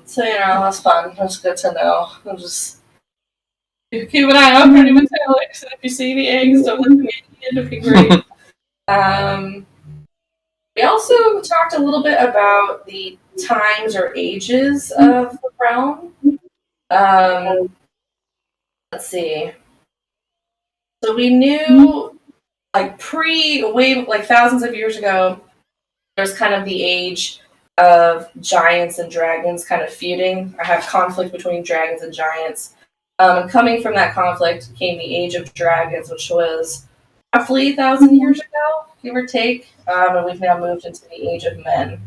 So, that's fun. That's good to know. I'll just keep an eye out for any metallics, and if you see any eggs, don't let me in. It'd be great. We also talked a little bit about the times or ages of the realm. Let's see. So we knew, thousands of years ago, there's kind of the age of giants and dragons kind of feuding. I have conflict between dragons and giants. And coming from that conflict came the age of dragons, which was roughly 1,000 years ago, give or take. And we've now moved into the age of men,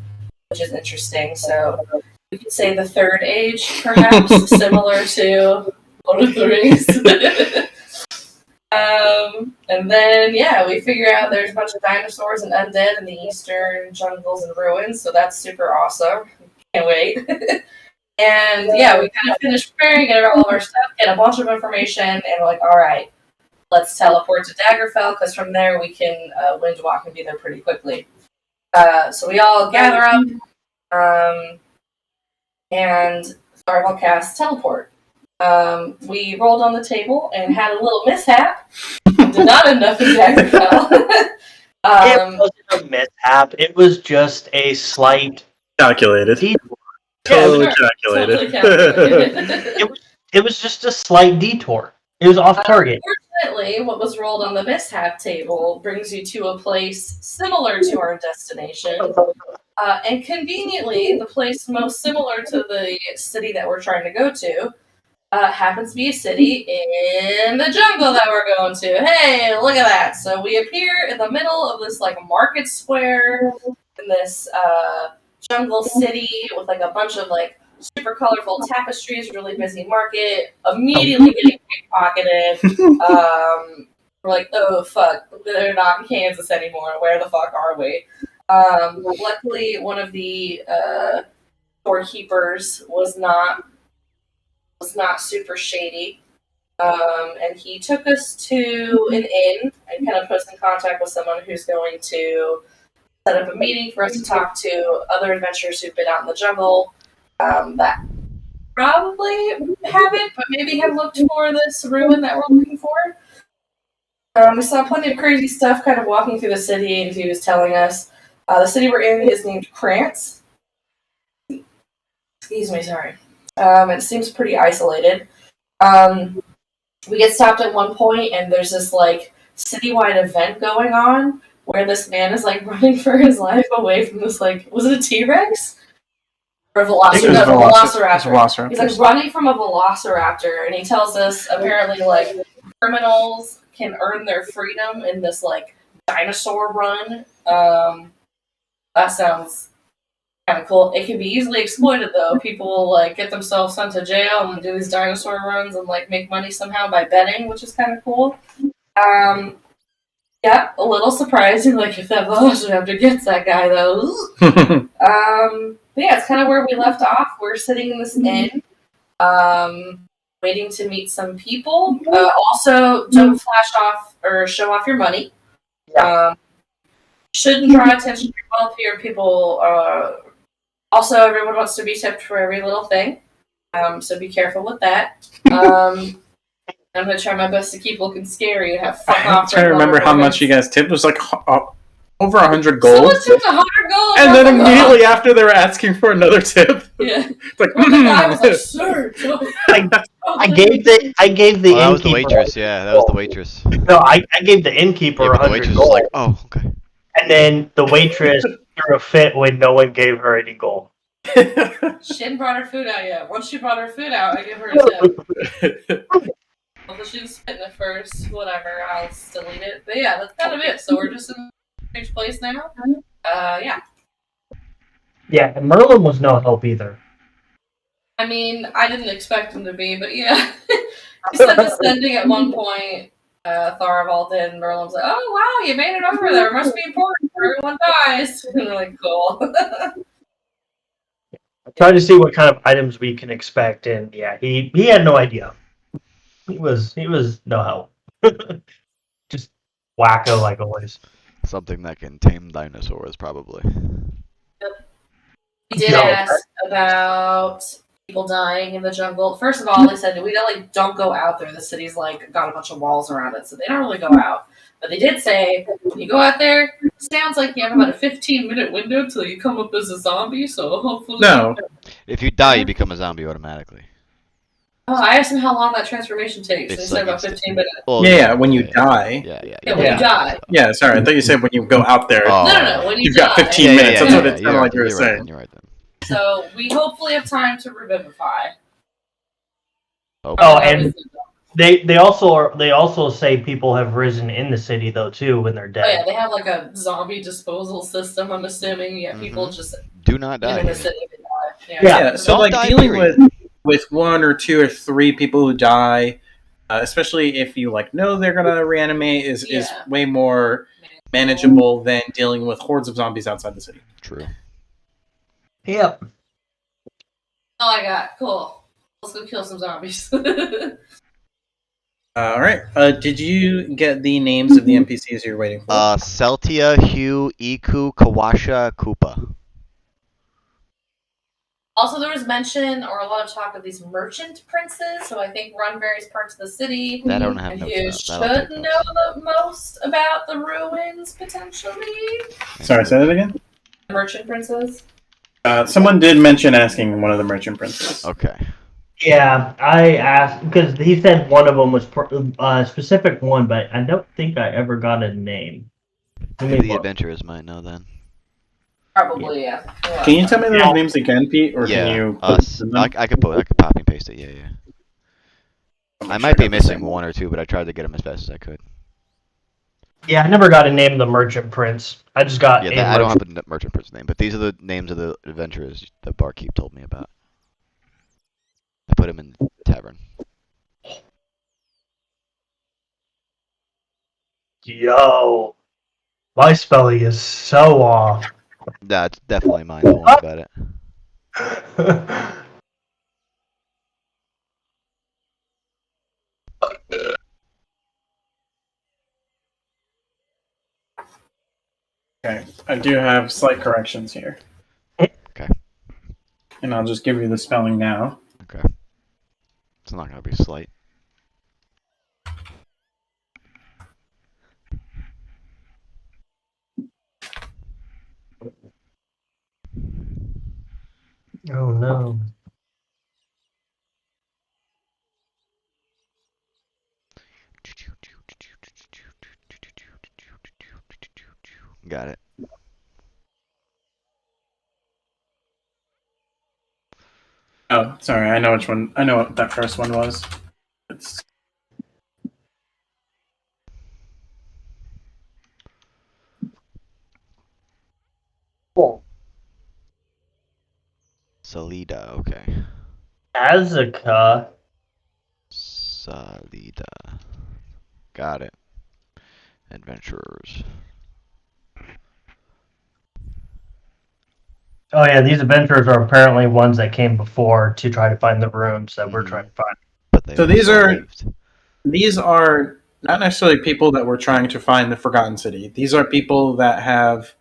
which is interesting. So we could say the third age, perhaps, similar to Lord of the Rings. And then, we figure out there's a bunch of dinosaurs and undead in the eastern jungles and ruins, so that's super awesome. Can't wait. And, we kind of finish preparing, get all of our stuff, get a bunch of information, and we're like, alright, let's teleport to Daggerfell, because from there we can windwalk and be there pretty quickly. So we all gather up, and Tharvol casts teleport. We rolled on the table and had a little mishap. Did not end up in Daggerfell. It wasn't a mishap. It was just a slight calculated. Detour. Totally calculated. It was just a slight detour. It was off target. Unfortunately, what was rolled on the mishap table brings you to a place similar to our destination. And conveniently, the place most similar to the city that we're trying to go to happens to be a city in the jungle that we're going to. Hey, look at that. So we appear in the middle of this market square in this jungle city with a bunch of super colorful tapestries, really busy market, immediately getting pickpocketed. We're like, oh fuck, they're not in Kansas anymore. Where the fuck are we? Luckily, one of the storekeepers was not super shady, and he took us to an inn and kind of put us in contact with someone who's going to set up a meeting for us to talk to other adventurers who've been out in the jungle that probably haven't, but maybe have looked for this ruin that we're looking for. We saw plenty of crazy stuff kind of walking through the city, and he was telling us the city we're in is named Krantz. Excuse me, sorry. It seems pretty isolated. We get stopped at one point, and there's this citywide event going on where this man is running for his life away from this was it a T-Rex? Or a Velociraptor? No, Velociraptor. He's running from a Velociraptor, and he tells us apparently criminals can earn their freedom in this dinosaur run. That sounds kind of cool. It can be easily exploited though. People will get themselves sent to jail and do these dinosaur runs and make money somehow by betting, which is kind of cool. Yeah, a little surprising, if that Velociraptor gets that guy, though. But yeah, it's kind of where we left off. We're sitting in this inn, waiting to meet some people. Also, don't flash off or show off your money. Shouldn't draw attention to your wealth here. People, also, everyone wants to be tipped for every little thing. So be careful with that. I'm going to try my best to keep looking scary and have fuck off. I'm trying to remember how much you guys tipped. It was over 100 gold. Someone tipped 100 gold! And then immediately after they were asking for another tip. Yeah. It's the guy was sir. I gave the innkeeper. That was the waitress, yeah. That was the waitress. No, I gave the innkeeper 100 the waitress gold. was like, oh, okay. And then the waitress threw a fit when no one gave her any gold. She hadn't brought her food out yet. Once she brought her food out, I give her a tip. Although she was spitting it first, whatever, I'll just delete it. But yeah, that's kind of it. So we're just in a strange place now. Yeah. Yeah, and Merlin was no help either. I mean, I didn't expect him to be, but yeah. He said descending at one point. Tharvol did, and Merlin was like, oh wow, you made it over there. It must be important for everyone dies. And we're like, cool. I tried to see what kind of items we can expect, and yeah, he had no idea. He was no help. Just wacko like always. Something that can tame dinosaurs, probably. Yep. He did ask about people dying in the jungle. First of all, they said we don't go out there. The city's got a bunch of walls around it, so they don't really go out. But they did say when you go out there, it sounds like you have about a 15-minute window till you come up as a zombie. So hopefully, No. If you die, you become a zombie automatically. Oh, I asked him how long that transformation takes. It's They said about 15 minutes. Well, Yeah, when you die. Yeah, when you die. Yeah, sorry. I thought you said when you go out there. Oh. No. When you You've die. got 15 minutes. That's what it sounded like you were You're right saying. then, you're right then. So we hopefully have time to revivify. Oh, and they also say people have risen in the city though too when they're Oh dead. yeah, they have a zombie disposal system. I'm assuming. Yeah, people just do not die. in the city. Yeah. So Don't die, dealing period. with one or two or three people who die, especially if you know they're gonna reanimate, is way more manageable than dealing with hordes of zombies outside the city. True. Yep. All I got. Cool. Let's go kill some zombies. All right. Did you get the names of the NPCs you're waiting for? Celtia, Hugh, Iku, Kawasha, Koopa. Also, there was mention or a lot of talk of these merchant princes, who I think run various parts of the city. That I don't have and notes who about. should know the most about the ruins, potentially. Sorry, say that again? Merchant princes? Someone did mention asking one of the merchant princes. Okay. Yeah, I asked because he said one of them was a specific one, but I don't think I ever got a name. Maybe the adventurers might know then. Probably, yeah. Can you tell me those names again, Pete, or can you? I could copy and paste it. Yeah. I might be missing one or two, but I tried to get them as best as I could. Yeah, I never got a name of the merchant prince. I just got. I don't have the merchant prince's name, but these are the names of the adventurers the barkeep told me about. I put him in the tavern. Yo, my spelling is so off. That's definitely mine. Don't worry about it. Okay, I do have slight corrections here. Okay. And I'll just give you the spelling now. Okay. It's not gonna be slight. Oh no. Got it. Oh, sorry. I know which one. I know what that first one was. It's Cool. Salida. Okay. Azaka. Salida. Got it. Adventurers. Oh yeah, these adventurers are apparently ones that came before to try to find the runes that we're trying to find. But they So these lived. are not necessarily people that were trying to find the Forgotten City. These are people that have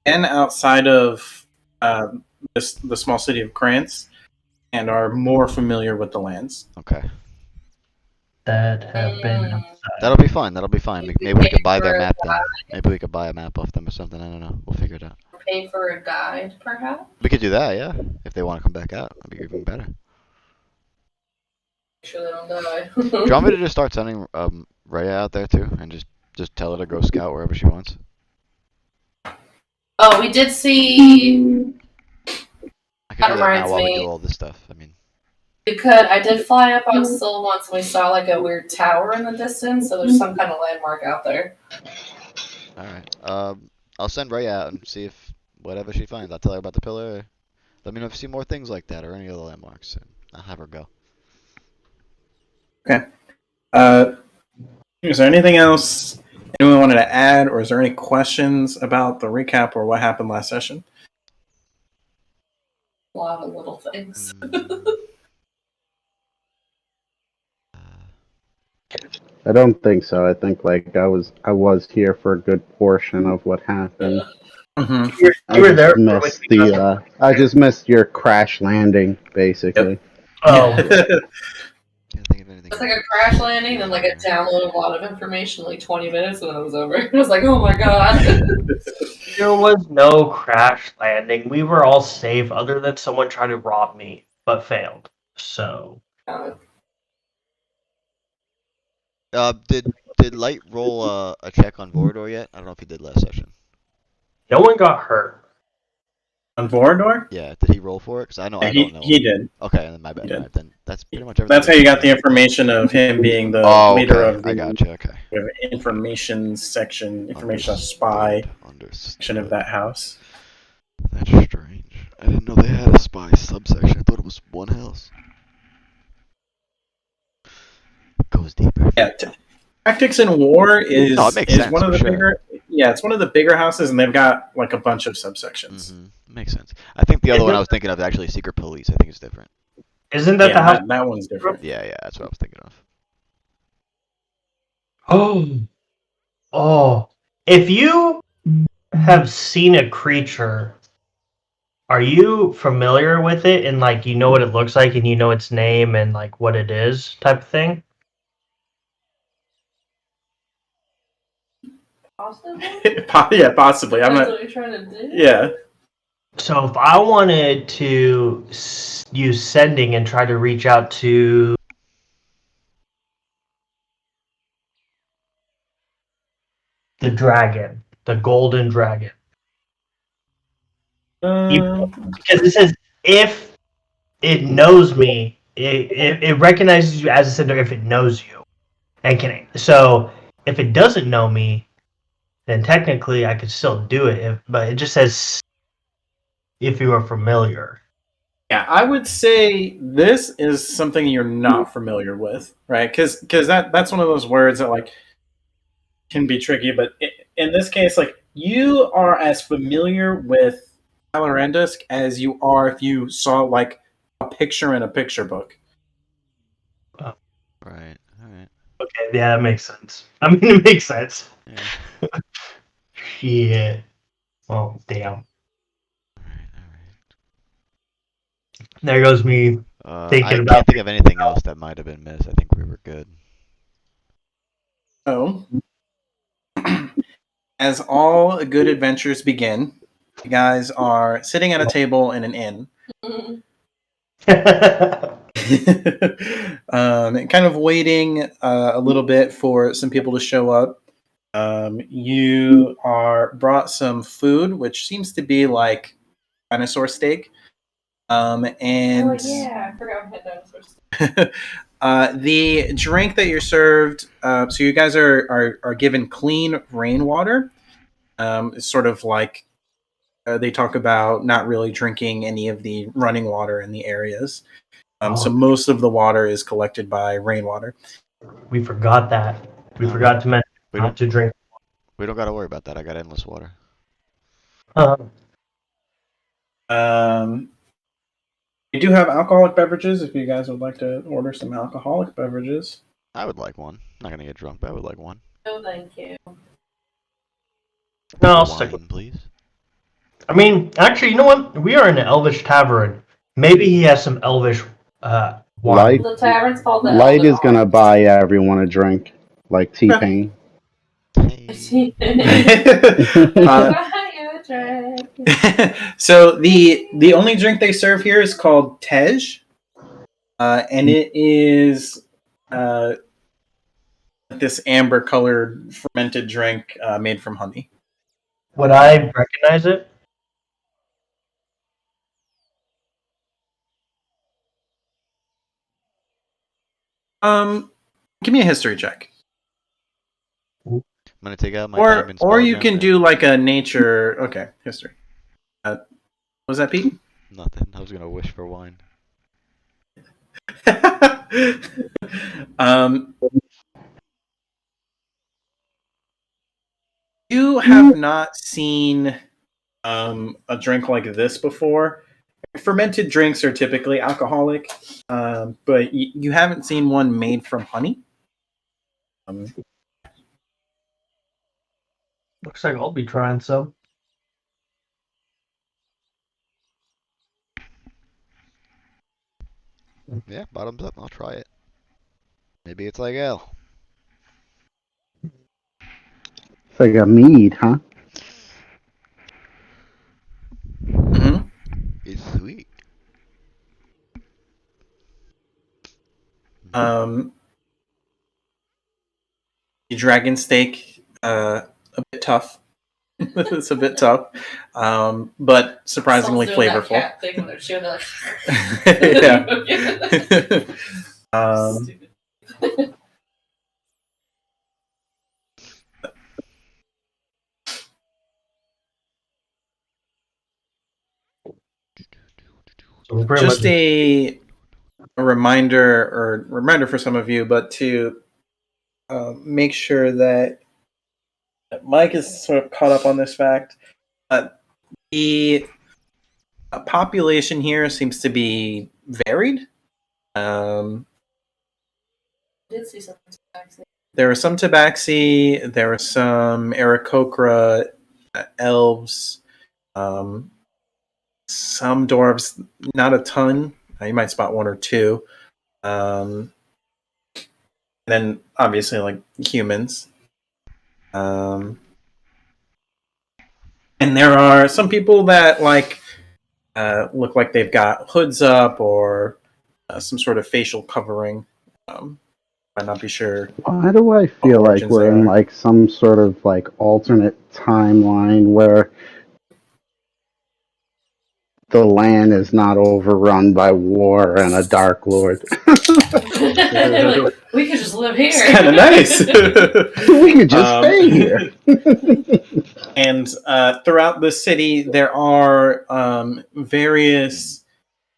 been outside of the small city of Krantz and are more familiar with the lands. Okay. That have been. That'll be fine. That'll be fine. Maybe we could buy their map then. Maybe we could buy a map off them or something. I don't know. We'll figure it out. Pay for a guide, perhaps? We could do that, yeah. If they want to come back out, that'd be even better. Make sure they don't die. Do you want me to just start sending Rhea out there too, and just tell her to go scout wherever she wants? Oh, we did see. I can do that now while we do all this stuff. I mean, I did fly up on Sill once and we saw a weird tower in the distance, so there's some kind of landmark out there. alright. I'll send Rhea out and see if whatever she finds. I'll tell her about the pillar. Let me know if you see more things like that or any other landmarks, and I'll have her go. Okay. Is there anything else anyone wanted to add, or is there any questions about the recap or what happened last session? A lot of little things. I don't think so. I think I was here for a good portion of what happened. Mhm. You were there. I just missed your crash landing, basically. Oh, Can't think of anything. It's like a crash landing and like a download of a lot of information, like 20 minutes, and then it was over. It was like, oh my god. there was no crash landing. We were all safe, other than someone tried to rob me, but failed. So. Did Light roll a check on Vorador yet? I don't know if he did last session. No one got hurt. On Vorador? Yeah, did he roll for it? Because I know I don't know. He did. Okay, then my bad. He did. Right, then that's pretty much everything. That's how you got the information of him being the leader of the I gotcha. Okay. information section, information spy section of that house. That's strange. I didn't know they had a spy subsection. I thought it was one house. It goes deeper. Yeah, Tactics in War is one of the bigger. Yeah, it's one of the bigger houses, and they've got like a bunch of subsections. Mm-hmm. Makes sense. I think the other one I was thinking of is actually Secret Police. I think it's different. Isn't that the house? That one's different. Yeah, that's what I was thinking of. Oh. If you have seen a creature, are you familiar with it and like you know what it looks like and you know its name and like what it is type of thing? Possibly? Yeah, possibly. I'm not. What you're trying to do? Yeah. So if I wanted to use sending and try to reach out to the dragon, the golden dragon, because it says if it knows me, it recognizes you as a sender if it knows you, and can. So if it doesn't know me, then technically I could still do it. But it just says if you are familiar. Yeah, I would say this is something you're not familiar with, right? Because that's one of those words that like can be tricky. But in this case, like you are as familiar with Alarendusk as you are if you saw like a picture in a picture book. Oh. Right. All right. Okay, yeah, that makes sense. I mean, it makes sense. Yeah. Shit. Oh, damn. There goes me I can't think of anything else that might have been missed. I think we were good. So, as all good adventures begin, you guys are sitting at a table in an inn. Kind of waiting a little bit for some people to show up. You are brought some food, which seems to be like dinosaur steak. And oh yeah, I forgot we had dinosaur steak. The drink that you're served, so you guys are given clean rainwater. It's sort of like they talk about not really drinking any of the running water in the areas. So most of the water is collected by rainwater. We forgot that. We forgot to mention not to drink. We don't got to worry about that. I got endless water. We do have alcoholic beverages if you guys would like to order some alcoholic beverages. I would like one. I'm not going to get drunk, but I would like one. No, thank you. No, I'll stick with please. I mean, actually, you know what? We are in an Elvish tavern. Maybe he has some Elvish wine. The tavern's called the Light is gonna buy everyone a drink, like T-Pain. So the only drink they serve here is called Tej, and it is this amber-colored fermented drink made from honey. Would I recognize it? Give me a history check. I'm gonna take out my or you can do like a nature. Okay, history. What was that, Pete? Nothing. I was gonna wish for wine. You have not seen a drink like this before. Fermented drinks are typically alcoholic, but you haven't seen one made from honey. Looks like I'll be trying some. Yeah, bottoms up. I'll try it. Maybe it's like ale. It's like a mead, huh? Hmm. It's sweet. The dragon steak, a bit tough. It's a bit tough, but surprisingly Someone's doing that flavorful. cat thing when they're chewing. They're like, Yeah. Stupid. So we're pretty Just much a reminder for some of you, but to make sure that Mike is sort of caught up on this fact. The population here seems to be varied. Um, I did see something actually. there are some Tabaxi, there are some Aarakocra elves, some dwarves, not a ton. You might spot one or two. And then obviously like humans. And there are some people that look like they've got hoods up or some sort of facial covering. Might not be sure Why do I what feel like origins we're they in are. like some sort of like alternate timeline where the land is not overrun by war and a dark lord? Like, we could just live here. It's kind of nice. We could just stay here. And throughout the city, there are various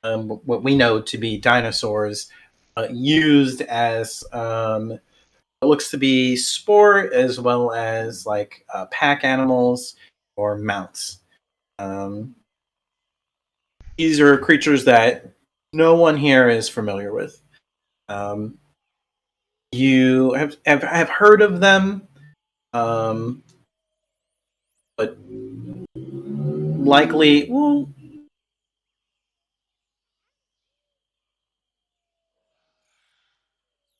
what we know to be dinosaurs used as what looks to be sport as well as like pack animals or mounts. Um, these are creatures that no one here is familiar with. Um, you have heard of them, but likely, well,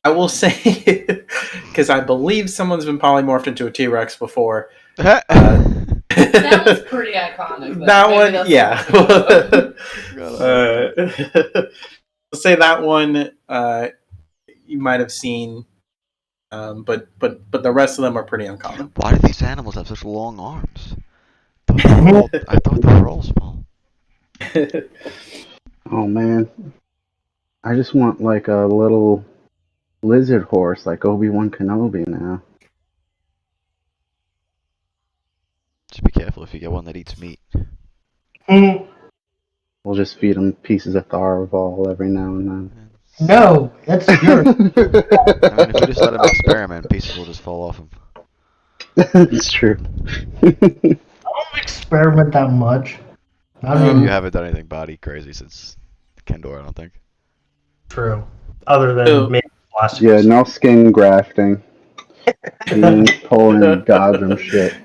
I will say, because I believe someone's been polymorphed into a T-Rex before. That was pretty iconic. Though. That Maybe one, that's yeah. I'll say that one you might have seen, but the rest of them are pretty uncommon. Why do these animals have such long arms? I thought they were all small. Oh man, I just want like a little lizard horse like Obi-Wan Kenobi now. Just be careful if you get one that eats meat. Mm, We'll just feed him pieces of Tharvol every now and no, that's yours. I mean, if we just let him experiment, pieces will just fall off him. then. It's true. I don't experiment that much. Not even You haven't done anything body crazy since Kendor, I don't think. true. Other than So- maybe last Yeah, no skin grafting. Pulling Godrum shit.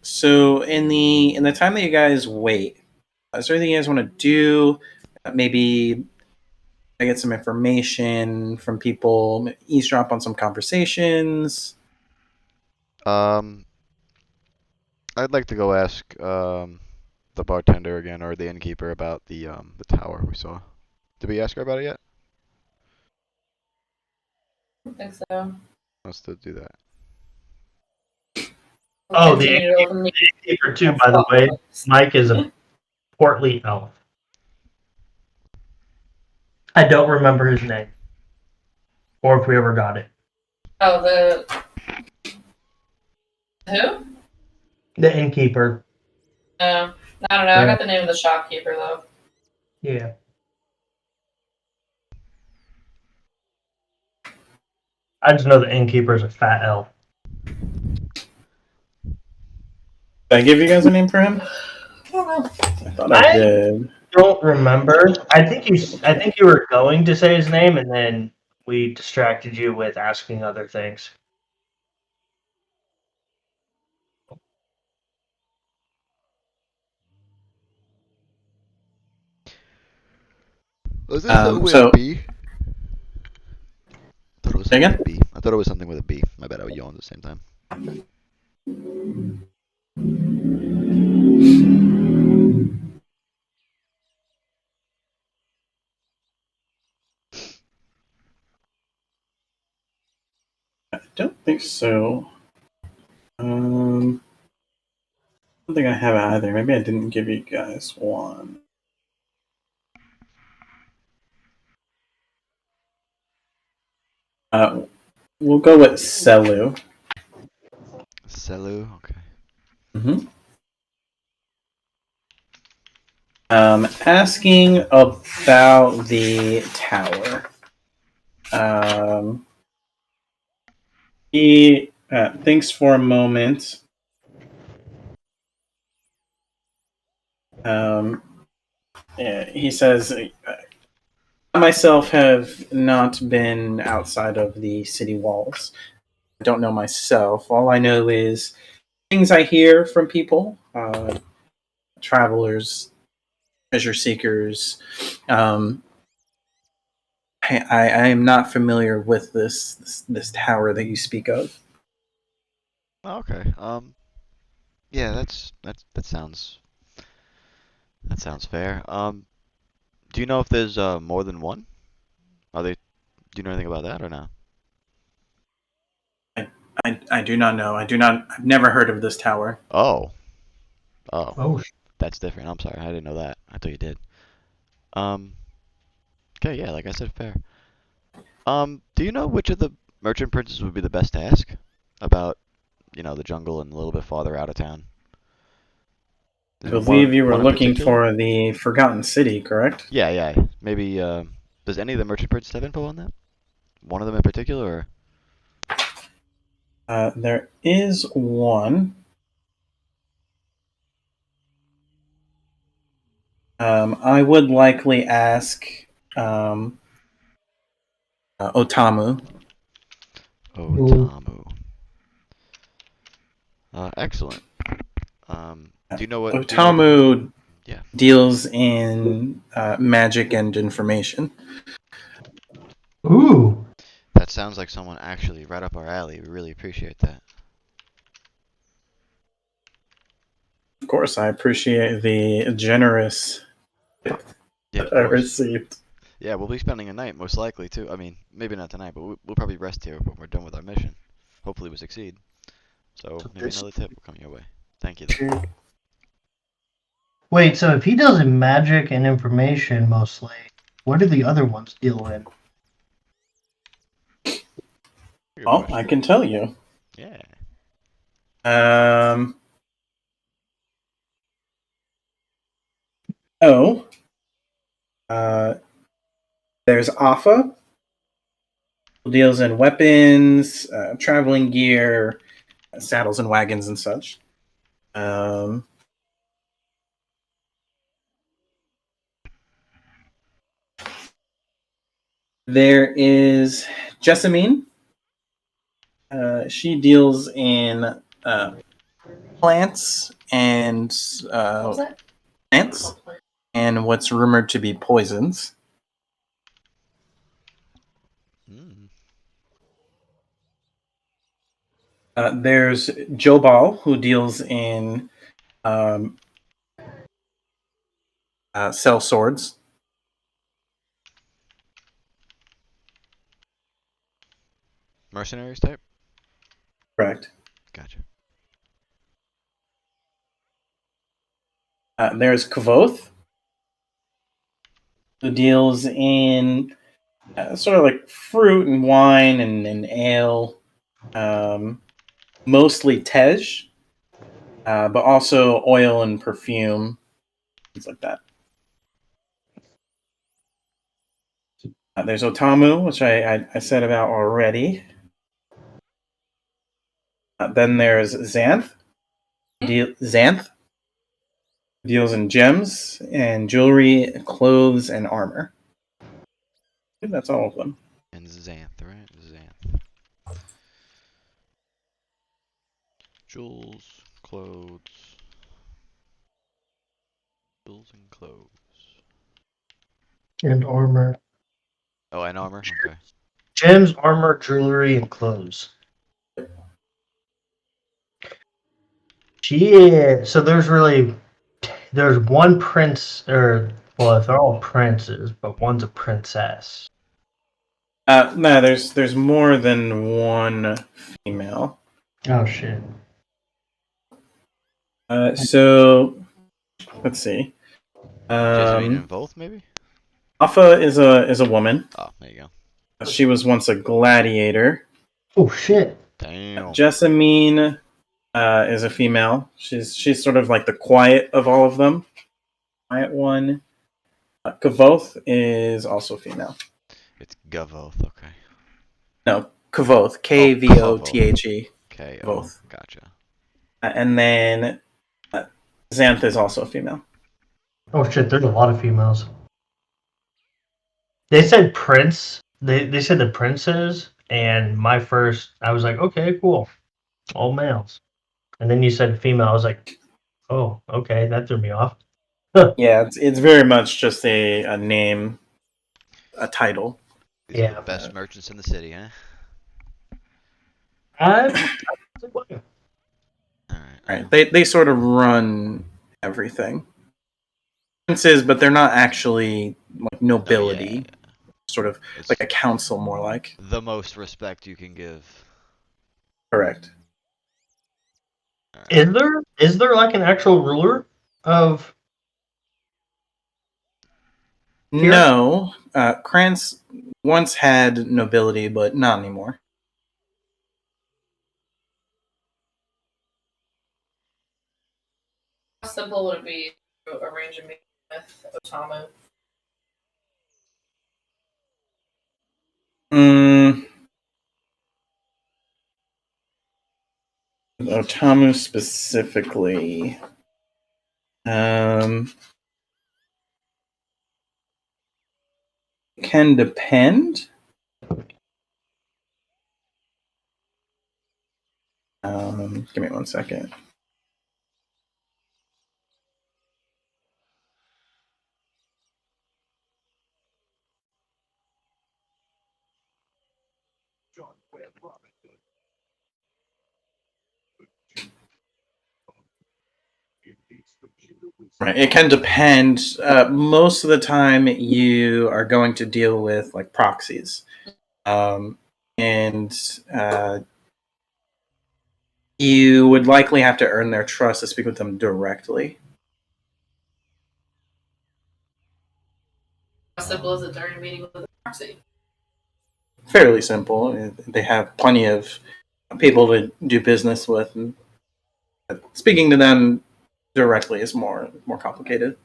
So in the time that you guys wait, is there anything you guys want to do? Maybe I get some information from people, eavesdrop on some conversations. I'd like to go ask the bartender again or the innkeeper about the tower we saw. Did we ask her about it yet? I think so. Let's do that. Oh, the Continue to open the- innkeeper too, by the way. Mike is a portly elf. I don't remember his name. Or if we ever got it. Oh, the who? The innkeeper. I don't know. I got the name of the shopkeeper though. Yeah. I just know the innkeeper is a fat elf. Did I give you guys a name for him? I don't know. I thought I did. Don't remember. I think you were going to say his name, and then we distracted you with asking other things. Was this something with so a B? I thought it was Say something again? with a B. I thought it was something with a B. My bad, I was yawning at the same time. I don't think so. I don't think I have either. Maybe I didn't give you guys one. We'll go with Selu. Selu, okay. Mm-hmm. Asking about the tower. He thinks for a moment. He says, I myself have not been outside of the city walls. I don't know myself. All I know is things I hear from people, travelers, treasure seekers. I am not familiar with this tower that you speak of. Oh, okay. Yeah, that sounds fair. Do you know if there's more than one? Are they? Do you know anything about that or not? I do not know. I do not. I've never heard of this tower. Oh, oh, Oh, that's different. I'm sorry, I didn't know that. I thought you did. Um, okay, yeah, like I said, fair. Do you know which of the merchant princes would be the best to ask about, the jungle and a little bit farther out of town? I Is there believe you were one in looking particular? for the Forgotten City, correct? Yeah, yeah. Maybe. Does any of the merchant princes have info on that? One of them in particular, or? There is one. I would likely ask um, Otamu. Oh, ooh. Tamu. Excellent. Do you know what? Do you know the? Otamu Yeah. deals in magic and information. Ooh. That sounds like someone actually right up our alley. We really appreciate that. Of course, I appreciate the generous Yeah, of I course. received. Yeah, we'll be spending a night most likely too. I mean, maybe not tonight, but we'll probably rest here when we're done with our mission. Hopefully we succeed. So maybe another tip will come your way. Thank you though. Wait, so if he deals in magic and information mostly, what do the other ones deal in? Good Well, I question. can tell you. Yeah. Um, oh, uh, there's Afa, who deals in weapons, traveling gear, saddles and wagons and such. Um, there is Jessamine. She deals in plants and What was that? plants and what's rumored to be poisons. Mm. There's Jobal, who deals in um, sell swords. Mercenaries type. Correct. Gotcha. There's Kvoth, who deals in sort of like fruit and wine and ale, mostly Tej, but also oil and perfume, things like that. There's Otamu, which I said about already. Then there's Xanth deals in gems and jewelry, clothes, and armor. I think that's all of them. And Xanth, right? Xanth. Jewels, clothes, jewels and clothes. And armor. Oh, and armor. Okay. Gems, armor, jewelry, and clothes. So there's one prince, well, they're all princes, but one's a princess. No, there's more than one female. Oh shit. So let's see. Jessamine both, maybe. Alpha is a woman. Oh, there you go. She was once a gladiator. Oh shit. Damn. Jessamine is a female. She's sort of like the quiet of all of them. Quiet one. Kavoth is also female. It's Gavoth. Okay. No, Kavoth. Kvothe. Okay. Both. Gotcha. And then Xanth is also a female. Oh shit, there's a lot of females. They said prince. They said the princes, and I was like, okay, cool. All males. And then you said female, I was like, oh, okay, that threw me off. Yeah, it's very much just a name, a title. These are Yeah, the best merchants in the city, huh? All Right. They sort of run everything. Princes, but they're not actually like nobility. Oh, yeah. Sort of It's like a council, more like. the most respect you can give. Correct. Is there like an actual ruler of? Here? No, Krantz once had nobility, but not anymore. How simple would it be to arrange a meeting with Otamu? Otamu specifically. Can depend. Give me 1 second. Right, it can depend. Most of the time, you are going to deal with like proxies, and you would likely have to earn their trust to speak with them directly. How simple is it during a meeting with a proxy? Fairly simple. They have plenty of people to do business with, and speaking to them directly is more complicated.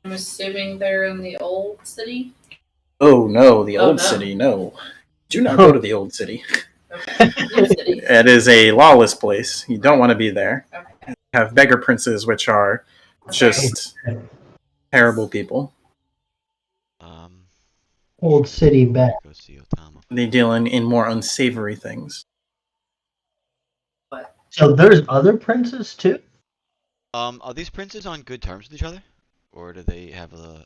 I'm assuming they're in the old city. Oh no, the old no. city. No, do not go to the old city. Okay. New city. It is a lawless place. You don't want to be there. Okay. You have beggar princes, which are just terrible people. Old city back. Go see Otamu. They deal in more unsavory things. So there's other princes too? Are these princes on good terms with each other, or do they have a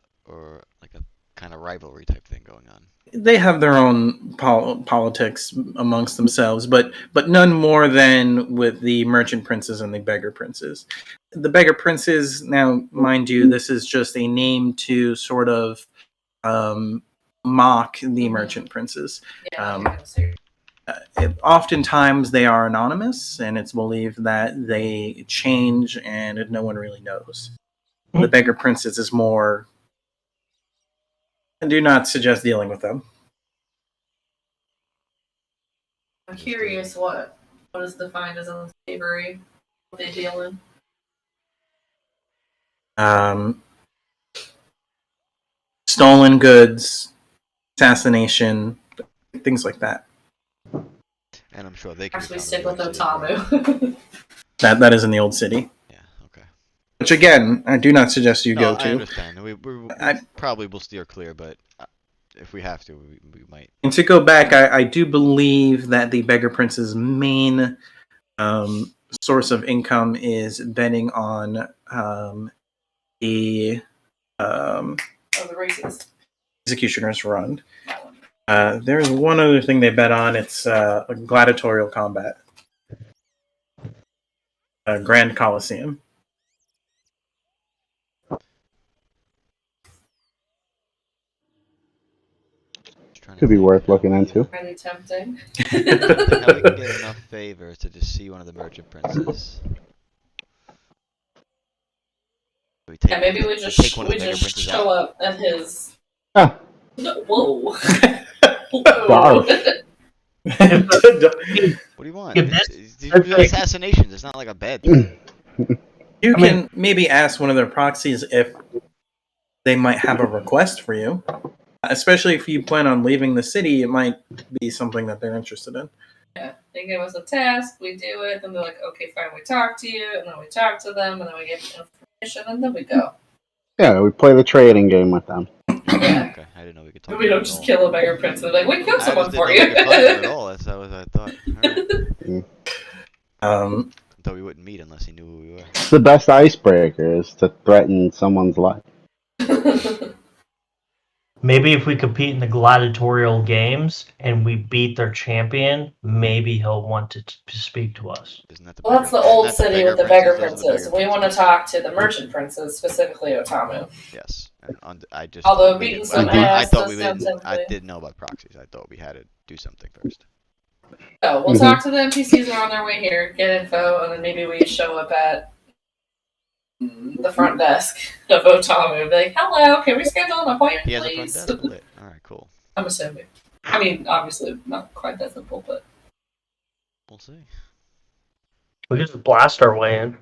kind of rivalry type thing going on? They have their own politics amongst themselves, but none more than with the merchant princes and the beggar princes. The beggar princes, now, mind you, this is just a name to sort of mock the merchant princes. Yeah, Oftentimes they are anonymous, and it's believed that they change and no one really knows. The beggar princes is more... I do not suggest dealing with them. I'm curious what is defined as unsavory, what they deal in. Stolen goods, assassination, things like that. And I'm sure they can. Actually, stick with Otamu. That is in the old city. Yeah. Okay. Which again, I do not suggest you go to. I understand. We probably will steer clear, but if we have to, we might. And to go back, I do believe that the beggar prince's main source of income is betting on the um, Oh, the races. Executioner's Run. There's one other thing they bet on. It's gladiatorial combat. Grand Coliseum. Could be worth looking into. Kind of tempting. How we can get enough favors to just see one of the merchant princes. We take Yeah, maybe we take just one of the bigger princes show out. up at his. Ah, Whoa. Darf. What do you want? If These are assassinations. It's not like a bad thing. You can maybe ask one of their proxies if they might have a request for you. Especially if you plan on leaving the city, it might be something that they're interested in. Yeah, they give us a task, we do it, then they're like, okay, fine, we talk to you, and then we talk to them, and then we get information, and then we go. Yeah, we play the trading game with them. Yeah. Okay, I didn't know we could talk. We don't just kill a beggar prince, and they're like, we killed someone for you. I just didn't know we could find him at all. That's what I thought. All right. I thought we wouldn't meet unless he knew who we were. It's the best icebreaker is to threaten someone's life. Maybe if we compete in the gladiatorial games and we beat their champion, maybe he'll want to speak to us. Isn't that the Well, that's the beggar- old isn't that city with the beggar Those are the princes. We want to talk to the merchant princes, specifically Otamu. Yes. And I just. Although we beating didn't- some I did- I ass thought does we sound didn't. I tempting. didn't know about proxies. I thought we had to do something first. So we'll talk to the NPCs who are on their way here, get info, and then maybe we show up at the front desk of Otamu and be like, hello, can we schedule an appointment, He has a front please? desk lit. All right, cool. I'm assuming. I mean, obviously, not quite that simple, but... We'll see. We could just blast our way in.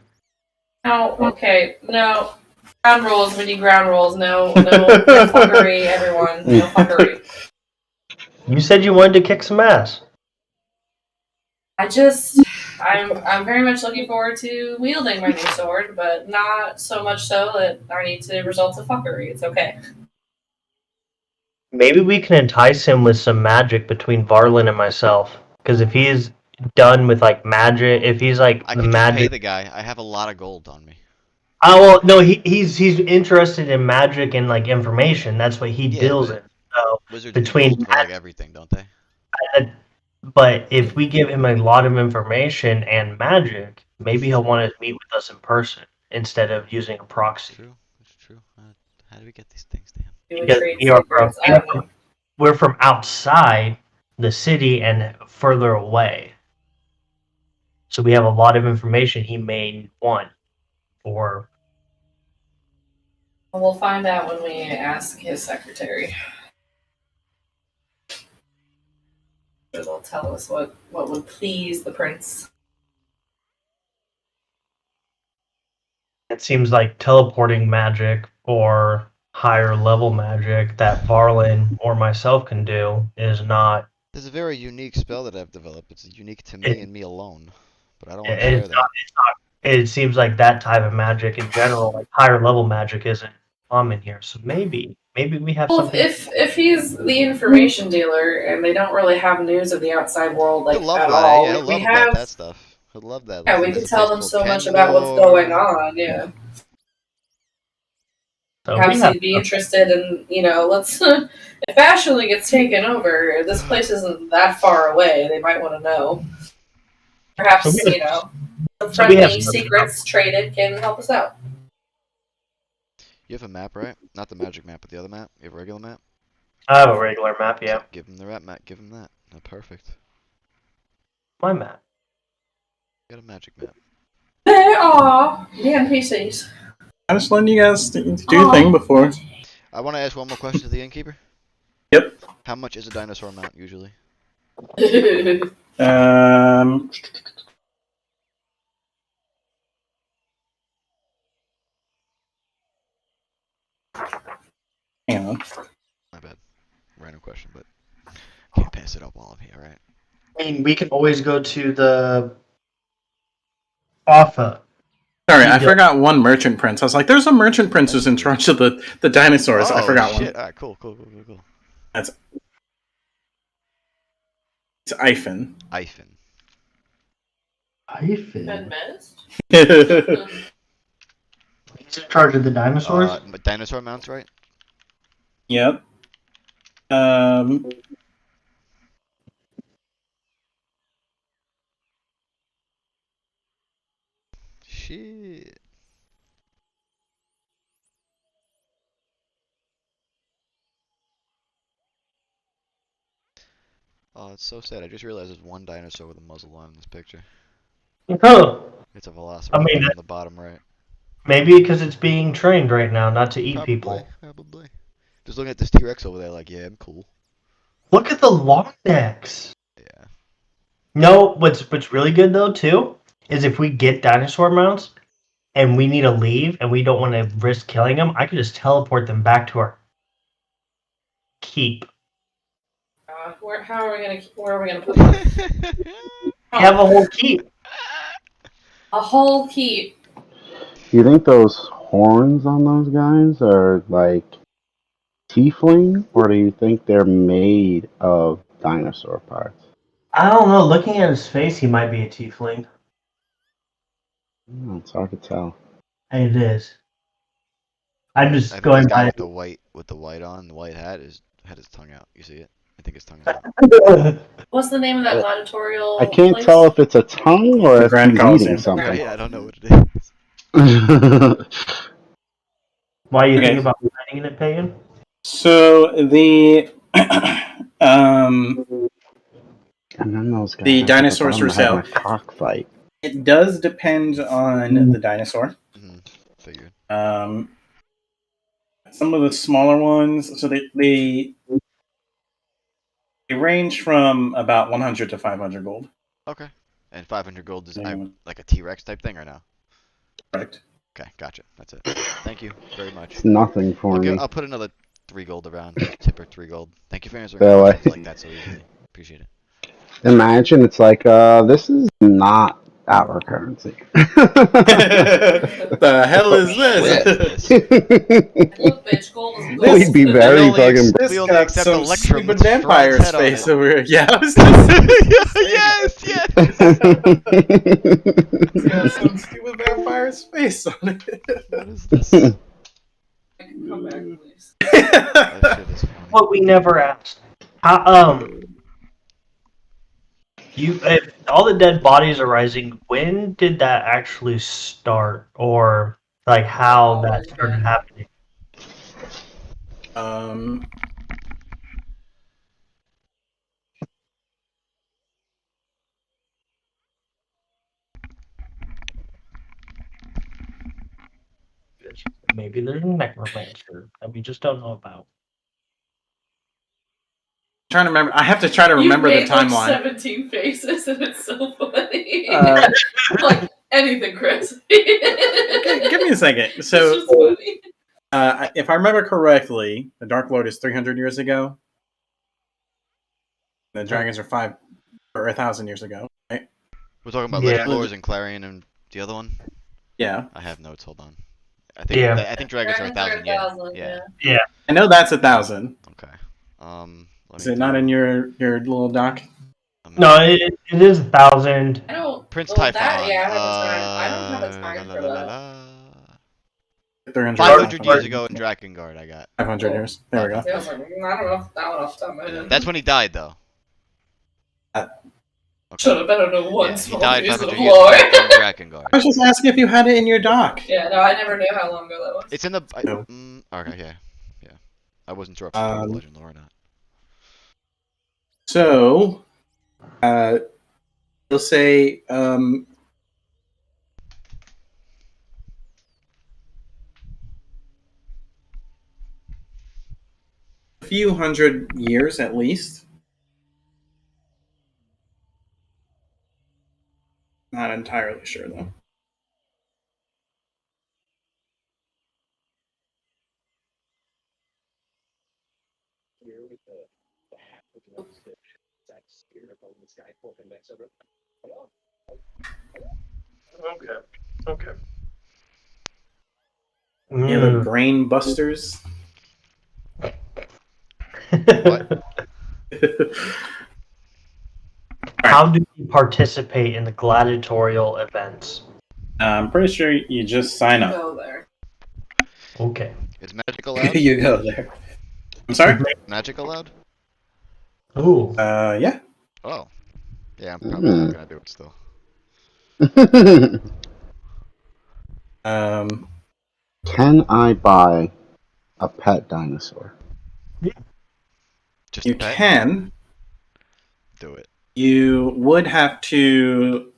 Oh, okay. No. Ground rules. We need ground rules. No fuckery, everyone. No fuckery. You said you wanted to kick some ass. I'm very much looking forward to wielding my new sword, but not so much so that I need to resort to fuckery. It's okay. Maybe we can entice him with some magic between Varlin and myself. Because if he's done with like magic, if he's like I the can just pay magic. the guy. I have a lot of gold on me. Oh well, no, he's interested in magic and like information. That's what he Yeah, deals but in. So Wizards between need gold for like everything, don't they? But if we give him a lot of information and magic, maybe he'll want to meet with us in person instead of using a proxy. True. It's true. How do we get these things to him? We would Because trade we are from, secrets. I don't know. we're from outside the city and further away. So we have a lot of information he may want. Or We'll find out when we ask his secretary. They'll tell us what would please the prince. it seems like teleporting magic or higher level magic that Varlin or myself can do is not. There's a very unique spell that I've developed. It's unique to me and me alone. But I don't want to It's share not. that. It seems like that type of magic in general, like higher level magic, isn't common here. So maybe we have Well, something. if he's the information dealer and they don't really have news of the outside world like He'll love at that. all, Yeah, he'll we love about have that stuff. He'll love that. yeah, we There's could a tell place them called so much about what's Kendor. going on. Yeah, So we perhaps have he'd be interested in let's if Asherland gets taken over, this place isn't that far away. They might want to know. Perhaps So we- some so we have friendly some- secrets traded can help us out. You have a map, right? Not the magic map, but the other map. You have a regular map. I have a regular map. Yeah, Give him the rat map. Give him that. Oh, perfect. my map. You got a magic map. They are the NPCs. I'm just letting you guys do your thing before. I want to ask one more question to the innkeeper. Yep. How much is a dinosaur mount usually? Hang on. My bad. Random question, but can't pass it up while I'm here, right? I mean, we can always go to the Offa. Sorry, I forgot one merchant prince. I was like, there's a merchant prince who's in charge of the dinosaurs. I forgot shit. one. Alright, cool. It's Ifen. Ifen. Been missed? He's in charge of the dinosaurs. Dinosaur mounts, right? Yep. Shit. Oh, it's so sad. I just realized there's one dinosaur with a muzzle on in this picture. Oh, It's a velociraptor I mean, on the bottom right. maybe because it's being trained right now not to eat people. Probably. Just looking at this T-Rex over there, like, yeah, I'm cool. Look at the long necks. Yeah. No, what's really good though too is if we get dinosaur mounts and we need to leave and we don't want to risk killing them, I could just teleport them back to our keep. Where are we gonna put them? We have a whole keep. A whole keep. You think those horns on those guys are like tiefling, or do you think they're made of dinosaur parts? I don't know. Looking at his face, he might be a tiefling. It's hard to tell. It is. I'm I just think going this guy by. with the white on, the white hat, had his tongue out. You see it? I think his tongue is out. What's the name of that gladiatorial I can't place? tell if it's a tongue or The if Grand he's Coliseum. eating something. Yeah, I don't know what it is. Why you Okay. think about finding it, Pagan? So the And then those guys. The dinosaurs at the for bottom having sale. a cockfight. It does depend on the dinosaur. Figured. Some of the smaller ones, so they range from about 100 to 500 gold. Okay. And 500 gold is Yeah. like a T-Rex type thing or no? Correct. Okay, gotcha. That's it. Thank you very much. It's nothing for me. I'll put another 3 gold around. Tipper 3 gold. Thank you for answering That way. questions like that so easily. Appreciate it. Imagine it's like, this is not our currency. The hell is this? Look, bitch, gold is gold. We'd be very only fucking. This We only got accept some Electrum stupid with a vampire frog's head on space it. over here. Yeah, I was gonna say it's got some stupid vampire space on it. What is this? Come back, please. That shit is funny. What we never asked. If all the dead bodies are rising, when did that actually start, or like how that started happening? Maybe there's a necromancer that we just don't know about. Trying to remember. I have to try to remember the You've made, timeline. like 17 faces, and it's so funny. Uh, like anything, Chris. Give me a second. It's So, just funny. if I remember correctly, the Dark Lord is 300 years ago. The dragons are 1,000 years ago, right? We're talking about Yeah. Legend Lords and Clarion and the other one? Yeah. I have notes, hold on. I think Yeah. I think dragons are 1,000, yeah. I know that's 1,000. Okay. Is it not in your little doc? No, it is 1,000. I don't. Prince well, Typhon. that, yeah, I don't have a time for that. 300. 500 years ago in Drakengard, I got. 500 years. There we go. I was like, I don't know that one off the top of my head. That's when he died, though. Okay. Should have better known one Yeah, he small died piece 500 of years lore. ago in Drakengard. I was just asking if you had it in your doc. Yeah, no, I never knew how long ago that was. It's in the. No. Okay, yeah. I wasn't sure if it's part of the Legend Lore or not. So, you'll say, a few hundred years at least. Not entirely sure though. Okay. Yeah, the brain busters. What? How do you participate in the gladiatorial events? I'm pretty sure you just sign up. Go there. Okay. Is magic allowed? You go there. I'm sorry? Magic allowed? Ooh. Yeah. Oh. Yeah, I'm probably not gonna do it still. Um, Can I buy a pet dinosaur? Just you a pet? can. Do it. You would have to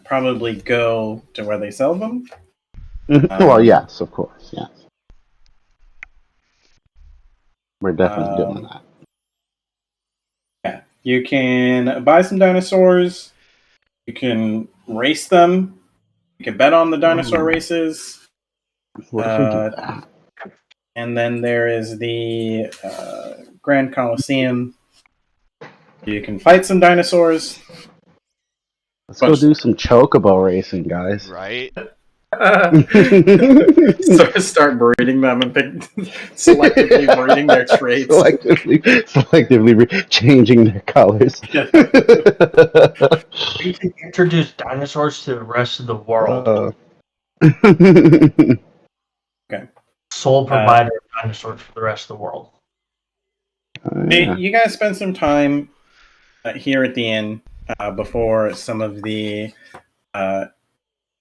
probably go to where they sell them. Well, yes, of course, yes. We're definitely doing that. Yeah. You can buy some dinosaurs. You can race them. You can bet on the dinosaur races. What if we do that? And then there is the Grand Coliseum. You can fight some dinosaurs. Let's go do some chocobo racing, guys. Right? Start breeding them and selectively breeding their traits. selectively changing their colors. We can introduce dinosaurs to the rest of the world. Okay. Sole provider of dinosaurs for the rest of the world. Yeah. You guys spend some time here at the inn before some of the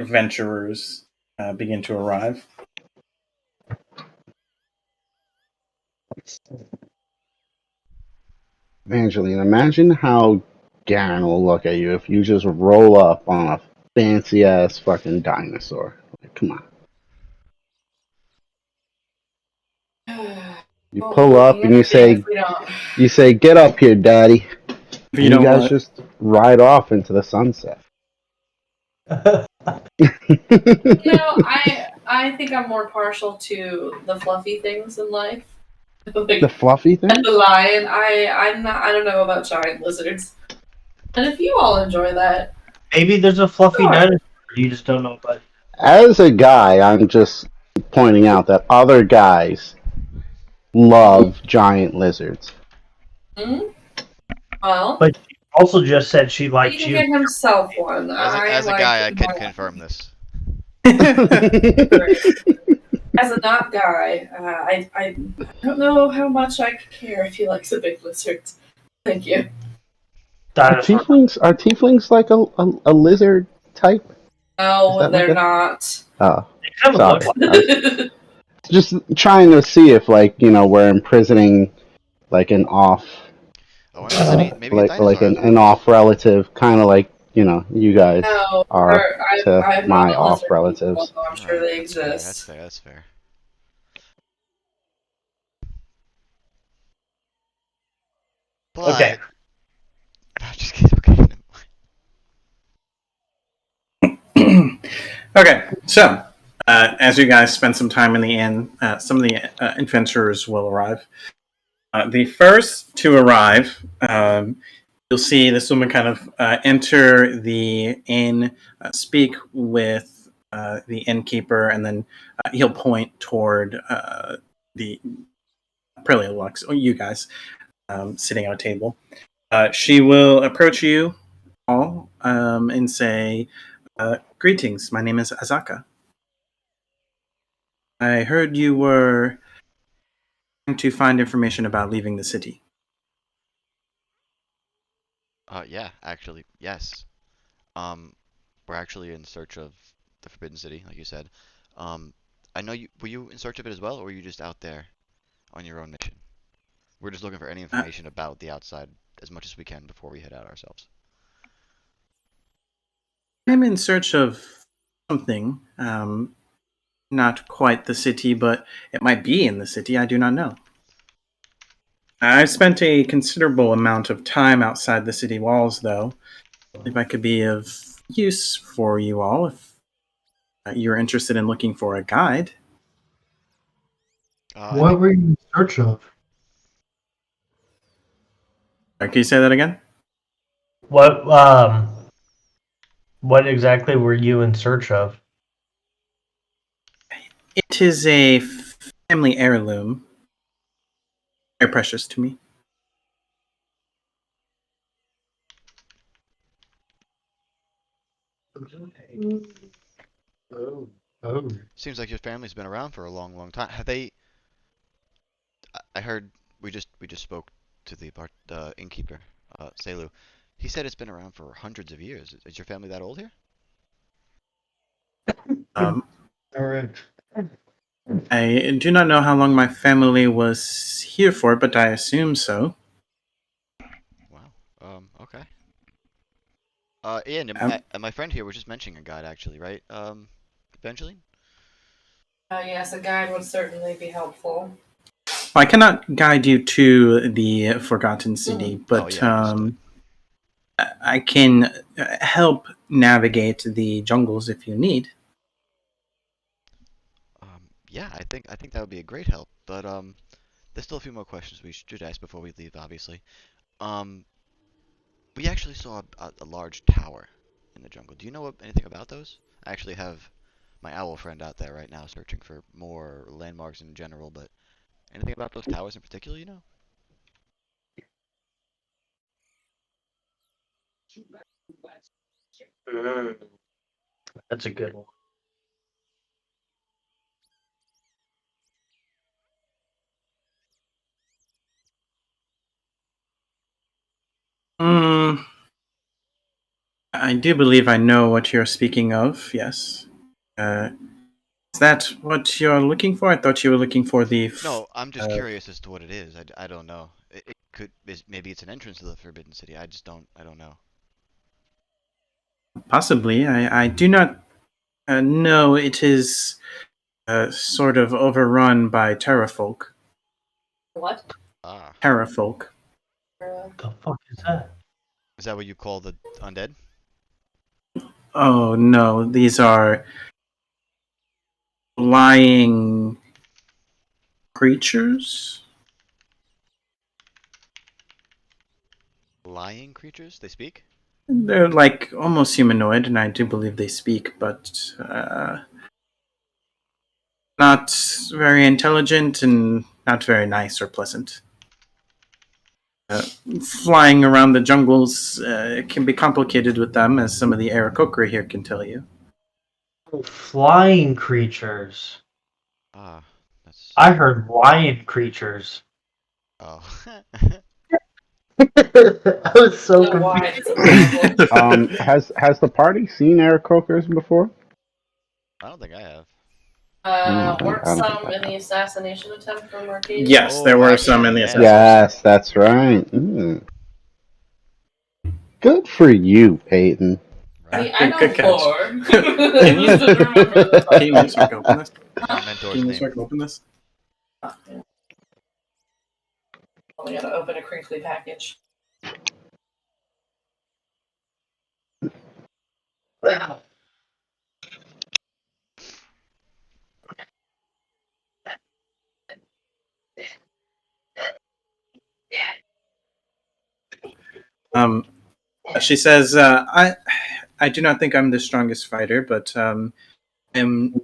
adventurers begin to arrive. Evangeline, imagine how Garen will look at you if you just roll up on a fancy ass fucking dinosaur. Like, come on. You pull up and you say, "Get up here, Daddy." If And you don't guys want, just ride off into the sunset. I think I'm more partial to the fluffy things in life. Like The fluffy thing? the lion. I don't know about giant lizards. And if you all enjoy that, Maybe there's a fluffy Sure. dinosaur you just don't know about. As a guy, I'm just pointing out that other guys love giant lizards. well, But she also just said she he likes can you. get himself one. As a like guy, I can my- confirm this. As a not guy, I don't know how much I could care if he likes a big lizard. Thank you. Dinosaur. Are tieflings like a lizard type? No, they're like not. Oh, They kind of sorry. look like I was just trying to see if, we're imprisoning, an off, Oh, we're not sending maybe a like dinosaur. an off relative, kind of like, you guys No, are to I'm my not a off lizard relatives. people, I'm sure they That's fair. exist. That's fair. But Okay. No, just kidding. Okay. Okay, so as you guys spend some time in the inn, some of the adventurers will arrive. The first to arrive, you'll see this woman kind of enter the inn, speak with the innkeeper, and then he'll point toward the Prelia Lux, or you guys, sitting at a table. She will approach you all and say, "Greetings, my name is Azaka. I heard you were trying to find information about leaving the city." Yeah, actually, yes. We're actually in search of the Forbidden City, like you said. I know you. Were you in search of it as well, or were you just out there on your own mission? We're just looking for any information about the outside as much as we can before we head out ourselves. I'm in search of something. Not quite the city, but it might be in the city. I do not know. I've spent a considerable amount of time outside the city walls, though. If I could be of use for you all, if you're interested in looking for a guide. What were you in search of? Can you say that again? What exactly were you in search of? It is a family heirloom. Very precious to me. Oh. Seems like your family's been around for a long, long time. Have they? I heard we just spoke to the innkeeper, Selu. He said it's been around for hundreds of years. Is your family that old here? Um, All right. I do not know how long my family was here for, but I assume so. Wow. Okay. Ian, Um, my friend here was just mentioning a guide, actually, right? Evangeline? Yes, a guide would certainly be helpful. I cannot guide you to the Forgotten City, Oh, but yeah, understood. I can help navigate the jungles if you need. Yeah, I think that would be a great help. But there's still a few more questions we should ask before we leave, obviously. Um, we actually saw a large tower in the jungle. Do you know anything about those? I actually have my owl friend out there right now searching for more landmarks in general, but anything about those towers in particular, you know? Mm, that's a good one. Mm, I do believe I know what you're speaking of, yes. Is that what you're looking for? I thought you were looking for the... No, I'm just uh, curious as to what it is. I don't know. It could maybe it's an entrance to the Forbidden City. I don't know. possibly. I do not know. It is sort of overrun by terrafolk. What? Ah, Terrafolk. The fuck is that? is that what you call the undead? Oh no, these are flying creatures? Lying creatures? They speak? They're like almost humanoid, and I do believe they speak, but not very intelligent and not very nice or pleasant. Uh, Flying around the jungles can be complicated with them, as some of the Aarakocra here can tell you. Flying creatures. Ah, that's I heard lion creatures. oh. I was so So why confused. is a problem? Has the party seen Eric Cokers before? I don't think I have. Weren't I don't think some I in the have. assassination attempt from Arcadia? Yes, there Oh, were some actually, in the yeah. assassination. Yes, that's right. Mm. Good for you, Peyton. See, Right? I Good know catch. lore. Can you Just didn't remember the can you move so I can open this? It's my mentor's Can you move so I name. can open this? We gotta open a crinkly package. Um, she says, I do not think I'm the strongest fighter, but am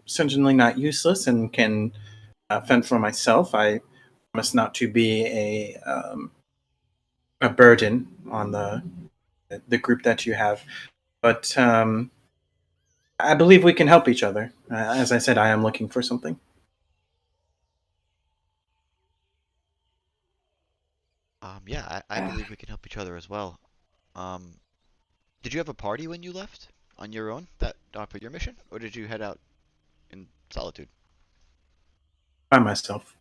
certainly not useless and can fend for myself. I promise not to be a burden on the group that you have. But I believe we can help each other. As I said, I am looking for something. Yeah, I believe we can help each other as well. Um, did you have a party when you left on your own that for your mission, or did you head out in solitude? By myself.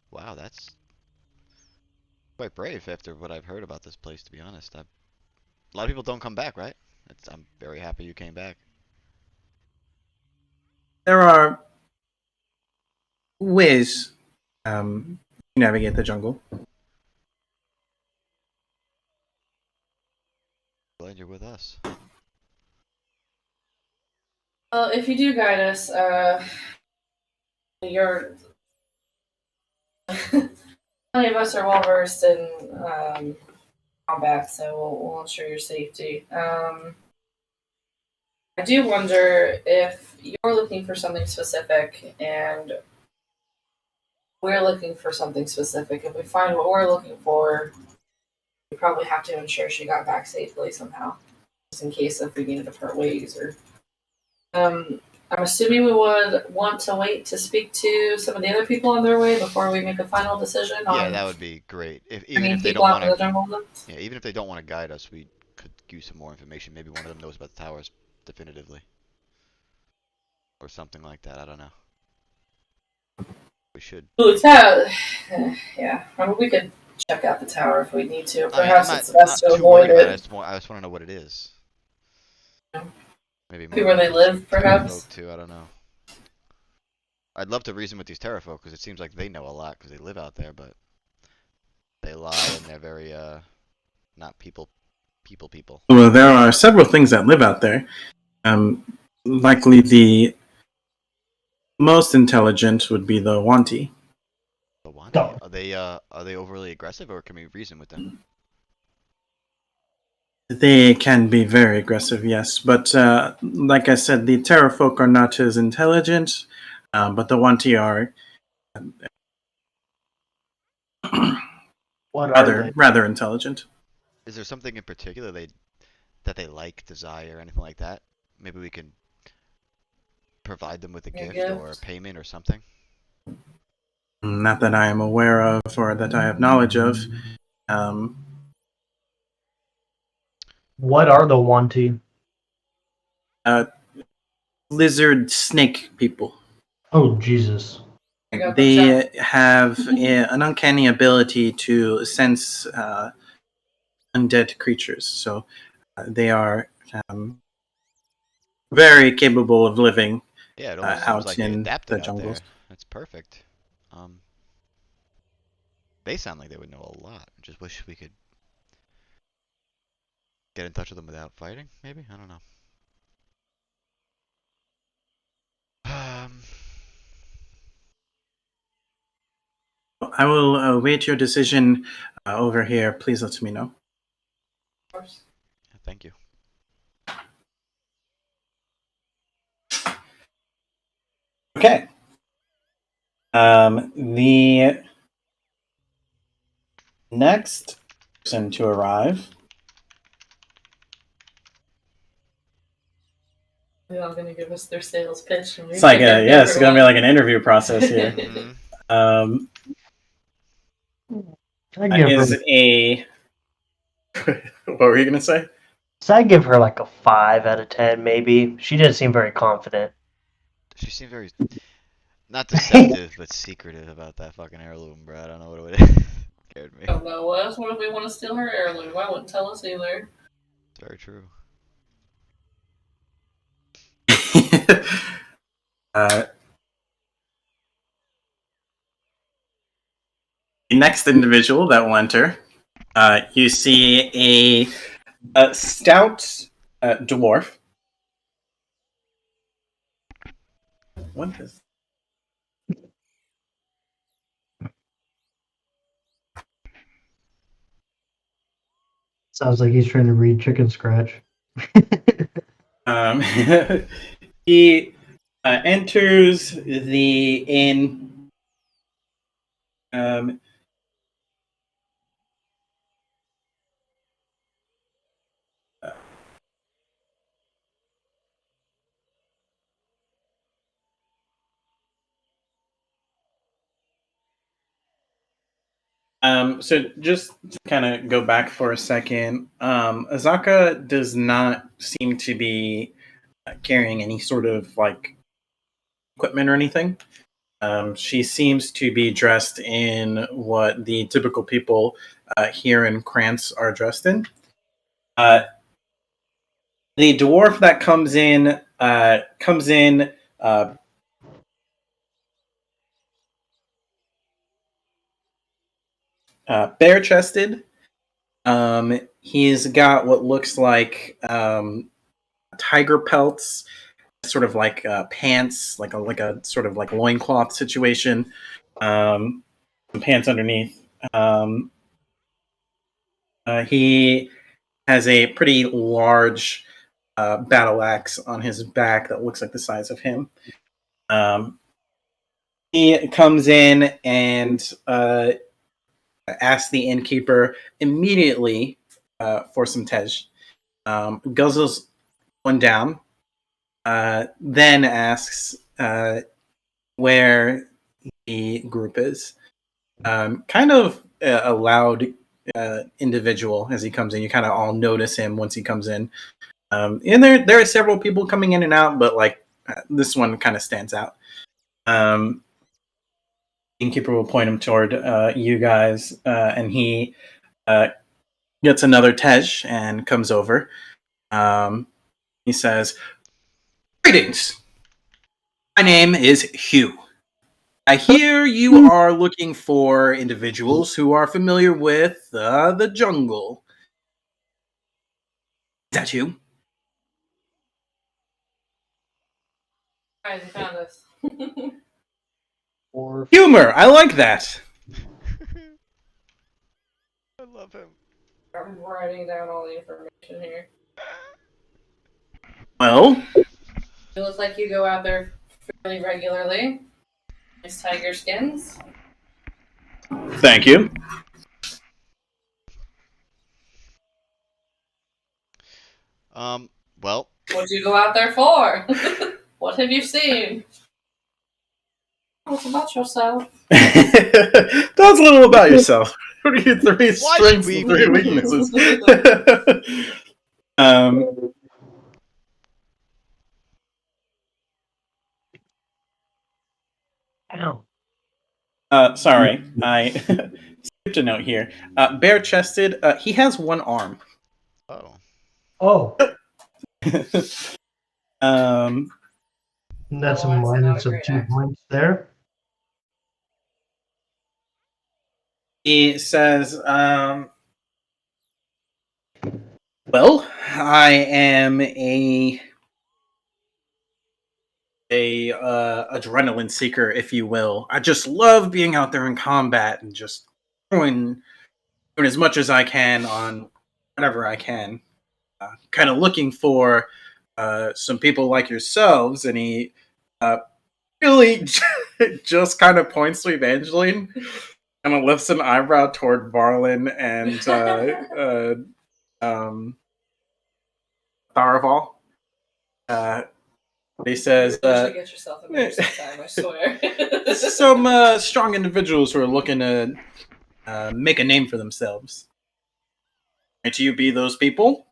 Wow, that's quite brave after what I've heard about this place. To be honest, a lot of people don't come back, right? I'm very happy you came back. There are ways to navigate the jungle. Glad you're with us. Well, if you do guide us, you're many of us are well versed in combat, so we'll ensure your safety. I do wonder if you're looking for something specific and we're looking for something specific. If we find what we're looking for, we probably have to ensure she got back safely somehow, just in case if we needed to part ways or. I'm assuming we would want to wait to speak to some of the other people on their way before we make a final decision on Yeah, that would be great. Even bringing if they people don't out want in the to, jungle. yeah, even if they don't want to guide us, we could use some more information. Maybe one of them knows about the towers definitively, or something like that. I don't know. We should. Ooh, tower. Yeah, I mean, we could check out the tower if we need to. I mean, Perhaps I'm it's best not to too worried avoid about it. it. I just want to know what it is. Maybe Maybe more where they about live, these perhaps. Terrafolk too. I don't know. I'd love to reason with these Terrafolk because it seems like they know a lot because they live out there, but they lie and they're very not people. Well, there are several things that live out there. Likely the most intelligent would be the Wanti. The Wanti, Oh. are they overly aggressive or can we reason with them? They can be very aggressive, yes. But like I said, the Terrafolk are not as intelligent, but the Wanti are What are they? rather intelligent. Is there something in particular that they like, desire, anything like that? Maybe we can provide them with a gift or a payment or something. Not that I am aware of or that I have knowledge of. What are the Wanti? Lizard snake people. Oh, Jesus. They have an uncanny ability to sense undead creatures. So they are very capable of living Yeah, it almost seems out like they in adapted the out jungles. there. That's perfect. They sound like they would know a lot. I just wish we could get in touch with them without fighting, maybe? I don't know. I will await your decision over here. Please let me know. Thank you. Okay. The next person to arrive. They're all gonna give us their sales pitch. And It's like it's gonna be like an interview process here. Is a what were you gonna say? So I give her like a 5 out of 10, maybe. She didn't seem very confident. She seemed very, not deceptive, but secretive about that fucking heirloom, bro. I don't know what it is. Scared me. I don't know what if we want to steal her heirloom? I wouldn't tell us either. It's very true. The next individual that will enter, you see a stout dwarf. What is? Sounds like he's trying to read Chicken Scratch. He enters the inn. So just to kind of go back for a second, Azaka does not seem to be carrying any sort of like equipment or anything. She seems to be dressed in what the typical people here in Krantz are dressed in. The dwarf that comes in bare chested. He's got what looks like tiger pelts, sort of like pants, like a sort of like loincloth situation. Some pants underneath. He has a pretty large battle axe on his back that looks like the size of him. He comes in and asks the innkeeper immediately for some tej. Guzzles one down, then asks where the group is. Kind of a loud individual as he comes in. You kind of all notice him once he comes in. And there are several people coming in and out, but like this one kind of stands out. Innkeeper will point him toward you guys, and he gets another Tej and comes over. He says, "Greetings. My name is Hugh. I hear you are looking for individuals who are familiar with the jungle. Is that you?" Alright, they found us. Humor, I like that. I love him. I'm writing down all the information here. Well, You look like you go out there fairly regularly. Nice tiger skins. thank you. Well, What'd you go out there for? What have you seen? What's about yourself? Tell us a little about yourself. What are your 3 Why strengths should and we 3 be here? weaknesses? Sorry, I skipped a note here. Bare-chested, he has 1 arm. oh. Oh, that's Oh, a that's not minus a of great 2 accent. points there. He says, well, I am a adrenaline seeker, if you will. I just love being out there in combat and just doing as much as I can on whatever I can. Kind of looking for some people like yourselves, and he really just kind of points to Evangeline, kind of lifts an eyebrow toward Varlin and Tharvol. He says, You should get yourself in there sometime, I swear. some strong individuals who are looking to make a name for themselves. Might you be those people?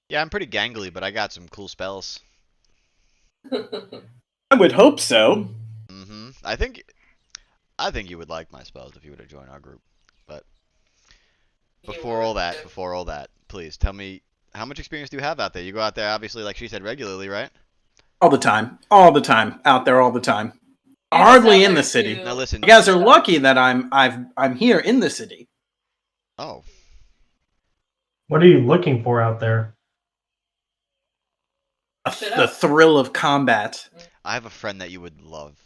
Yeah, I'm pretty gangly, but I got some cool spells. I would hope so. Mm-hmm. I think you would like my spells if you were to join our group. But before all that, please tell me, how much experience do you have out there? You go out there, obviously, like she said, regularly, right? All the time, out there all the time. And Hardly in similar the city. to- Now listen. You guys are lucky that I'm here in the city. Oh, What are you looking for out there? The thrill of combat. I have a friend that you would love.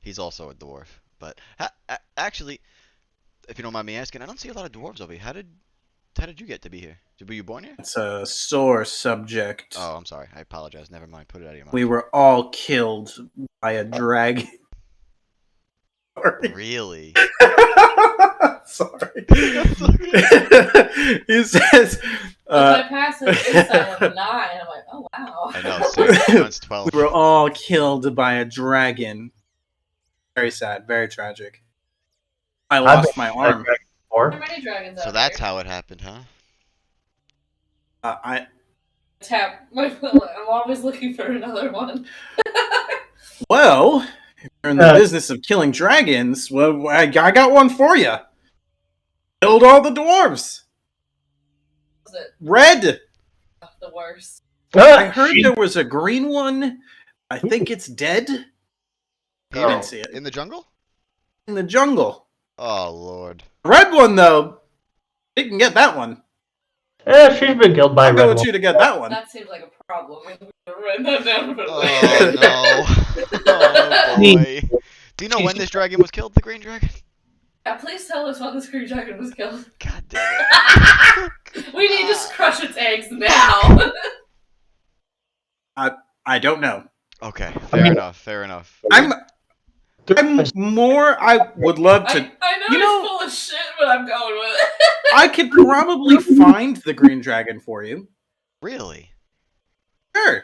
He's also a dwarf, but actually, if you don't mind me asking, I don't see a lot of dwarves over here. How did you get to be here? Were you born here? It's a sore subject. Oh, I'm sorry. I apologize. Never mind. Put it out of your mouth. We were all killed by a dragon. Sorry. Really? Sorry. He says, my passive insight of 9, I'm like, oh wow. I know. So mine's 12. we were all killed by a dragon. Very sad. Very tragic. I lost my arm. How many dragons So out that's there? how it happened, huh? Tap. I'm always looking for another one. Well, if you're in the business of killing dragons, well, I got one for you. Killed all the dwarves. Was it Red. the worst? I heard there was a green one. I think it's dead. Here Didn't see it in the jungle? in the jungle. Oh lord. Red one though, you can get that one. Yeah, she's been killed by a I'll red go with wolf. you to get that one. That seems like a problem. We need to write that down for Oh later. no. Oh boy. Do you know when this dragon was killed? The green dragon? Yeah, please tell us when this green dragon was killed. God damn it. We need to crush its eggs now. I don't know. Okay, fair enough. I'm more. I would love to. I know You know- it's full of shit, but I'm going with it. I could probably find the green dragon for you. Really? Sure.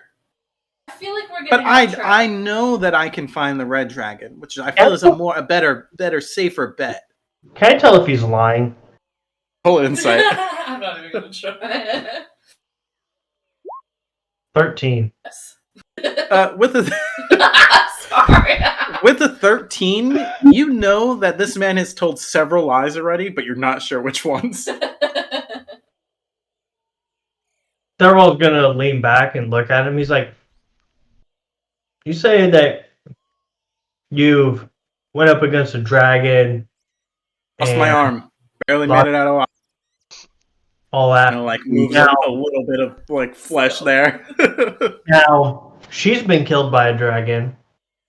I feel like we're But getting off track. I know that I can find the red dragon, which I feel is a better, safer bet. Can I tell if he's lying? Roll insight. I'm not even gonna try. 13. Yes. With a Sorry. with a 13, you know that this man has told several lies already, but you're not sure which ones. Tharvol's gonna lean back and look at him. He's like, "You say that you've went up against a dragon, Lost my and arm. Barely made it out alive. all that. Moves Now- a little bit of flesh there. Now, she's been killed by a dragon.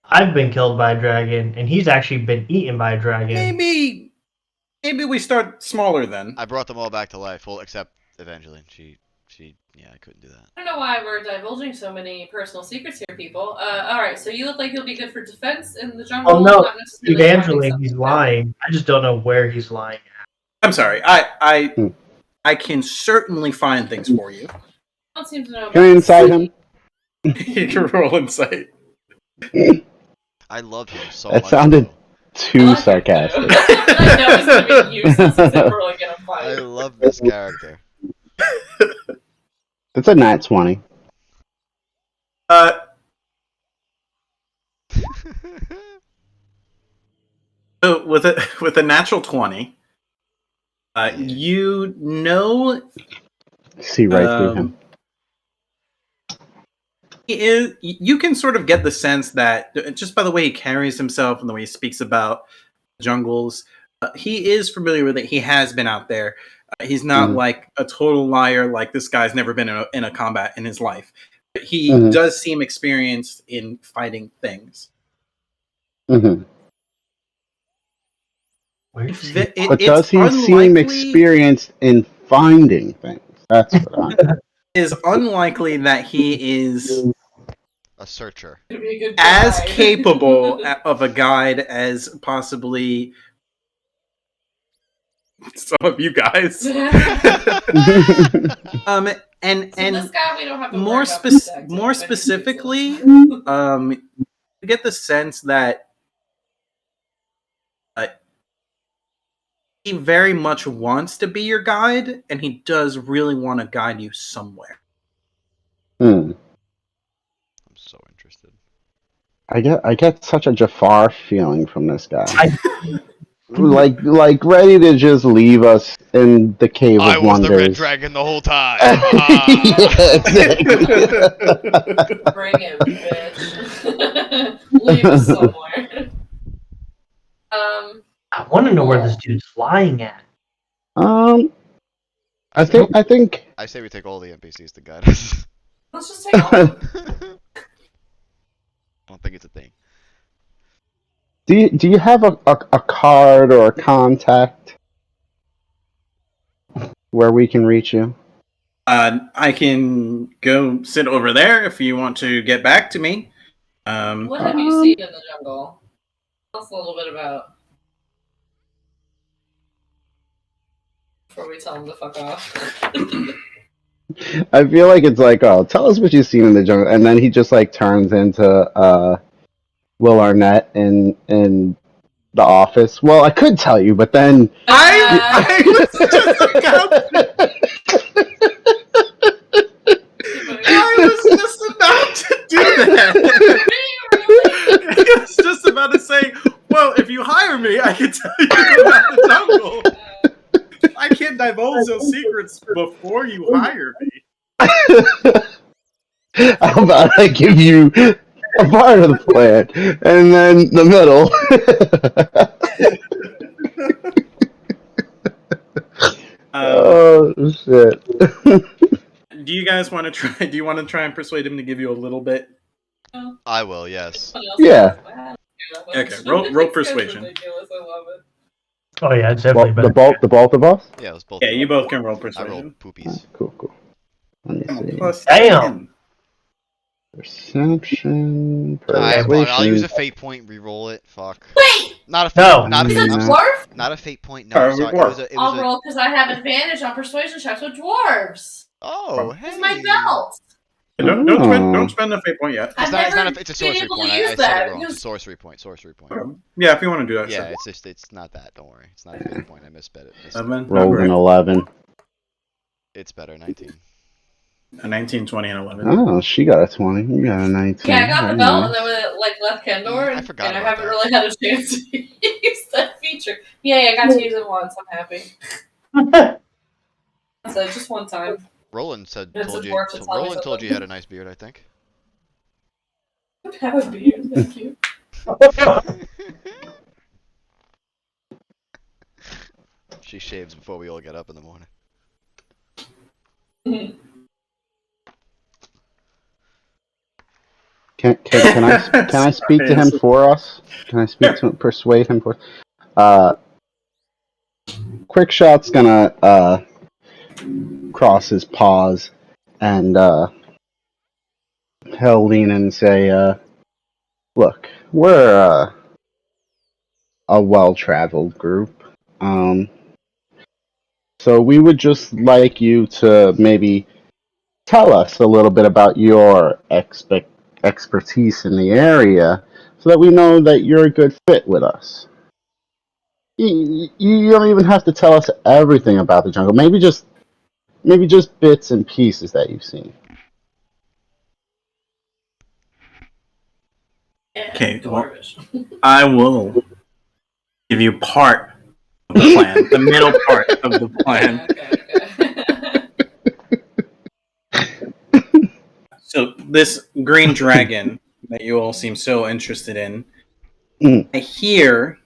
I've been killed by a dragon, and he's actually been eaten by a dragon. Maybe we start smaller then. I brought them all back to life. Well, except Evangeline. Yeah, I couldn't do that. I don't know why we're divulging so many personal secrets here, people. Alright, so you look like you'll be good for defense in the jungle. Oh no, not necessarily Evangeline, finding he's something. lying. I just don't know where he's lying at. I'm sorry. I can certainly find things for you. I don't seem to know. Can I inside him? You can roll insight. I love him so That much. sounded though. too sarcastic. I know he's gonna be useless except for like in a I fight. love this character. It's a nat 20. So with a natural 20, you know See right through him. you can sort of get the sense that just by the way he carries himself and the way he speaks about jungles, he is familiar with it. He has been out there. He's not like a total liar, like this guy's never been in a combat in his life. But he does seem experienced in fighting things. Mm-hmm. Where's he? But does he seem experienced in finding things? That's what I'm... It is unlikely that he is A searcher. It'd be a good as guide. capable of a guide as possibly some of you guys. So And this guy we don't have to more worry about protecting, more but he's specifically, useless. you get the sense that he very much wants to be your guide, and he does really want to guide you somewhere. Hmm. I'm so interested. I get such a Jafar feeling from this guy. I- like ready to just leave us in the cave of I was wonders. the red dragon the whole time. Yeah, exactly. Bring it, bitch. Leave us somewhere. I want to know where this dude's lying at. I think I say we take all the NPCs to guide us. Let's just take all. I don't think it's a thing. do you have a card or a contact where we can reach you? I can go sit over there if you want to get back to me. What have you seen in the jungle? Tell us a little bit about. Before we tell him to fuck off. I feel like it's like, oh, tell us what you've seen in the jungle, and then he just like turns into Will Arnett in The Office. Well, I could tell you, but then I was just about to do that. I was just about to say, well, if you hire me, I can tell you about the jungle. I can't divulge those secrets before you hire me. How about I give you a part of the plan, and then the middle. Oh shit! Do you guys want to try? Do you want to try and persuade him to give you a little bit? I will, yes. Yeah. Okay, roll persuasion. Ridiculous. I love it. Oh yeah, it's definitely better. The both of us. Yeah, it was both. Yeah, you both can roll I persuasion. rolled poopies. Cool. Let me see. Plus Damn. 10. Perception. I'll use Persuasion. a fate point, re-roll it. Fuck. Wait! Not a fate. No. Not a Is fate. it Mm. dwarf? Not a fate point. No, sorry. It I'll was a. roll because I have advantage on persuasion checks with dwarves. Oh, hey. It's my belt. Don't spend the fate point yet. It's a sorcery point. I said it wrong. It's a sorcery point. Yeah, if you want to do that. Yeah, sure. it's not that. Don't worry. It's not a fate point. I misspelled it. Rolled an 11. It's better. 19. A 19, 20, and 11. Oh, she got a 20. You got a 19. Yeah, I got the Very belt, nice. and then when it left Kendor, I forgot and I about haven't that. really had a chance to use that feature. Yeah, I got to use it once. I'm happy. So just one time. Roland told It's you. important to tell me Roland told something. you had a nice beard, I think. I don't have a beard, thank you. She shaves before we all get up in the morning. Can I speak to him for us? Can I speak to him, persuade him for Quickshot's gonna cross his paws and he'll lean in and say, look, we're a well-traveled group. So we would just like you to maybe tell us a little bit about your expertise in the area so that we know that you're a good fit with us. You don't even have to tell us everything about the jungle. Maybe just bits and pieces that you've seen. Okay, well, I will give you part of the plan, the middle part of the plan. Okay. So this green dragon that you all seem so interested in, I hear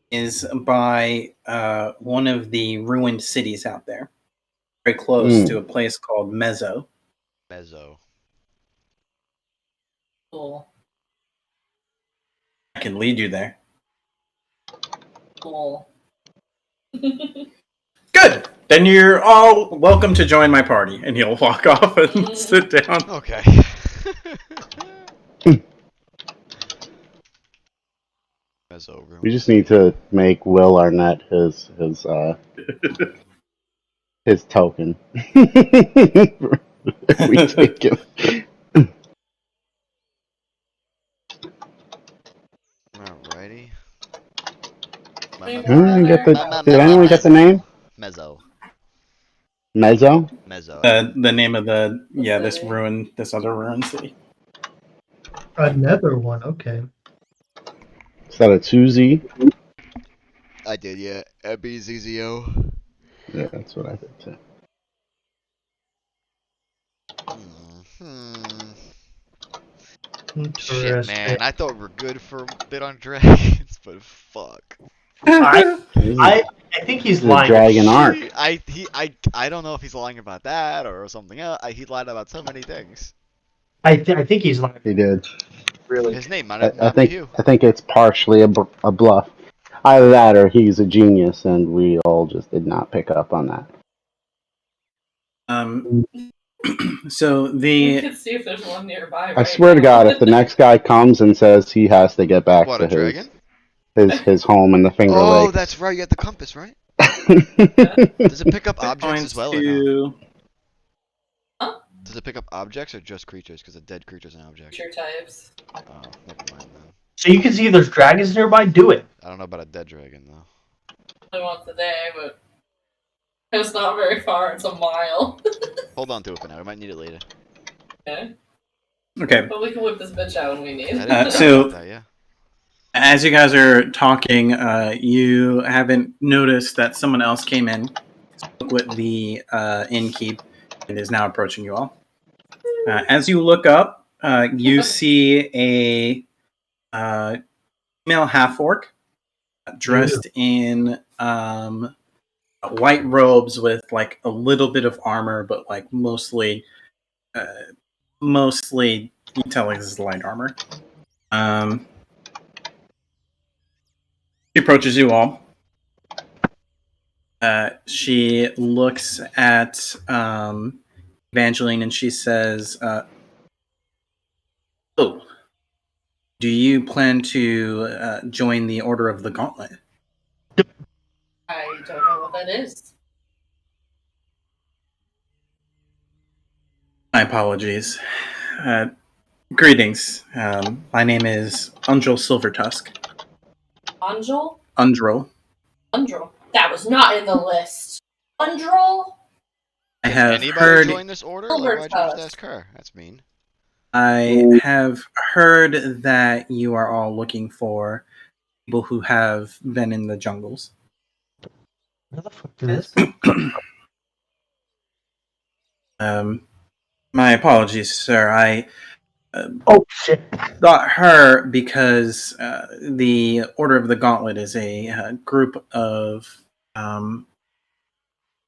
is by one of the ruined cities out there, very close to a place called Mezzo. Cool. I can lead you there. Cool. Good. Then you're all welcome to join my party, and he'll walk off and sit down. Okay. We just need to make Will Arnett his token. We take him. Alrighty. Did anyone get the name? Mezzo. Mezzo? The name of this other ruined city. Another one, okay. Is that a 2Z? I did, yeah. Ebizzo. Yeah, that's what I did too. Shit, man. I thought we were good for a bit on dragons, but fuck. I think he's lying. Dragon Arc. I don't know if he's lying about that or something else. He lied about so many things. I think he's lying. He did. Really? His name might I not be Hugh. think it's partially a bluff. Either that or he's a genius, and we all just did not pick up on that. So We could see if there's one nearby. I swear to God, if the next guy comes and says he has to get back to his home in the Finger Lakes. Oh, that's right. You had the compass, right? Does it pick up objects as well? Or no? Huh? Does it pick up objects or just creatures? Because a dead creature's an object. Creature types. Oh, never mind then. So you can see if there's dragons nearby. Do it. I don't know about a dead dragon though. I want today, but it's not very far. It's a mile. Hold on to it for now. We might need it later. Okay. But we can whip this bitch out when we need. As you guys are talking, you haven't noticed that someone else came in, spoke with the innkeep, and is now approaching you all. As you look up, you see a female half-orc dressed in white robes with like a little bit of armor, but like mostly you can tell like this is light armor. She approaches you all. She looks at Evangeline and she says, "Oh, do you plan to join the Order of the Gauntlet?" I don't know what that is. My apologies. Greetings. My name is Undril Silvertusk. Angel? Undril. Undril. That was not in the list. Undril? I Did have anybody heard. join this order? Like, why'd you just Silvertusk. ask her? That's mean. I have heard that you are all looking for people who have been in the jungles. Where the fuck did this come from? My apologies, sir. I Oh shit! got her because the Order of the Gauntlet is a group of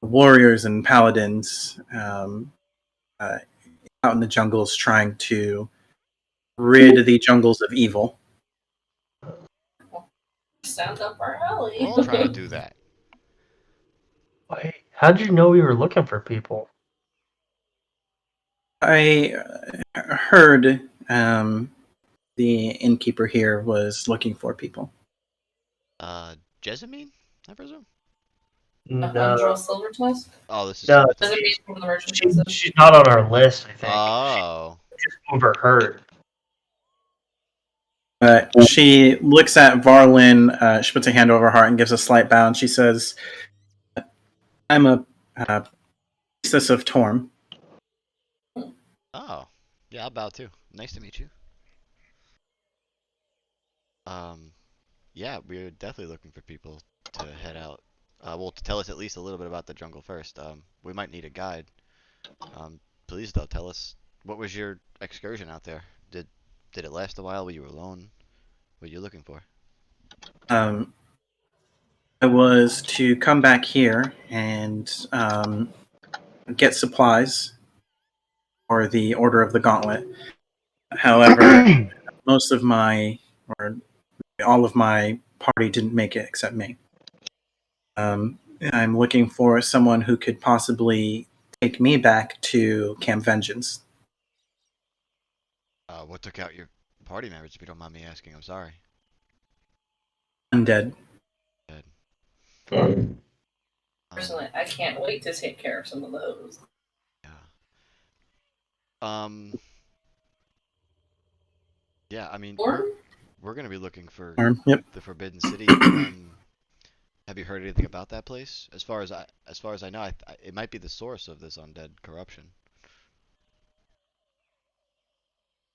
warriors and paladins out in the jungles trying to rid the jungles of evil. Sounds up our alley. We're all trying to do that. Wait, how did you know we were looking for people? I heard the innkeeper here was looking for people. Jessamine, I presume? No, Undril Silvertusk? Oh, this is No, Silvertusk. Doesn't mean from the merchant princess. she's not on our list. I think Oh. she just overheard. She looks at Varlin. She puts a hand over her heart and gives a slight bow, and she says, "I'm a priestess of Torm." Oh. Yeah, I'll bow too. Nice to meet you. Yeah, we're definitely looking for people to head out. Well, to tell us at least a little bit about the jungle first. We might need a guide. Please, though, tell us, what was your excursion out there? Did it last a while? Were you alone? What are you looking for? I was to come back here and get supplies for the Order of the Gauntlet. However, most of my, or all of my party didn't make it except me. I'm looking for someone who could possibly take me back to Camp Vengeance. What took out your party members, if you don't mind me asking? I'm sorry. Undead. Personally, I can't wait to take care of some of those. Yeah. Yeah, I mean, Or we're gonna be looking for Yep. the Forbidden City. Have you heard anything about that place? As far as I know, it might be the source of this undead corruption.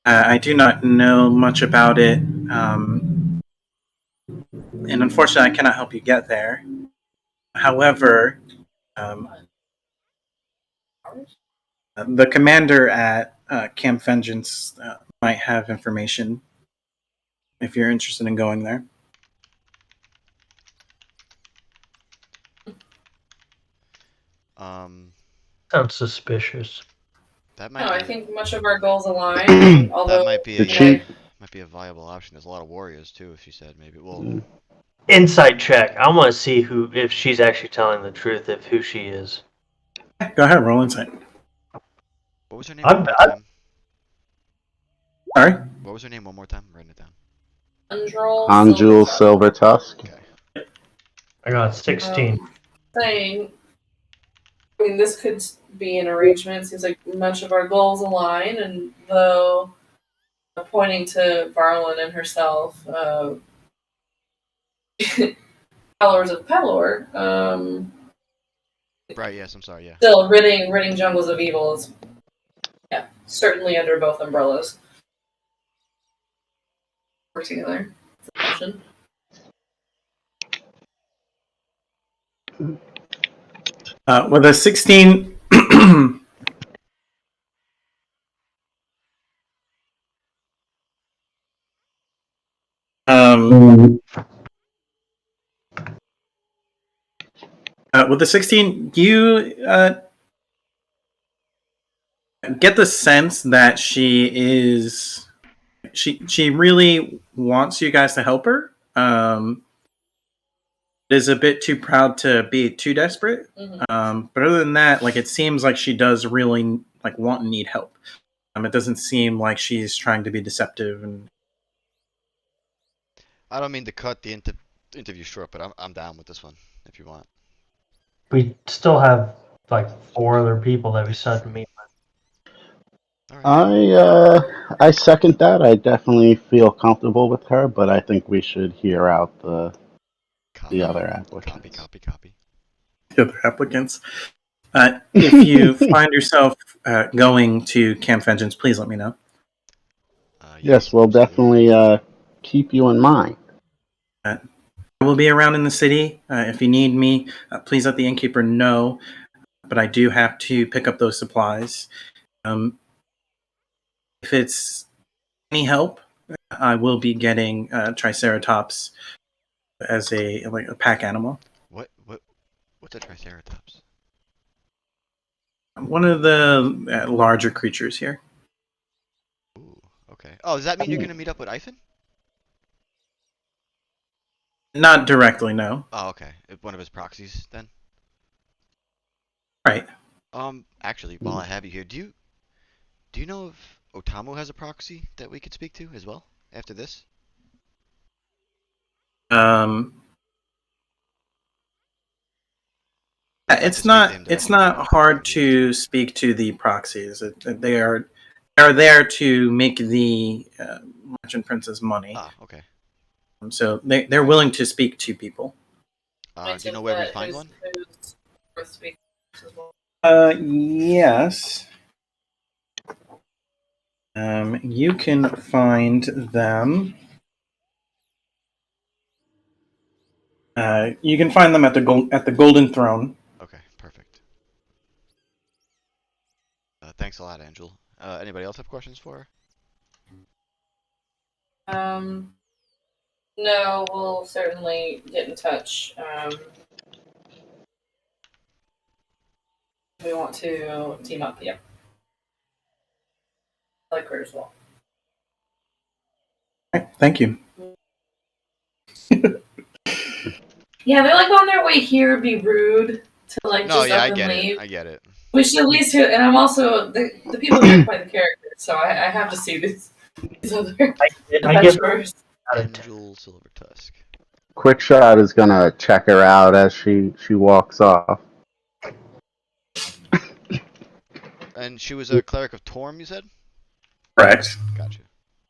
I do not know much about it, and unfortunately, I cannot help you get there. However, the commander at Camp Vengeance might have information if you're interested in going there. Sounds suspicious. That no, might I be think much of our goals align. Although that might be The chief. might be a viable option. There's a lot of warriors too, if she said maybe. Well, Insight check. I want to see if she's actually telling the truth, if who she is. Go ahead, roll insight. what was her name I'm- one more I- time? Sorry? What was her name one more time? I'm writing it down. Anjul Silvertusk. Okay. I got 16. Saying, I mean, this could be an arrangement. It seems like much of our goals align, and though pointing to Varlin and herself, followers of Pelor, Right. Yes. I'm sorry. Yeah. still ridding jungles of evil is, yeah, certainly under both umbrellas. Work together. It's an option. With a 16, with the 16, you get the sense that she really wants you guys to help her. Is a bit too proud to be too desperate. Mm-hmm. But other than that, like, it seems like she does really like want and need help. It doesn't seem like she's trying to be deceptive. And I don't mean to cut the interview short, but I'm down with this one if you want. We still have like 4 other people that we still have to meet. All right. I second that. I definitely feel comfortable with her, but I think we should hear out the Copy. other Copy. applicants. Copy. The other applicants. If you find yourself going to Camp Vengeance, please let me know. Yes, we'll absolutely. definitely keep you in mind. I will be around in the city. If you need me, please let the innkeeper know. But I do have to pick up those supplies. If it's any help, I will be getting Triceratops as a pack animal. What's a Triceratops? One of the larger creatures here. Ooh, okay. Oh, does that mean you're gonna meet up with Ivan? Not directly, no. Oh, okay. One of his proxies then. Right. Actually, while I have you here, do you know if Otamu has a proxy that we could speak to as well after this? It's not hard to speak to the proxies. They are there to make the merchant prince's money. Ah, okay. So they're willing to speak to people. Do you know where we find one? Who's worth speaking to as well? Yes. You can find them. You can find them at the Golden Throne. Okay, perfect. Thanks a lot, Angel. Anybody else have questions for her? No, we'll certainly get in touch. We want to team up, yeah. I like her as well. Okay, thank you. Yeah, they're like on their way here, be rude to like No, just yeah, up I and get leave. it. I get it. We should at least hear, and I'm also the people here play the characters, so I have to see these other I give adventurers. Angel Silver Tusk. Quickshot is gonna check her out as she walks off. And she was a cleric of Torm, you said? Correct. Gotcha.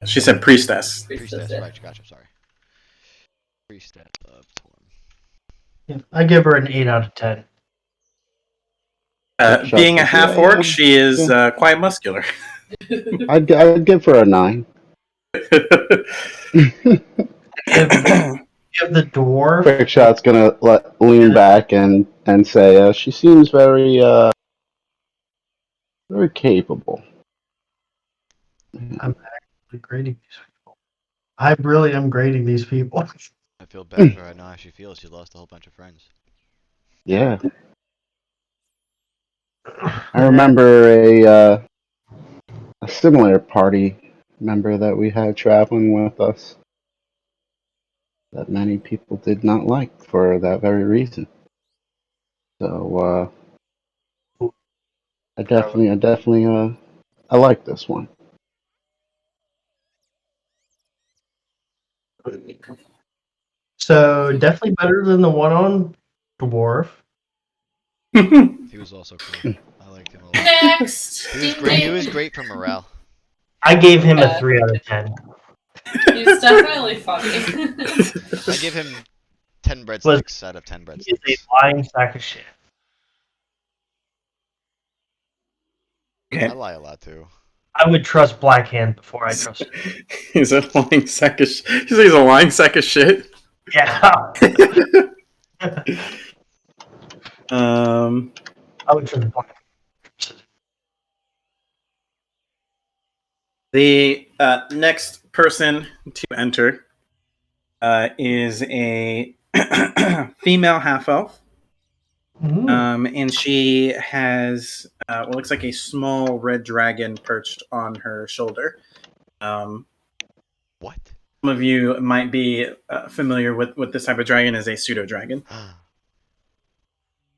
She said priestess. Priestess, right? Gotcha. Sorry. Priestess of Torm. Yeah, I give her an 8 out of 10. Being a half orc, she is quite muscular. I'd give her a 9. Give the dwarf. Quickshot's gonna lean back and say, she seems very capable. I'm actually grading these people. I really am grading these people. I feel bad for her. I know how she feels. She lost a whole bunch of friends. Yeah. I remember a similar party member that we had traveling with us that many people did not like for that very reason. So I definitely I like this one. So definitely better than the one on dwarf. He was also cool. I liked him a lot. Next, He was great. He was great for morale. I gave him a 3 out of 10. He's definitely funny. I give him 10 breadsticks out of 10 breadsticks. He's a lying sack of shit. Okay. I lie a lot too. I would trust Black Hand before I trust him. He's a lying sack of shit. He's a lying sack of shit. Yeah. I would trust Black Hand. The next person to enter is a female half elf. And she has what looks like a small red dragon perched on her shoulder. What? Some of you might be familiar with this type of dragon as a pseudo dragon.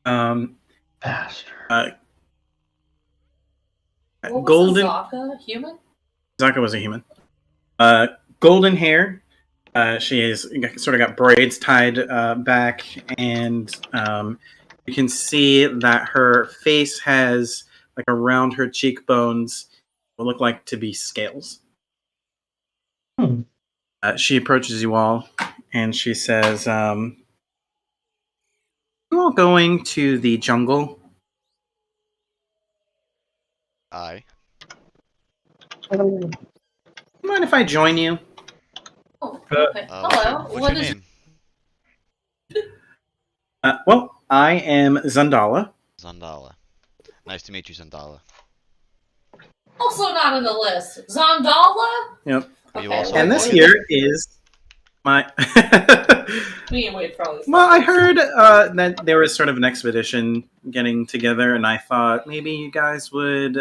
Bastard. Golden. Zaka human? Zaka was a human. Golden hair. She is sort of got braids tied back, and you can see that her face has, like around her cheekbones, what look like to be scales. Hmm. She approaches you all, and she says, "You all going to the jungle?" Aye. Mind if I join you? Oh, okay. Hello. What's What your is name? Well, I am Zandala. Zandala. Nice to meet you, Zandala. also not on the list? Zondala? Yep. Are you Okay, also And a this lawyer? here is my. We can wait for all these. Well, I photos. heard that there was sort of an expedition getting together, and I thought maybe you guys would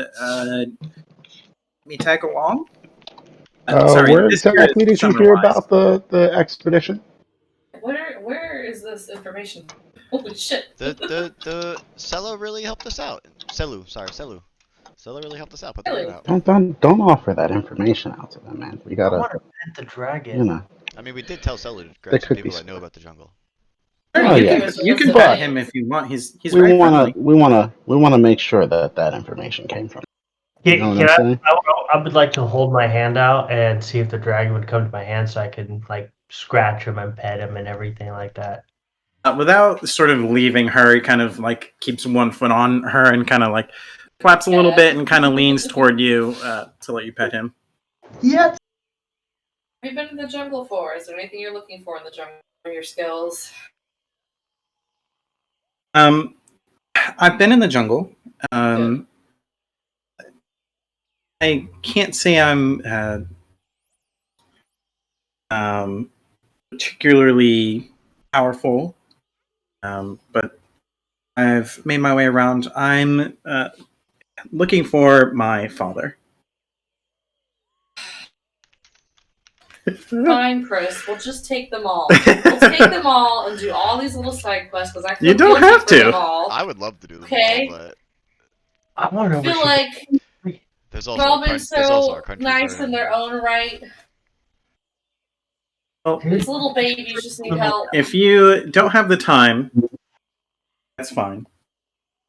me tag along. Sorry, Where this here exactly is did you hear Summerwise. about the expedition? Where is this information? Holy shit! The Cello really helped us out. Celu really helped us out. Put the Really? word out. Don't offer that information out to them, man. We I gotta, want to pet the dragon. you know. I mean, we did tell Celu to There grab some could be people that know some- about the jungle. Sure, Oh, you yeah. can you can But- pet him if you want. He's we very wanna friendly. we wanna make sure that information came from. You know what Can I'm saying? I would like to hold my hand out and see if the dragon would come to my hand so I could like scratch him and pet him and everything like that. Without sort of leaving her, he kind of like keeps one foot on her and kind of like flaps a little bit and kind of leans toward you to let you pet him. Yes. Have you been in the jungle before? Is there anything you're looking for in the jungle for your skills? I've been in the jungle. I can't say I'm particularly powerful, but I've made my way around. I'm looking for my father. Fine, Chris. We'll just take them all. We'll take them all and do all these little side quests because I feel You don't guilty have for to. them all. I would love to do them Okay. all, but I wonder I what feel she. like there's they've also all been there's also our so country nice in their own right. Well, These little babies just need help. if you don't have the time, that's fine.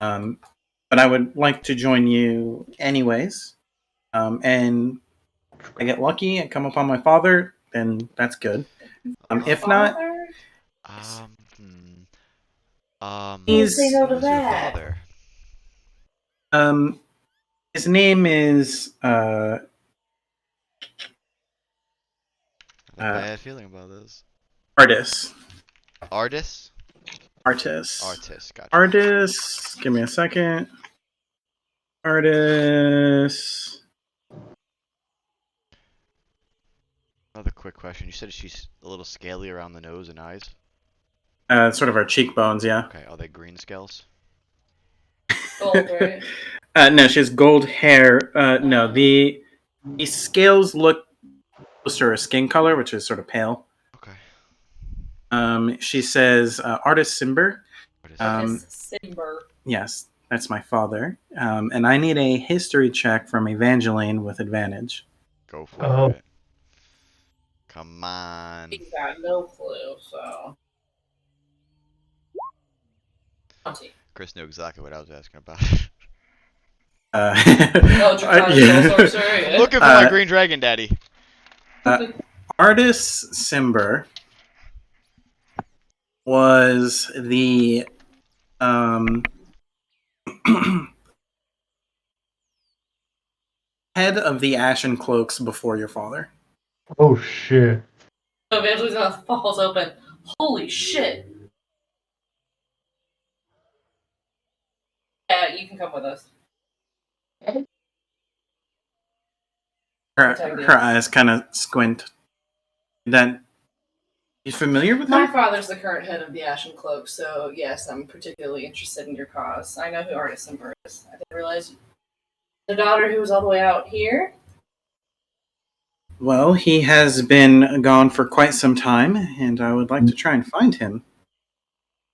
But I would like to join you anyways. And I get lucky and come upon my father, then that's good. If not, Father? He's- Say no to who's your that. father? his name is I have a bad feeling about this. Artis. Artist? Artis. Gotcha. Artis. Give me a second. Artis. Another quick question. You said she's a little scaly around the nose and eyes? Sort of our cheekbones, yeah. Okay, are they green scales? Gold, right? No, she has gold hair. No, the scales look close to her skin color, which is sort of pale. Okay. She says, Artis Simber. Artis Simber. Yes, that's my father. And I need a history check from Evangeline with advantage. Go for it. Come on. He's got no clue, so. 20. Chris knew exactly what I was asking about. Oh, Sorcerer, yeah. Looking for my green dragon, daddy. Artis Simber was the head of the Ashen Cloaks before your father. Oh shit! So Evangeline's mouth falls open. Holy shit! Yeah, you can come with us. Her eyes kind of squint. Then, you familiar with My him? father's the current head of the Ashen Cloak, so yes, I'm particularly interested in your cause. I know who Artis Simber is. I didn't realize the daughter who was all the way out here. Well, he has been gone for quite some time, and I would like to try and find him.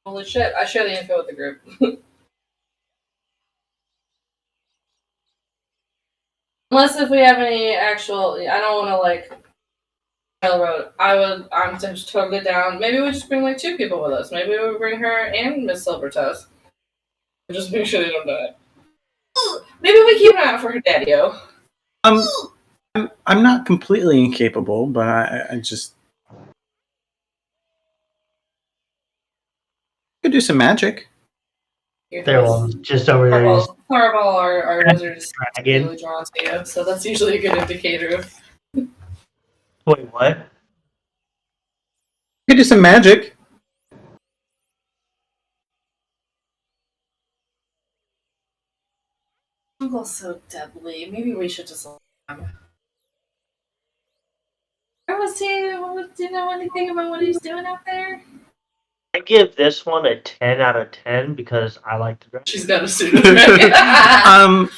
Holy shit! I share the info with the group. Unless if we have any actual, I don't want to like railroad. I'm just totally down. Maybe we just bring like 2 people with us. Maybe we bring her and Miss Silvertoes. Just make sure they don't die. Maybe we keep an eye out for her daddy-o. I'm not completely incapable, but I just could do some magic. There was just over there. Tharvol, our wizard, is Dragon. really drawn to you, so that's usually a good indicator of. Wait, what? Could do some magic. Uncle's so deadly. Maybe we should just. Where was he? Do you know anything about what he's doing out there? I give this one a 10 out of 10 because I like the dragon. She's got a pseudo.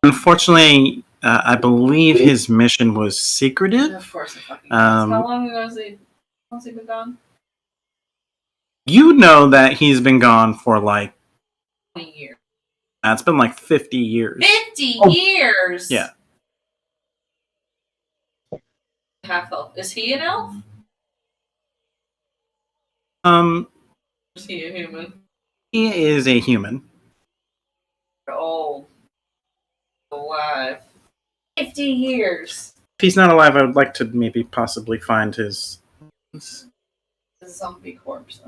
Unfortunately, I believe his mission was secretive. Of course, it fucking is. How long ago has he been gone? You know that he's been gone for like 20 years. It's been like 50 years. 50 years. Yeah. Half elf. Is he an elf? Is he a human? He is a human. Old. Alive. 50 years. If he's not alive, I would like to maybe possibly find his. A zombie corpse.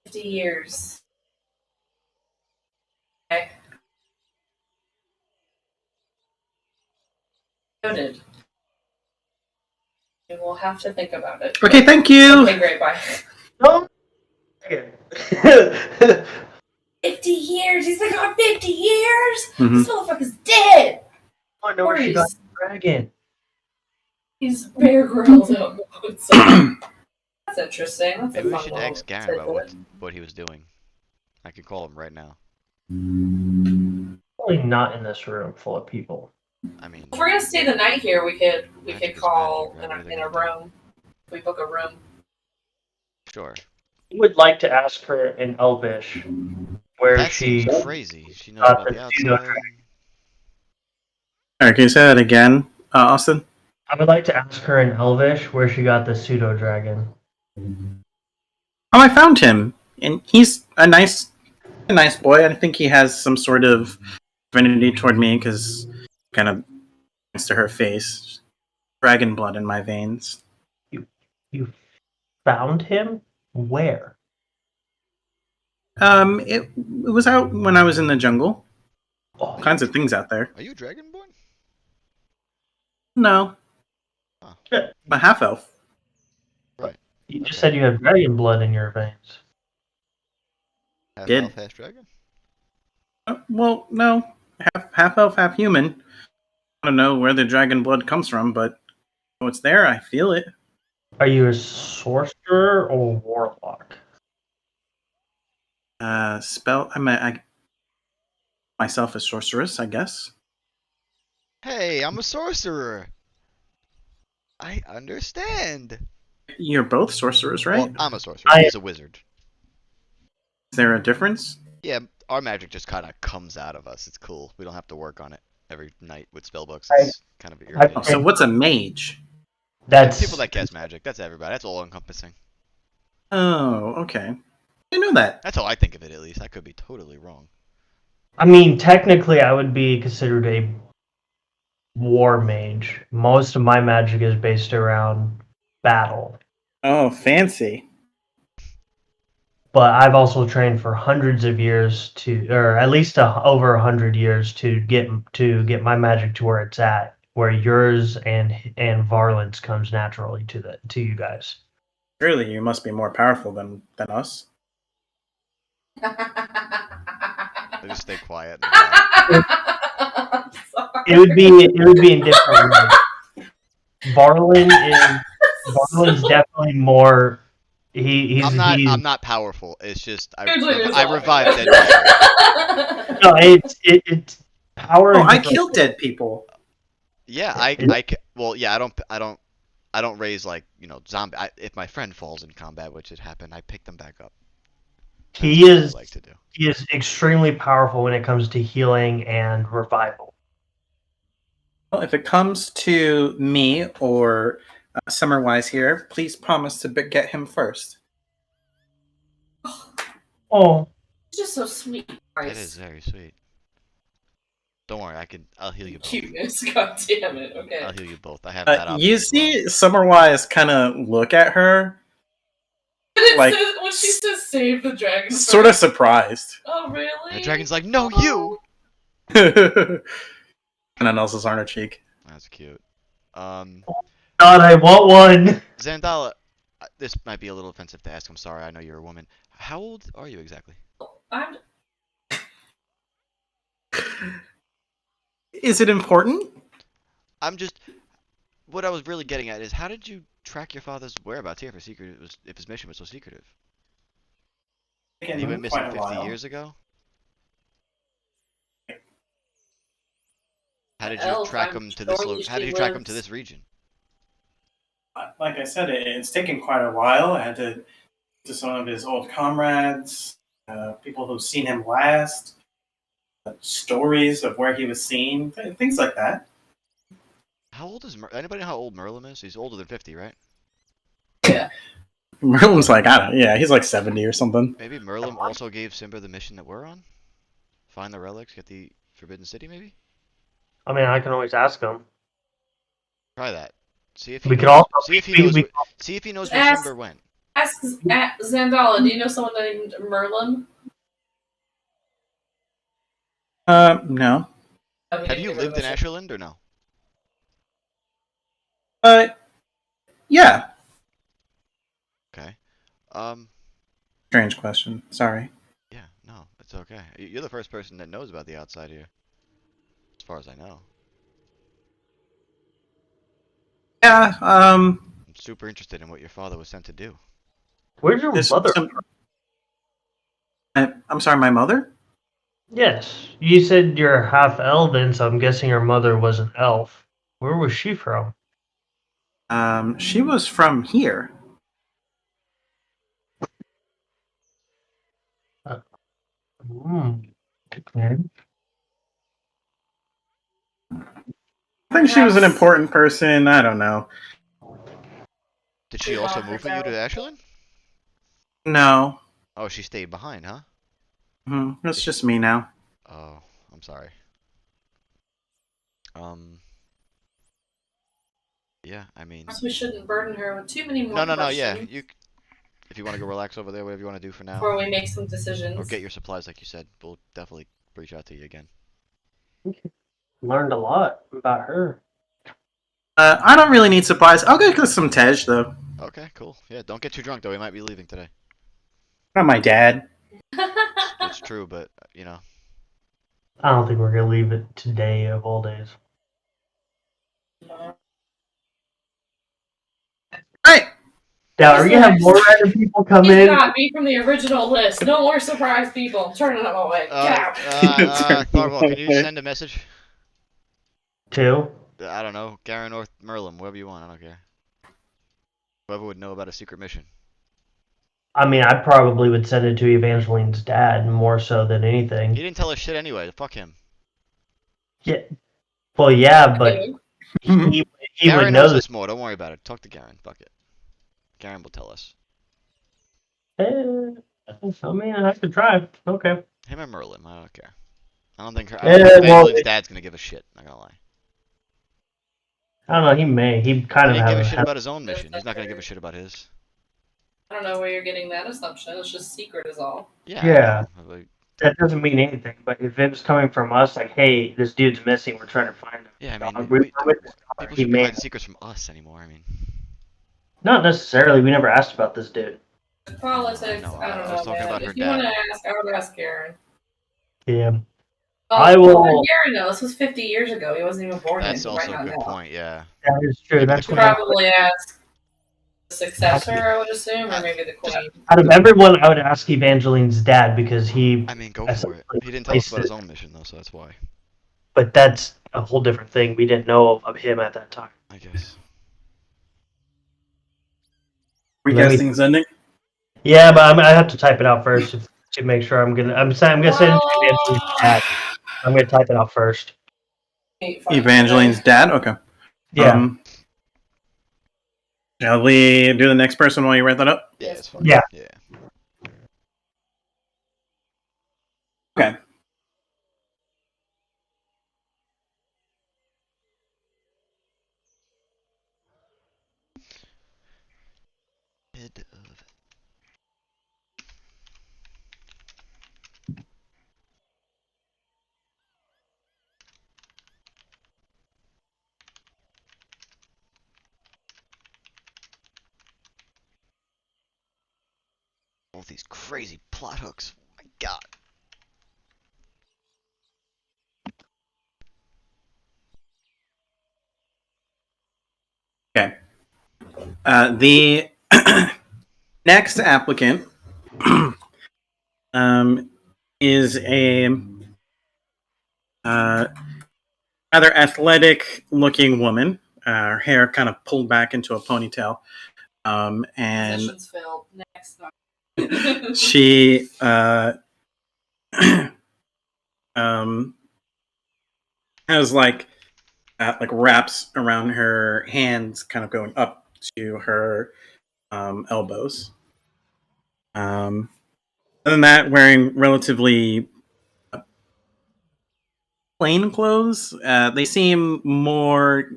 50 years. Okay. Noted. And we'll have to think about it. Okay, thank you. Okay, great, bye. No. 50 years? He's been gone 50 years? Mhm. This motherfucker's dead! I know where she got the dragon. He's Bear Grylls out. That's interesting. That's Maybe a we fun should little ask Garen about tidbit. what he was doing. I could call him right now. Probably not in this room full of people. I mean, If we're gonna stay the night here, we could Magic is call magic, right? in a room. If we book a room. sure. I would like to ask her in Elvish where That she seems crazy. She knows about the pseudo outside. Alright, can you say that again, Austin? I would like to ask her in Elvish where she got the pseudo dragon. Oh, I found him, and he's a nice boy. I think he has some sort of affinity toward me because kind of thanks to her face, dragon blood in my veins. You found him? Where? It was out when I was in the jungle. Oh, All kinds of things out there. Are you Dragonborn? No, Huh. I'm a half elf. you just said you have dragon blood in your veins. Half Did. elf, half dragon? Well, no, half elf, half human. I don't know where the dragon blood comes from, but oh, it's there. I feel it. Are you a sorcerer or warlock? Spell. I myself a sorceress, I guess. Hey, I'm a sorcerer. I understand. You're both sorcerers, right? Well, I'm a sorcerer. I- He's a wizard. Is there a difference? Yeah, our magic just kind of comes out of us. It's cool. We don't have to work on it every night with spellbooks. It's kind of irritating. Oh, so what's a mage? That's People that cast magic. That's everybody. That's all encompassing. Oh, okay. I know that. That's how I think of it, at least. I could be totally wrong. I mean, technically, I would be considered a war mage. Most of my magic is based around battle, Oh, fancy. but I've also trained for hundreds of years or at least over 100 years to get my magic to where it's at, where yours and Varlin's comes naturally to you guys. Surely you must be more powerful than us. I just stay quiet. I'm sorry. It would be in different ways. Varlin's definitely more. I'm not powerful. It's just Usually it's I all- revive dead people. No, it's power. Oh, in I different- killed dead people. Yeah, well, yeah, I don't raise like zombie. If my friend falls in combat, which had happened, I pick them back up. He That's what is I like to do. he is extremely powerful when it comes to healing and revival. Well, if it comes to me or Summerwise here, please promise to get him first. Oh, It's just so sweet. That is very sweet. Don't worry, I'll heal you both. Cuteness, god damn it. Okay. I'll heal you both. I have that option You as see Summerwise kind of look at her, And it like- says, when she says save the dragon. sort of surprised. Oh, really? well. The dragon's like, no, you! And then Elsa's on her cheek. That's cute. God, I want one. Zandala, this might be a little offensive to ask. I'm sorry, I know you're a woman. How old are you exactly? I'm Is it important? I'm just... What I was really getting at is, how did you track your father's whereabouts here if his mission was so secretive? He went missing 50 years ago? How did you Elf, track I'm him to this? sure How did she you track him lives- to this region? Like I said, it's taken quite a while. I had to some of his old comrades, people who've seen him last, stories of where he was seen, things like that. How old is anybody know how old Merlin is? He's older than 50, right? Merlin's like, I don't know, yeah, he's like 70 or something. Maybe Merlin also gave Simba the mission that we're on? Find the relics, get the Forbidden City, maybe? I mean, I can always ask him. Try that. See if he We could knows, also see if he knows, we- see if he knows where Ask- Simba went. Ask Zandala, do you know someone named Merlin? No. Oh, he Have didn't you give her lived the in mission. Asherland or no? Yeah. Okay. Strange question. Sorry. Yeah, no, it's okay. You're the first person that knows about the outside here. As far as I know. Yeah. I'm super interested in what your father was sent to do. Where's your there's mother? I'm sorry, my mother? Yes, you said you're half elven, so I'm guessing your mother was an elf. Where was she from? She was from here. Okay. I think she was an important person. I don't know. Did she also move with you to Asherland? No. Oh, she stayed behind, huh? It's just me now. Oh, I'm sorry. Yeah, I mean... Perhaps we shouldn't burden her with too many more No, yeah. questions If you want to go relax over there, whatever you want to do for now. before we make some decisions. Or get your supplies, like you said. We'll definitely reach out to you again. Learned a lot about her. I don't really need supplies. I'll get some Tej, though. Okay, cool. Yeah, don't get too drunk, though. We might be leaving today. Not my dad. It's true, but, you know. I don't think we're gonna leave it today of all days. Right. Now, are you gonna have more random people come He's in? not me from the original list. No more surprise people. I'm turning them away. Get out. Tharvol, can you send a message? Two. I don't know, Garen or Merlin, whoever you want, I don't care. Whoever would know about a secret mission. I mean, I probably would send it to Evangeline's dad more so than He anything. didn't tell us shit anyway, fuck him. Yeah. Well, yeah, but he Garen would know knows that. us more, don't worry about it. Talk to Garen, fuck it. Garen will tell us. I mean, I could try. Okay. Him or Merlin, I don't care. I don't think well, Evangeline's dad's gonna give a shit, not gonna lie. I don't know. He may. He kind He of didn't give a has. shit about his own mission. He's not gonna give a shit about his. I don't know where you're getting that assumption. It's just secret is all. Yeah. Yeah. I know, like, That doesn't mean anything. But if it was coming from us, like, hey, this dude's missing. We're trying to find him. yeah, I mean, We're with this guy, people he should be may. hiding secrets from us anymore. I mean, Not necessarily. We never asked about this dude. Politics, No, I don't I know, was talking man. about her If you want to dad. ask, I would ask Garen. Yeah. Oh, I will- Garen, though. This was 50 years ago. He wasn't even born yet. that's He also might a not good know. point. Yeah. That is true. Maybe That's the what I- Probably ask the successor, I would assume, or maybe the queen. out of everyone, I would ask Evangeline's dad because he. I mean, go I for it. suppose He didn't tell us about his places- own mission though, so that's why. But that's a whole different thing. We didn't know of him at that time. I guess. We Let me- guessing ending? Yeah, but I have to type it out first to make sure I'm gonna. I'm saying I'm gonna send it to Evangeline's dad. I'm gonna type it out first. Evangeline's dad? Okay. Yeah. Shall we do the next person while you write that up? Yeah, it's fine. Yeah. Yeah. Okay. Head of. All these crazy plot hooks. Oh my god. Okay. The next applicant is a rather athletic-looking woman. Her hair kind of pulled back into a ponytail, and Positions filled. Next. she has like wraps around her hands, kind of going up to her elbows. Other than that, wearing relatively plain clothes. They seem more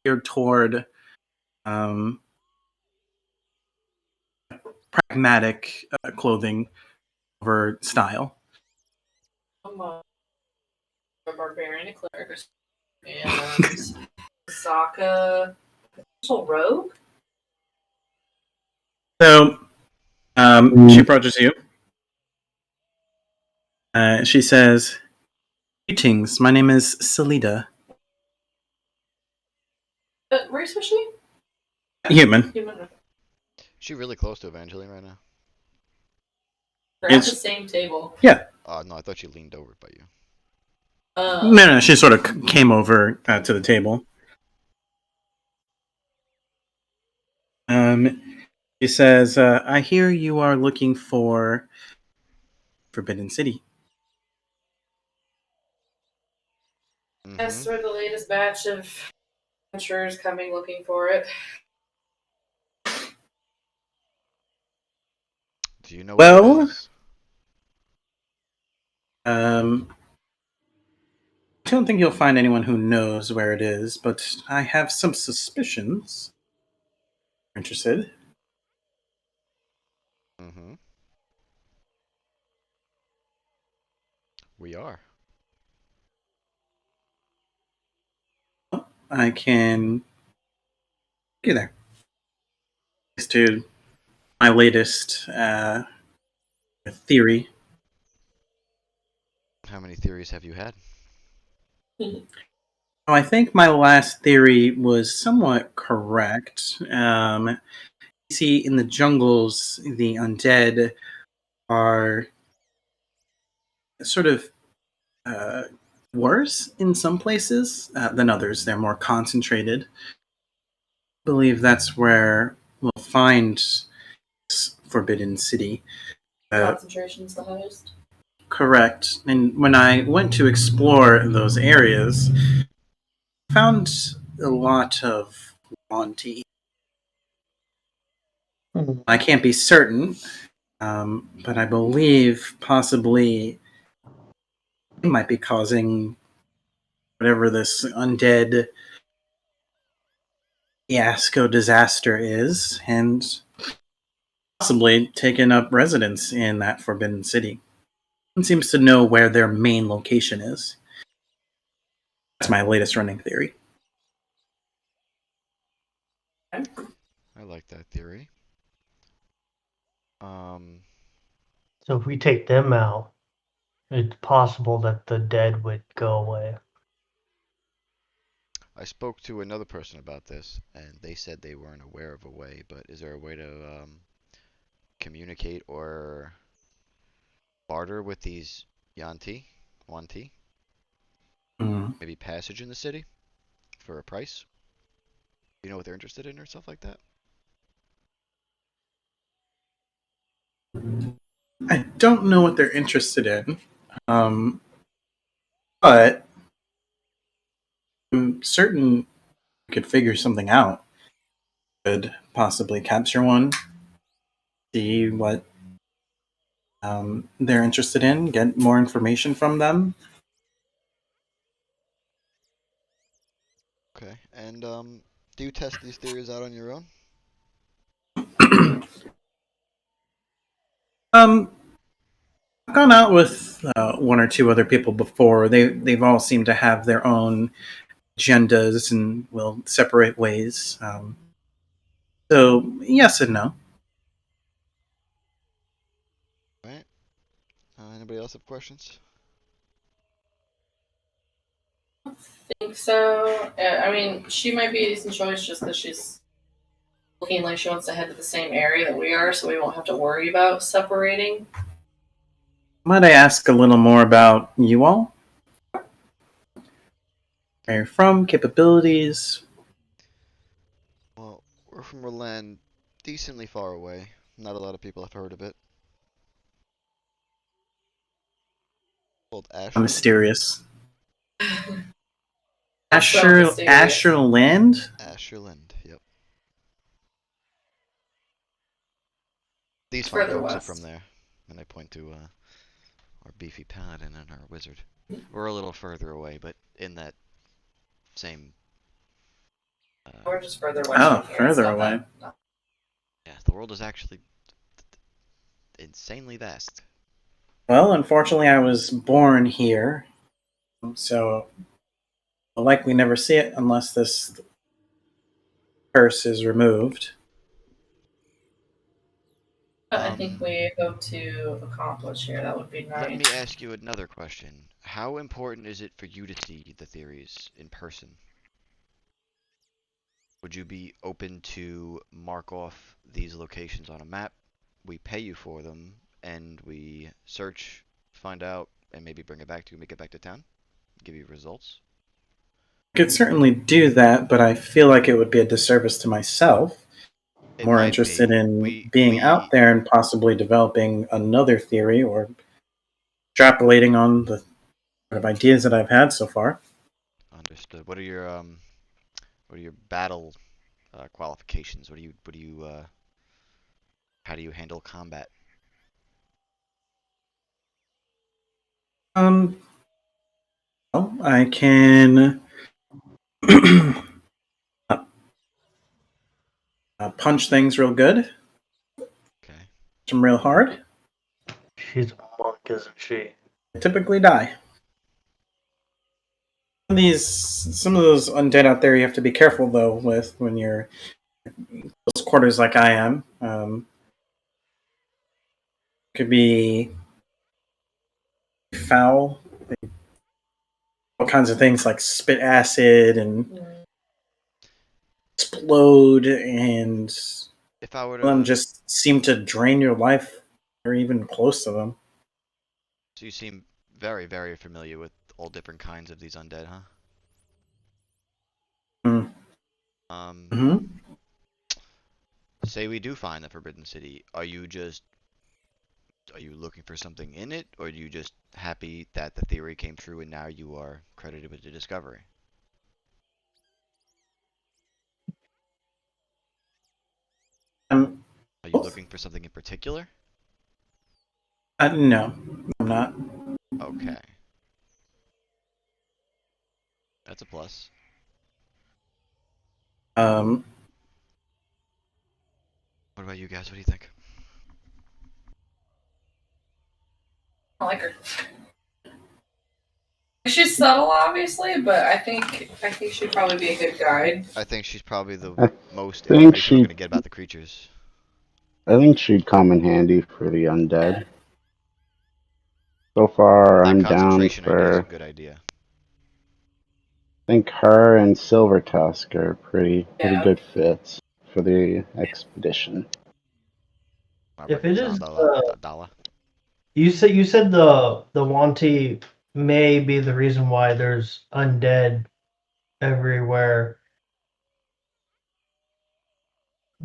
geared toward pragmatic clothing over style. I'm a barbarian, a cleric, and Sokka, potential rogue. So she approaches you. She says, "Greetings. My name is Salida. Race was she? Human. Human. She really close to Evangeline right now. They're at It's- the same table. No, I thought she leaned over by you. No, she sort of came over to the table. She says, I hear you are looking for Forbidden City. Yes, we're the latest batch of adventurers coming looking for it. Do you know Well, where it is? I don't think you'll find anyone who knows where it is, but I have some suspicions. Interested? Mm-hmm. We are. I can get there. Thanks to my latest theory. How many theories have you had? Oh, I think my last theory was somewhat correct. You see, in the jungles, the undead are sort of worse in some places than others. They're more concentrated. I believe that's where we'll find this Forbidden City. Concentration's the highest. Correct. And when I went to explore those areas, I found a lot of wanty. I can't be certain, but I believe possibly it might be causing whatever this undead fiasco disaster is, and possibly taken up residence in that Forbidden City. It seems to know where their main location is. That's my latest running theory. I like that theory. So if we take them out, it's possible that the dead would go away. I spoke to another person about this, and they said they weren't aware of a way, but is there a way to communicate or barter with these Wanti? Mm. Maybe passage in the city for a price? You know what they're interested in or stuff like that? I don't know what they're interested in, but I'm certain we could figure something out. Could possibly capture one, see what they're interested in, get more information from them. Okay, and do you test these theories out on your own? I've gone out with one or two other people before. They've all seemed to have their own agendas and will separate ways. So yes and no. Right? Anybody else have questions? I think so. I mean, she might be a decent choice just because she's looking like she wants to head to the same area that we are, so we won't have to worry about separating. Might I ask a little more about you all? Where you're from, capabilities? Well, we're from a land decently far away. Not a lot of people have heard of it. Called Asherland. Mysterious. That's so mysterious. Asherland? Asherland, yep. These fine Further folks are west. from there. And I point to our beefy paladin and our wizard. We're a little further away, but in that same... We're just further west. Oh, from here. further It's not away. that- yeah, the world is actually insanely vast. Well, unfortunately, I was born here, so I'll likely never see it unless this curse is removed. I think we hope to accomplish here. That would be nice. Let me ask you another question. How important is it for you to see the theories in person? Would you be open to mark off these locations on a map? We pay you for them, and we search, find out, and maybe bring it back to you, make it back to town? Give you results? I could certainly do that, but I feel like it would be a disservice to myself. It More might interested be. in being out there and possibly developing another theory or extrapolating on the sort of ideas that I've had so far. Understood. What are your battle qualifications? How do you handle combat? Well, I can punch things real good, Okay. some real hard. She's a monk, isn't she? I typically die. Some of those undead out there you have to be careful though with when you're in close quarters like I am. Could be foul, all kinds of things like spit acid and explode, and If I were them to... just seem to drain your life or even close to them. So you seem very, very familiar with all different kinds of these undead, huh? Mm-hmm. Say we do find the Forbidden City, are you looking for something in it, or are you just happy that the theory came true and now you are credited with the discovery? Are you looking for something in particular? No, I'm not. Okay. That's a plus. Um, What about you guys? What do you think? I like her. She's subtle, obviously, but I think she'd probably be a good guide. I think she's probably the I most think information we're she- going to get about the creatures. I think she'd come in handy for the undead. So far, That I'm down concentration idea is a for. good idea. I think her and Silver Tusk are pretty Yeah. good fits for the expedition. If it is Dala. you said the Wanti may be the reason why there's undead everywhere.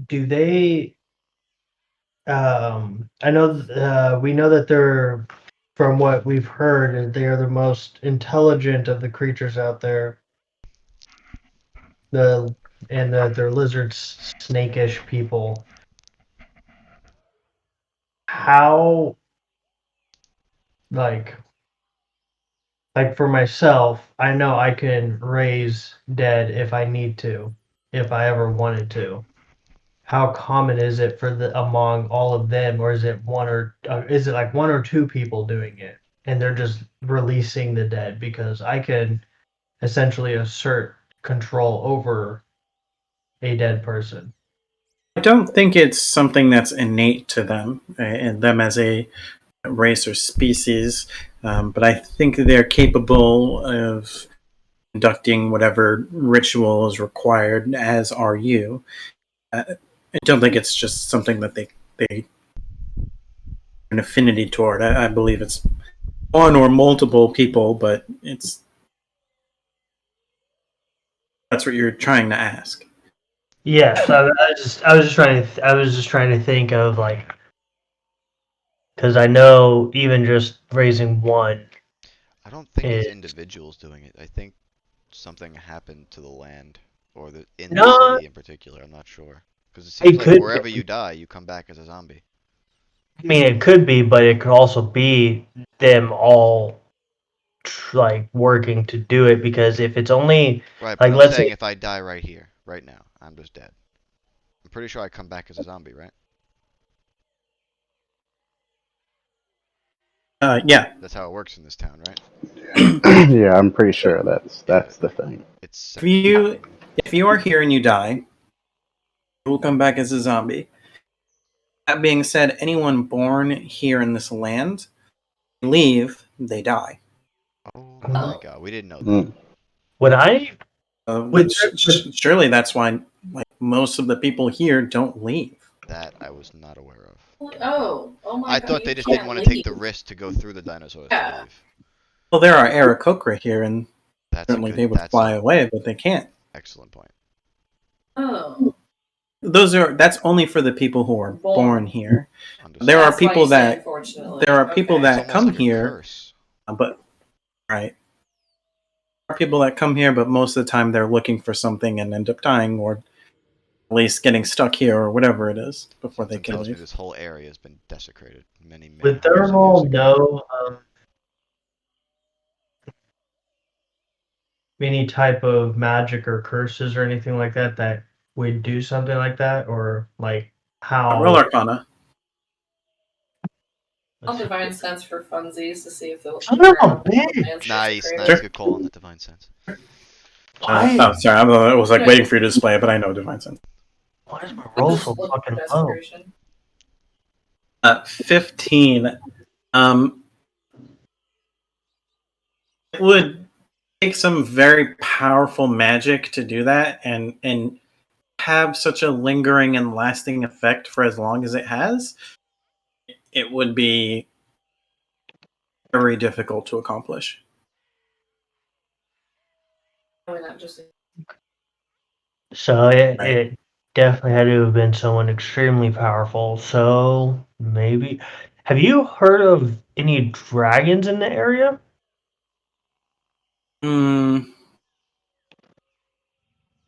Do they? I know we know that they're, from what we've heard, they are the most intelligent of the creatures out there. They're lizards, snakish people. How, like for myself, I know I can raise dead if I need to, if I ever wanted to. how common is it for the among all of them, or is it is it like one or two people doing it, and they're just releasing the dead? Because I can essentially assert control over a dead person. I don't think it's something that's innate to them and them as a race or species, but I think they're capable of conducting whatever ritual is required, as are you. I don't think it's just something that they an affinity toward. I believe it's one or multiple people, but that's what you're trying to ask. Yes, I was just trying to think of like, because I know even just raising one I don't think it's is individuals doing it. I think something happened to the land or in the no, city in particular. I'm not sure because it seems it like could wherever be. you die, you come back as a zombie. I mean, it could be, but it could also be them all like working to do it. Because if it's only Right, but like, I'm let's saying say, if I die right here, right now, I'm just dead. I'm pretty sure I come back as a zombie, right? Yeah. That's how it works in this town, right? Yeah, I'm pretty sure Yeah, that's the thing. it's If set. you are here and you die, you will come back as a zombie. That being said, anyone born here in this land, leave, they die. Oh my Oh. god, we didn't know that. Mm. would I would, Surely that's why most of the people here don't leave. That I was not aware of. Oh my I god, thought you they just didn't can't want to take leave. the risk to go through the dinosaurs to Yeah. leave. Well, there are Aarakocra here, and That's a certainly good. they would That's fly an away, but they can't. excellent point. Oh. That's only for the people who are born here. Understood. There are That's why people you say that unfortunately. there are people Okay. It's that almost come like a here, curse. but right. There are people that come here, but most of the time they're looking for something and end up dying, or at least getting stuck here, or whatever it is, before they Something can tells me leave. this whole area has been desecrated many, many would hundreds of years Tharvol ago. know any type of magic or curses or anything like that that would do something like that, or like Roll how? Arcana. I'll divine sense for funsies to see if the Son of a ground bitch! Nice, desecrated. nice, good call on the divine sense. Why? Sorry, I was like waiting for you to display it, but I know Divine Sense. Why is my I'll roll just so look fucking for low? desecration. 15. It would take some very powerful magic to do that, and have such a lingering and lasting effect for as long as it has. It would be very difficult to accomplish. Probably not just. So it, Right. it definitely had to have been someone extremely powerful. So maybe. Have you heard of any dragons in the area?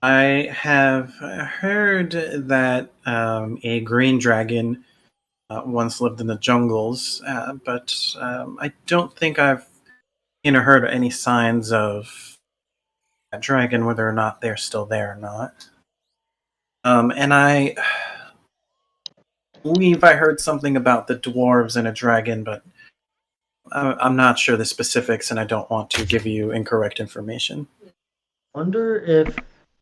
I have heard that a green dragon once lived in the jungles, but I don't think I've heard any signs of that dragon, whether or not they're still there or not. And I believe I heard something about the dwarves and a dragon, but I'm not sure the specifics, and I don't want to give you incorrect information. Wonder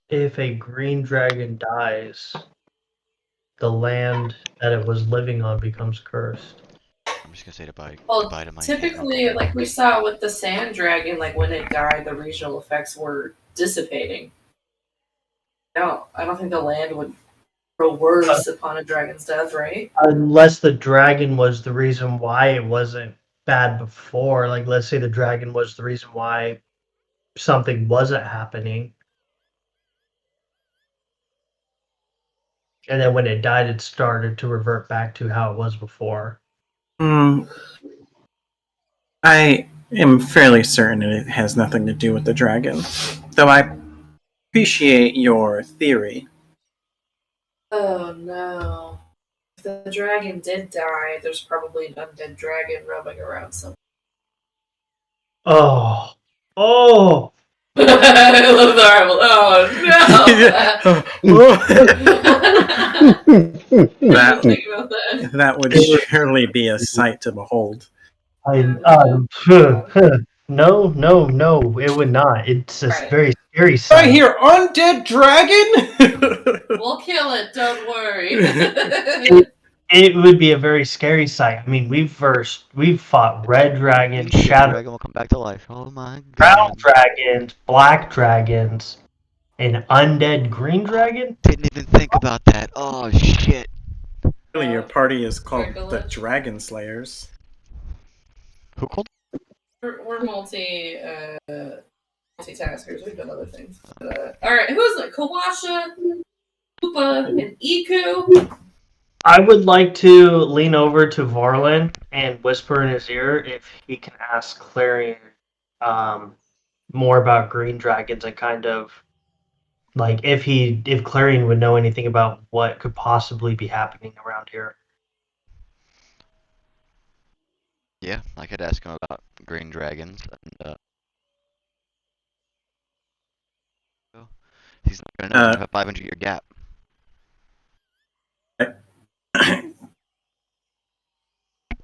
if a green dragon dies, the land that it was living on becomes cursed. I'm just gonna say goodbye Well, to my aunt and typically, uncle. like we saw with the sand dragon, like when it died, the regional effects were dissipating. No, I don't think the land would grow worse upon a dragon's death, right? Unless the dragon was the reason why it wasn't bad before. Like, let's say the dragon was the reason why something wasn't happening. And then when it died, it started to revert back to how it was before. I am fairly certain it has nothing to do with the dragon, though I appreciate your theory. Oh no. If the dragon did die, there's probably an undead dragon roaming around somewhere. Oh, I love Tharvol. Oh no! That- Think about that. That would surely be a sight to behold. No, it would not. It's a Right. very scary I sight. hear undead dragon. We'll kill it. Don't worry. It would be a very scary sight. I mean, we've fought red dragons, The shadow dragon will come back to life. Oh my brown god. dragons, black dragons, an undead green dragon. Didn't even think about that. Oh shit. Really, your party is called the Regular. Dragon Slayers. Who called? We're multitaskers. We've done other things. All right, who's it? Kawasha, Koopa, and Iku. I would like to lean over to Varlin and whisper in his ear if he can ask Clarion more about green dragons and kind of like if Clarion would know anything about what could possibly be happening around here. Yeah, I could ask him about green dragons, and he's not gonna know. We have a 500-year gap.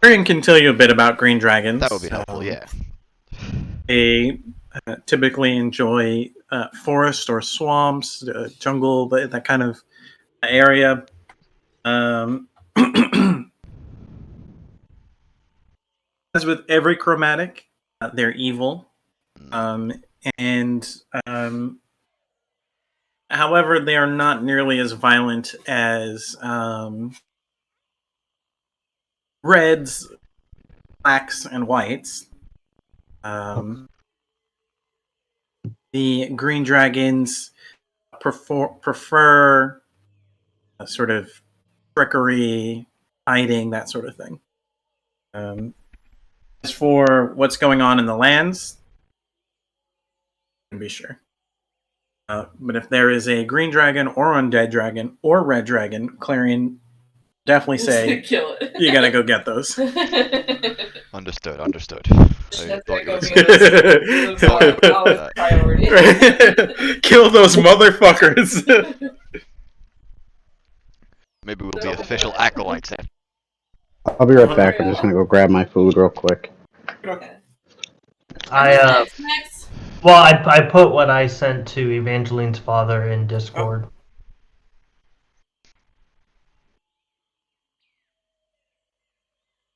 Arian can tell you a bit about green dragons. That would be helpful. Yeah. They typically enjoy forest or swamps, jungle, that kind of area. As with every chromatic, they're evil. However, they are not nearly as violent as reds, blacks, and whites. The green dragons prefer a sort of trickery, hiding, that sort of thing. As for what's going on in the lands, I can be sure. But if there is a green dragon or undead dragon or red dragon, Clarion definitely say Kill it. you gotta go get those. Understood. Understood. That's thought you gonna were be saying- our priority. Kill those motherfuckers. Maybe we'll be official acolytes then. I'll be right back. I'm just gonna go grab my food real quick. Okay. I Next. well, I put what I sent to Evangeline's father in Discord.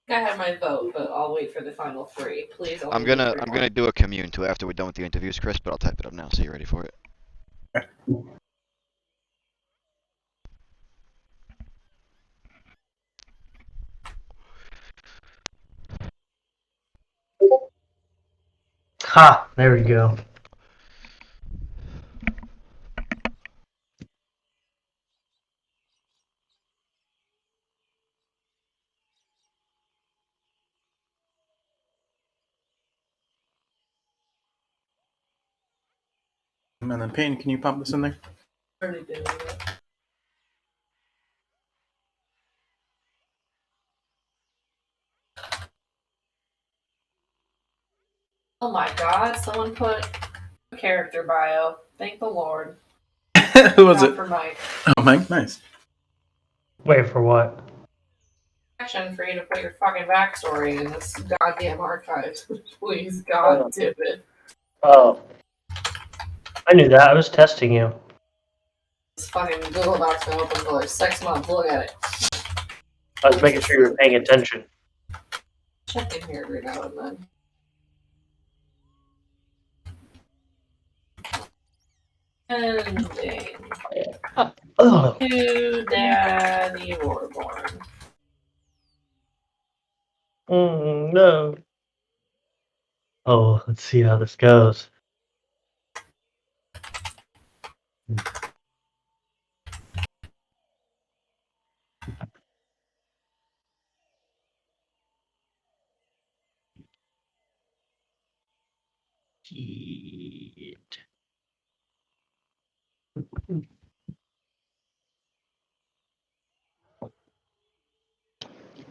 I have my vote, but I'll wait for the final three. Please. I'm gonna do a commune too after we're done with the interviews, Chris. But I'll type it up now so you're ready for it. Ha! There we go. And then Payne, can you pop this in there? Already doing it. Oh my god, someone put a character bio. Thank the Lord. Who was Not it? for Mike. Oh, Mike, nice. Wait for what? Action for you to put your fucking backstory in this goddamn archive. Please, god damn it. Oh, I knew that. I was testing you. This fucking Google Doc's been open for like 6 months. Look at it. I was making sure you were paying attention. Check in here every now and then. Ending. Oh, To Daddy Warborne. no. Oh, let's see how this goes. Shit.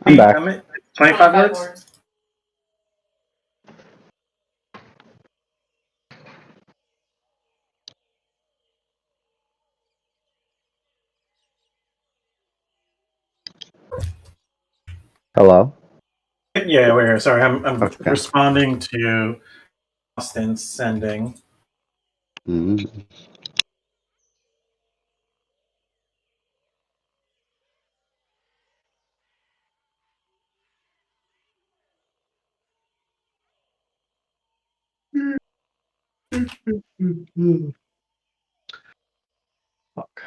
I'm back. 25 words? Hello? Yeah, we're here. Sorry, I'm Okay. responding to Austin sending. Mm. Fuck.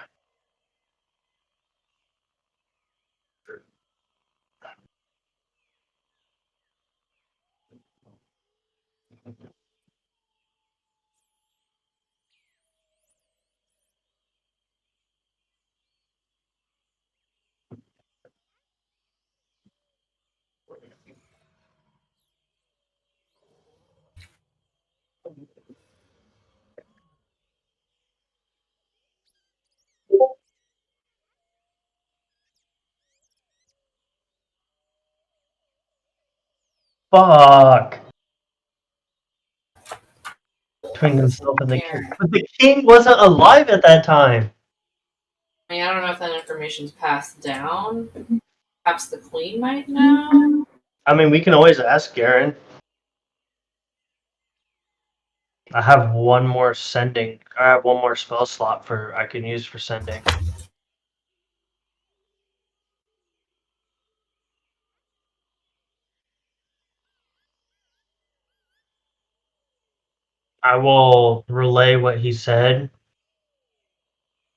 Fuck. Between himself and the king. But the king wasn't alive at that time. I mean, I don't know if that information's passed down. Perhaps the queen might know. I mean, we can always ask Garen. I have one more sending. I have one more spell slot for I can use for sending. I will relay what he said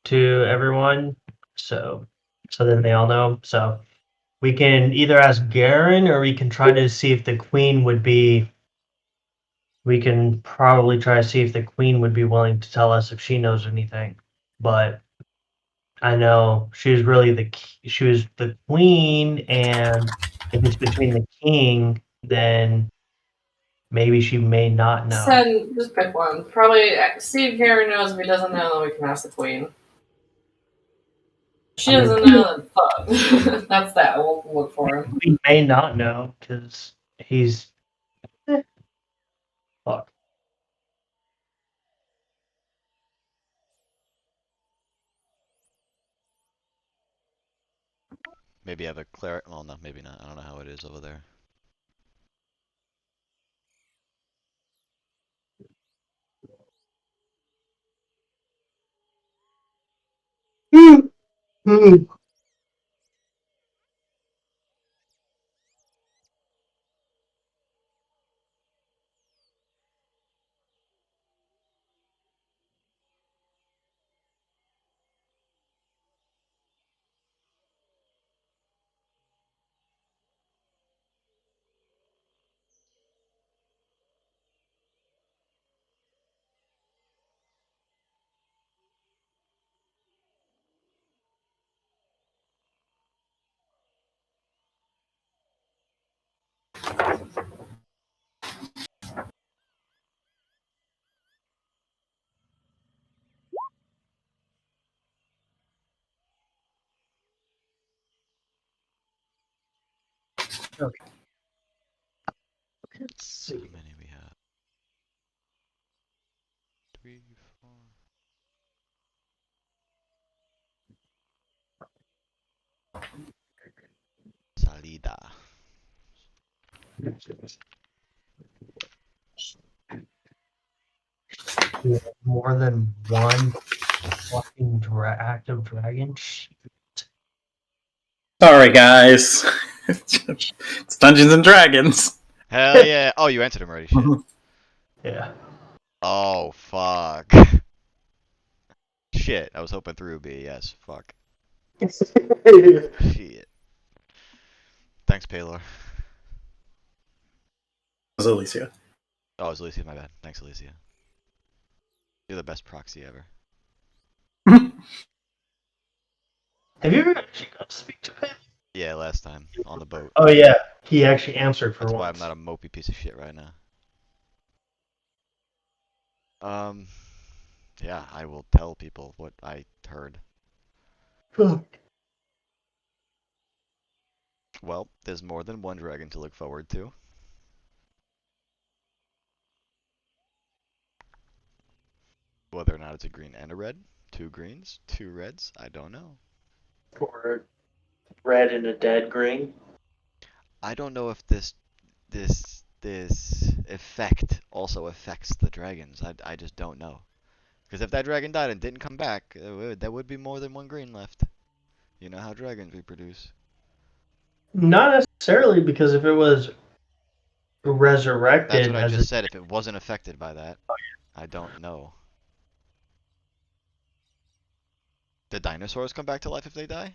to everyone, so then they all know. So we can either ask Garen or we can try to see if the queen would be. We can probably try to see if the queen would be willing to tell us if she knows anything. But I know she was really she was the queen, and if it's between the king, then maybe she may not know. Send, just pick one. Probably see if Garen knows. If he doesn't know, then we can ask the queen. If she doesn't know, then fuck. That's that. We'll look for him. We may not know because he's fuck. Maybe have a cleric. Well, no, maybe not. I don't know how it is over there. Okay. Let's see. How many we have? 3, 4. Salida. We have more than one fucking active dragon. Sorry, guys. It's Dungeons and Dragons. Hell yeah! Oh, you answered him already. Shit. Yeah. Oh fuck. Shit. I was hoping 3 would be a yes. Fuck. Shit. Thanks, Paylor. It was Alicia. Oh, it was Alicia. My bad. Thanks, Alicia. You're the best proxy ever. Have you ever actually got to speak to him? Yeah, last time on the boat. Oh yeah, he actually answered for That's once. why I'm not a mopey piece of shit right now. Yeah, I will tell people what I heard. Fuck. Well, there's more than one dragon to look forward to. Whether or not it's a green and a red, 2 greens, 2 reds, I don't know. For red red and a dead green. I don't know if this effect also affects the dragons. I just don't know. Because if that dragon died and didn't come back, there would be more than one green left. You know how dragons reproduce. Not necessarily, because if it was resurrected, That's what I as just a, said. If it wasn't affected by that, I don't know. Do dinosaurs come back to life if they die?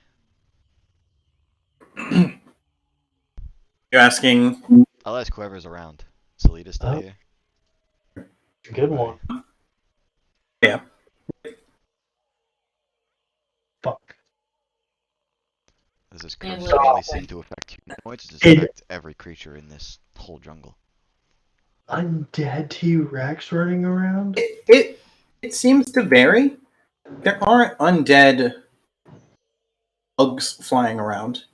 You're asking. I'll ask whoever's around. Salita's still Oh. here. good one. Yeah. Fuck. Does this And curse live only it. seem to affect humanoids? Does It- this affect every creature in this whole jungle? Undead T-Rex running around? It seems to vary. There are undead bugs flying around.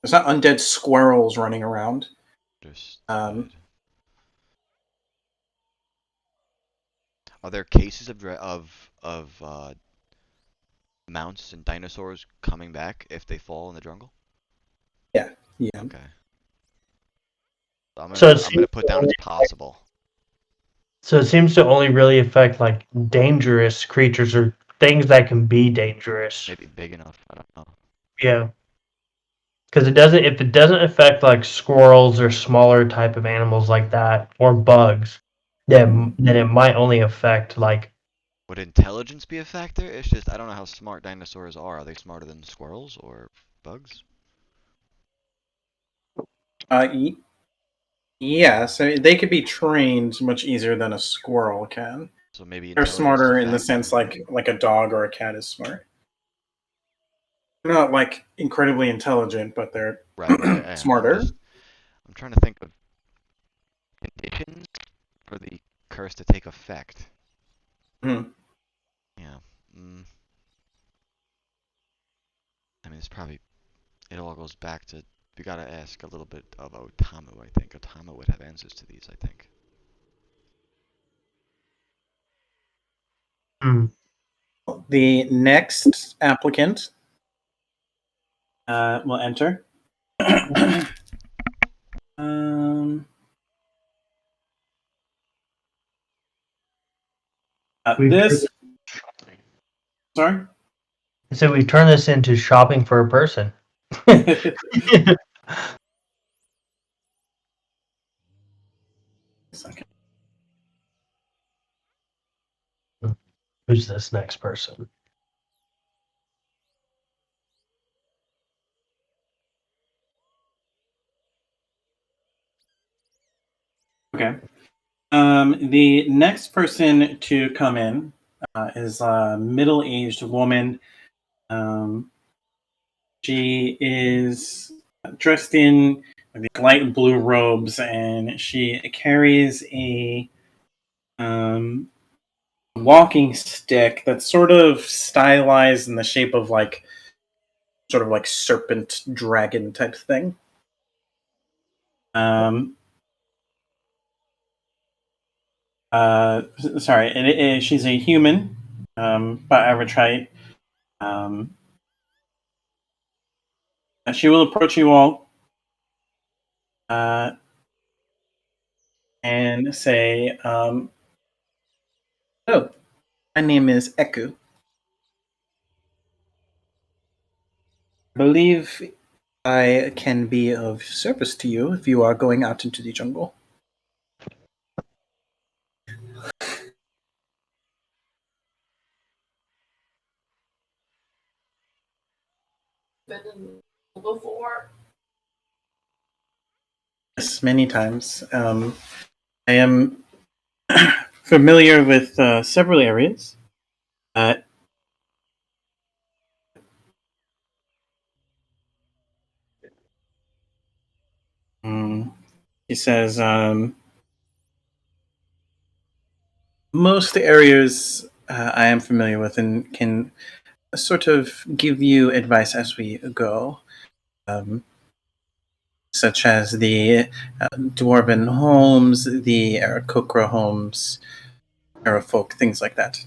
There's not undead squirrels running around. Just are there cases of mounts and dinosaurs coming back if they fall in the jungle? Yeah. Okay. So I'm So gonna put down it's possible. So it seems to only really affect like dangerous creatures or things that can be dangerous. Maybe big enough. I don't know. Yeah. Because it doesn't. If it doesn't affect like squirrels or smaller type of animals like that or bugs, then it might only affect like. Would intelligence be a factor? It's just I don't know how smart dinosaurs are. Are they smarter than squirrels or bugs? Yeah, so they could be trained much easier than a squirrel can. So maybe They're intelligence is smarter a in the factor. sense like a dog or a cat is smart. They're not like incredibly intelligent, but they're Right. Yeah, smarter. I'm trying to think of conditions for the curse to take effect. Hmm. Yeah. I mean, it all goes back to, we gotta ask a little bit of Otamu, I think. Otamu would have answers to these, I think. The next applicant will enter. This. Sorry? So we turn this into shopping for a person. Second. Who's this next person? Okay. The next person to come in is a middle-aged woman. She is dressed in these light blue robes, and she carries a walking stick that's sort of stylized in the shape of like sort of like serpent dragon type thing. Sorry, she's a human, about average height. She will approach you all and say, "Oh, my name is Eku. I believe I can be of service to you if you are going out into the jungle." Before. Yes, many times. I am familiar with several areas. He says, most areas I am familiar with and can sort of give you advice as we go, such as the Dwarven homes, the Aarakocra homes, Arafolk, things like that.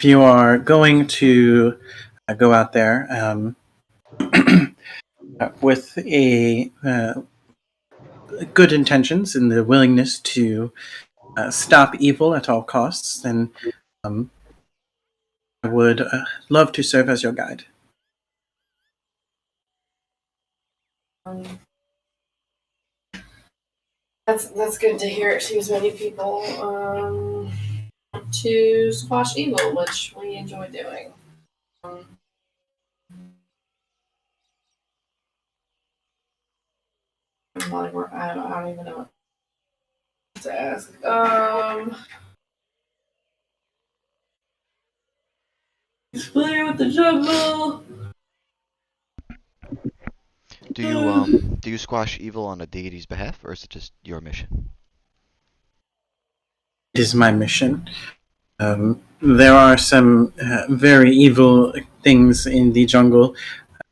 If you are going to go out there with good intentions and the willingness to stop evil at all costs, then I would love to serve as your guide. That's good to hear. It seems many people to squash evil, which we enjoy doing. I don't even know what to ask. He's familiar with the jungle. Do you squash evil on a deity's behalf, or is it just your mission? It is my mission. There are some very evil things in the jungle.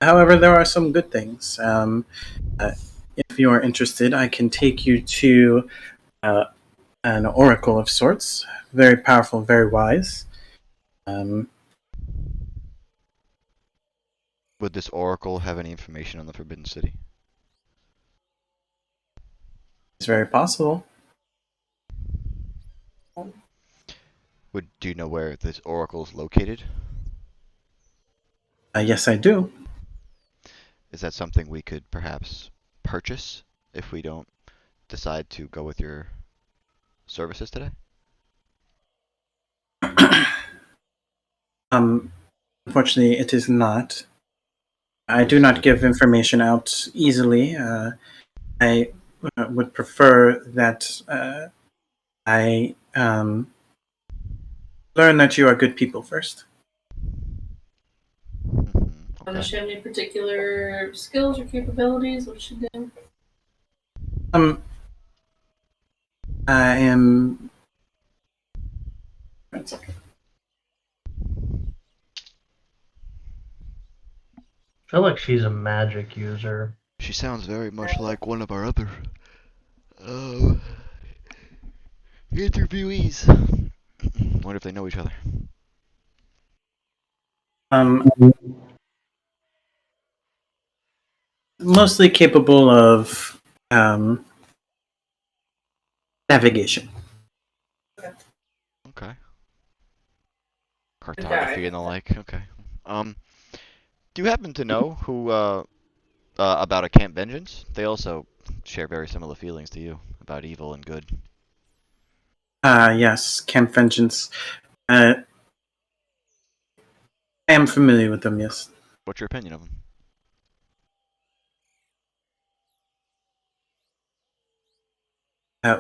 However, there are some good things. If you are interested, I can take you to an oracle of sorts. Very powerful, very wise. Would this oracle have any information on the Forbidden City? It's very possible. Do you know where this oracle is located? Yes, I do. Is that something we could perhaps purchase if we don't decide to go with your services today? Unfortunately, it is not. I do not give information out easily. I would prefer that I learn that you are good people first. Does she have any particular skills or capabilities? What does she do? I am. One second. I feel like she's a magic user. She sounds very much like one of our other interviewees. Wonder if they know each other. Mostly capable of navigation. Okay. Cartography and the like. Okay. Do you happen to know who about a Camp Vengeance? They also share very similar feelings to you about evil and good. Yes, Camp Vengeance. I am familiar with them, yes. What's your opinion of them?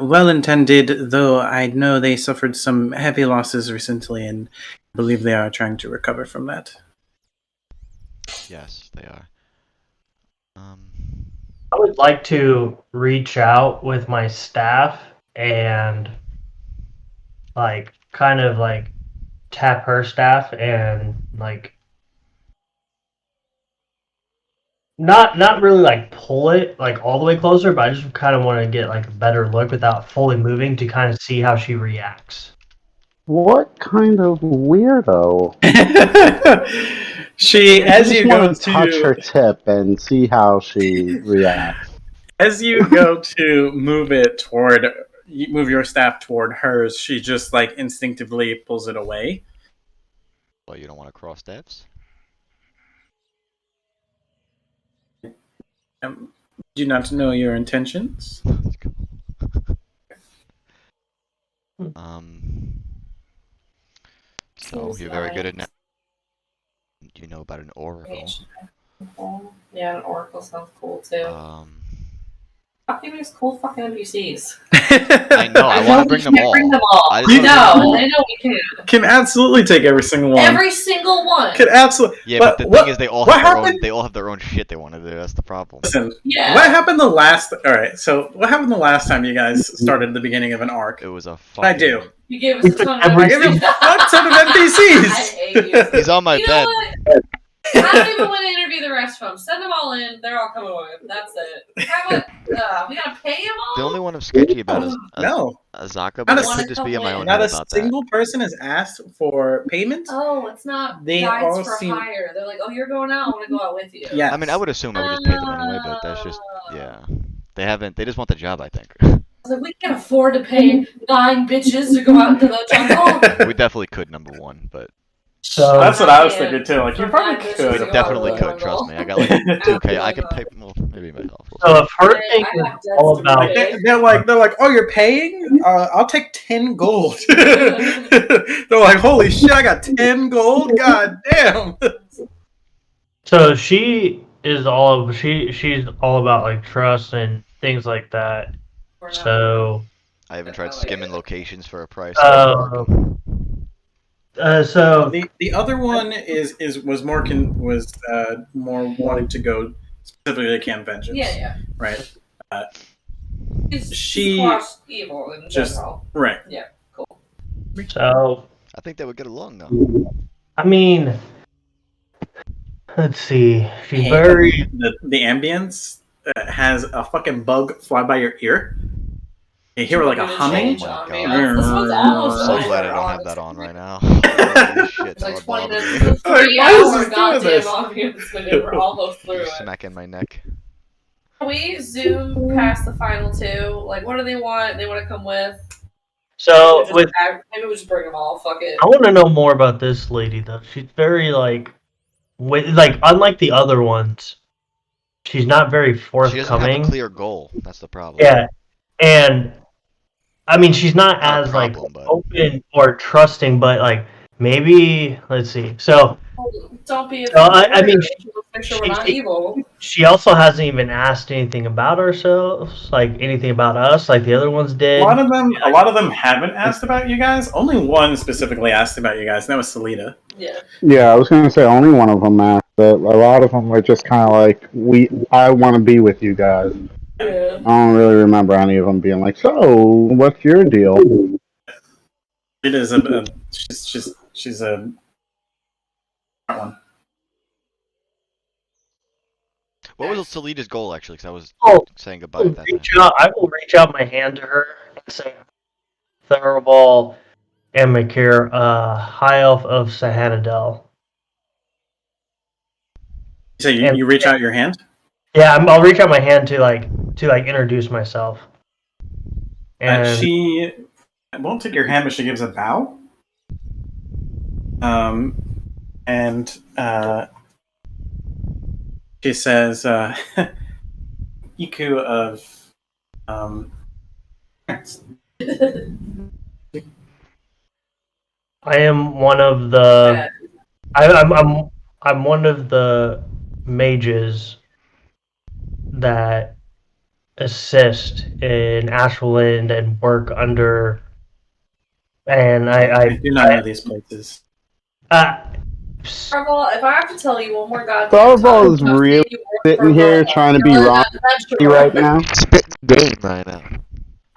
Well-intended, though I know they suffered some heavy losses recently, and I believe they are trying to recover from that. Yes, they are. I would like to reach out with my staff and kind of tap her staff and not really pull it all the way closer, but I just kind of want to get a better look without fully moving to kind of see how she reacts. What kind of weirdo? As you go to touch her tip and see how she reacts. As you go to move your staff toward hers, she just instinctively pulls it away. Well, you don't want to cross steps? Do not know your intentions. So you're very good at now. Do you know about an oracle? Yeah, an oracle sounds cool too. Fuck, give me these cool fucking NPCs. I know, I want to bring them all. I know we can. Can absolutely take every single one. Every single one. Can absolutely. Yeah, but the thing is, they all have their own shit they want to do. That's the problem. Listen, yeah. What happened the last? All right, so what happened the last time you guys started the beginning of an arc? It was a fucking... I do. You gave us a ton of NPCs. I hate you. He's on my bed. I don't even want to interview the rest of them. Send them all in. They're all coming with. That's it. We gotta pay them all? The only one I'm sketchy about is No, Azaka, Not but a I si- could just be in my own not head a about that. single person has asked for payment. Oh, it's not They guides all for seem- hire. They're like, oh, you're going out. I want to go out with you. Yeah. I mean, I would assume I would just pay them anyway, but that's just yeah. They just want the job, I think. I was like, we can't afford to pay 9 bitches to go out into the jungle. We definitely could, number one, but So That's what I was thinking too. Like, you probably Sometimes could. it's just definitely go out could. in the Trust jungle. me, I got like 2K. I could pay. Well, maybe myself. So if her I thing have is debts all to about repay. they're like, oh, you're paying? I'll take 10 gold. They're like, holy shit, I got 10 gold. God damn. so she's all about like trust and things like that. We're not- So I haven't tried skimming locations for a price. so The other one was more wanting to go specifically to Camp Vengeance. Yeah. Right. It's She squash evil in just- general. Right. so I think they would get along though. I mean, let's see. She's Hey, very the ambience has a fucking bug fly by your ear. You hear like a humming. Change Oh my ambiance. God. This one's I'm almost So over, glad I don't have honestly. that on right now. Holy shit, It's that like would 20 bother minutes. me. It's a Like, 3 why is hour this doing goddamn this? ambience video. We're almost through it. Smacking my neck. We zoom past the final 2. Like, what do they want? They want to come with. so with. Maybe we just bring them all. Fuck it. I want to know more about this lady though. She's very like unlike the other ones. She's not very She doesn't have forthcoming. a clear goal. That's the problem. Yeah, and I mean she's not Not a as problem, like but- open or trusting, but like maybe let's see. So Don't be. I mean, make sure we're not evil. she also hasn't even asked anything about ourselves, like anything about us, like the other ones A did. lot of them haven't asked about you guys. Only one specifically asked about you guys, and that was Salida. Yeah. Yeah, I was gonna say only one of them asked. But a lot of them were just kind of like, I want to be with you guys. Yeah. I don't really remember any of them being like, so what's your deal? It is she's a one. What was Salida's goal actually? Because I was Oh, saying goodbye at that time. I will reach out my hand to her and say, Tharvol, Amakir, High Elf of Sahanadel. So you reach out your hand. Yeah, I'll reach out my hand to introduce myself. And She won't take your hand, but she gives a bow. And she says, "Iku of France." I am one of the I'm one of the mages that assist in Asherland and work under. And I do not know these places. Tharvol, if I have to tell you one more goddamn Tharvol time, is I'll really see you work sitting for here Varlin. trying to be You're wrong that's true. right now. Spit game right now.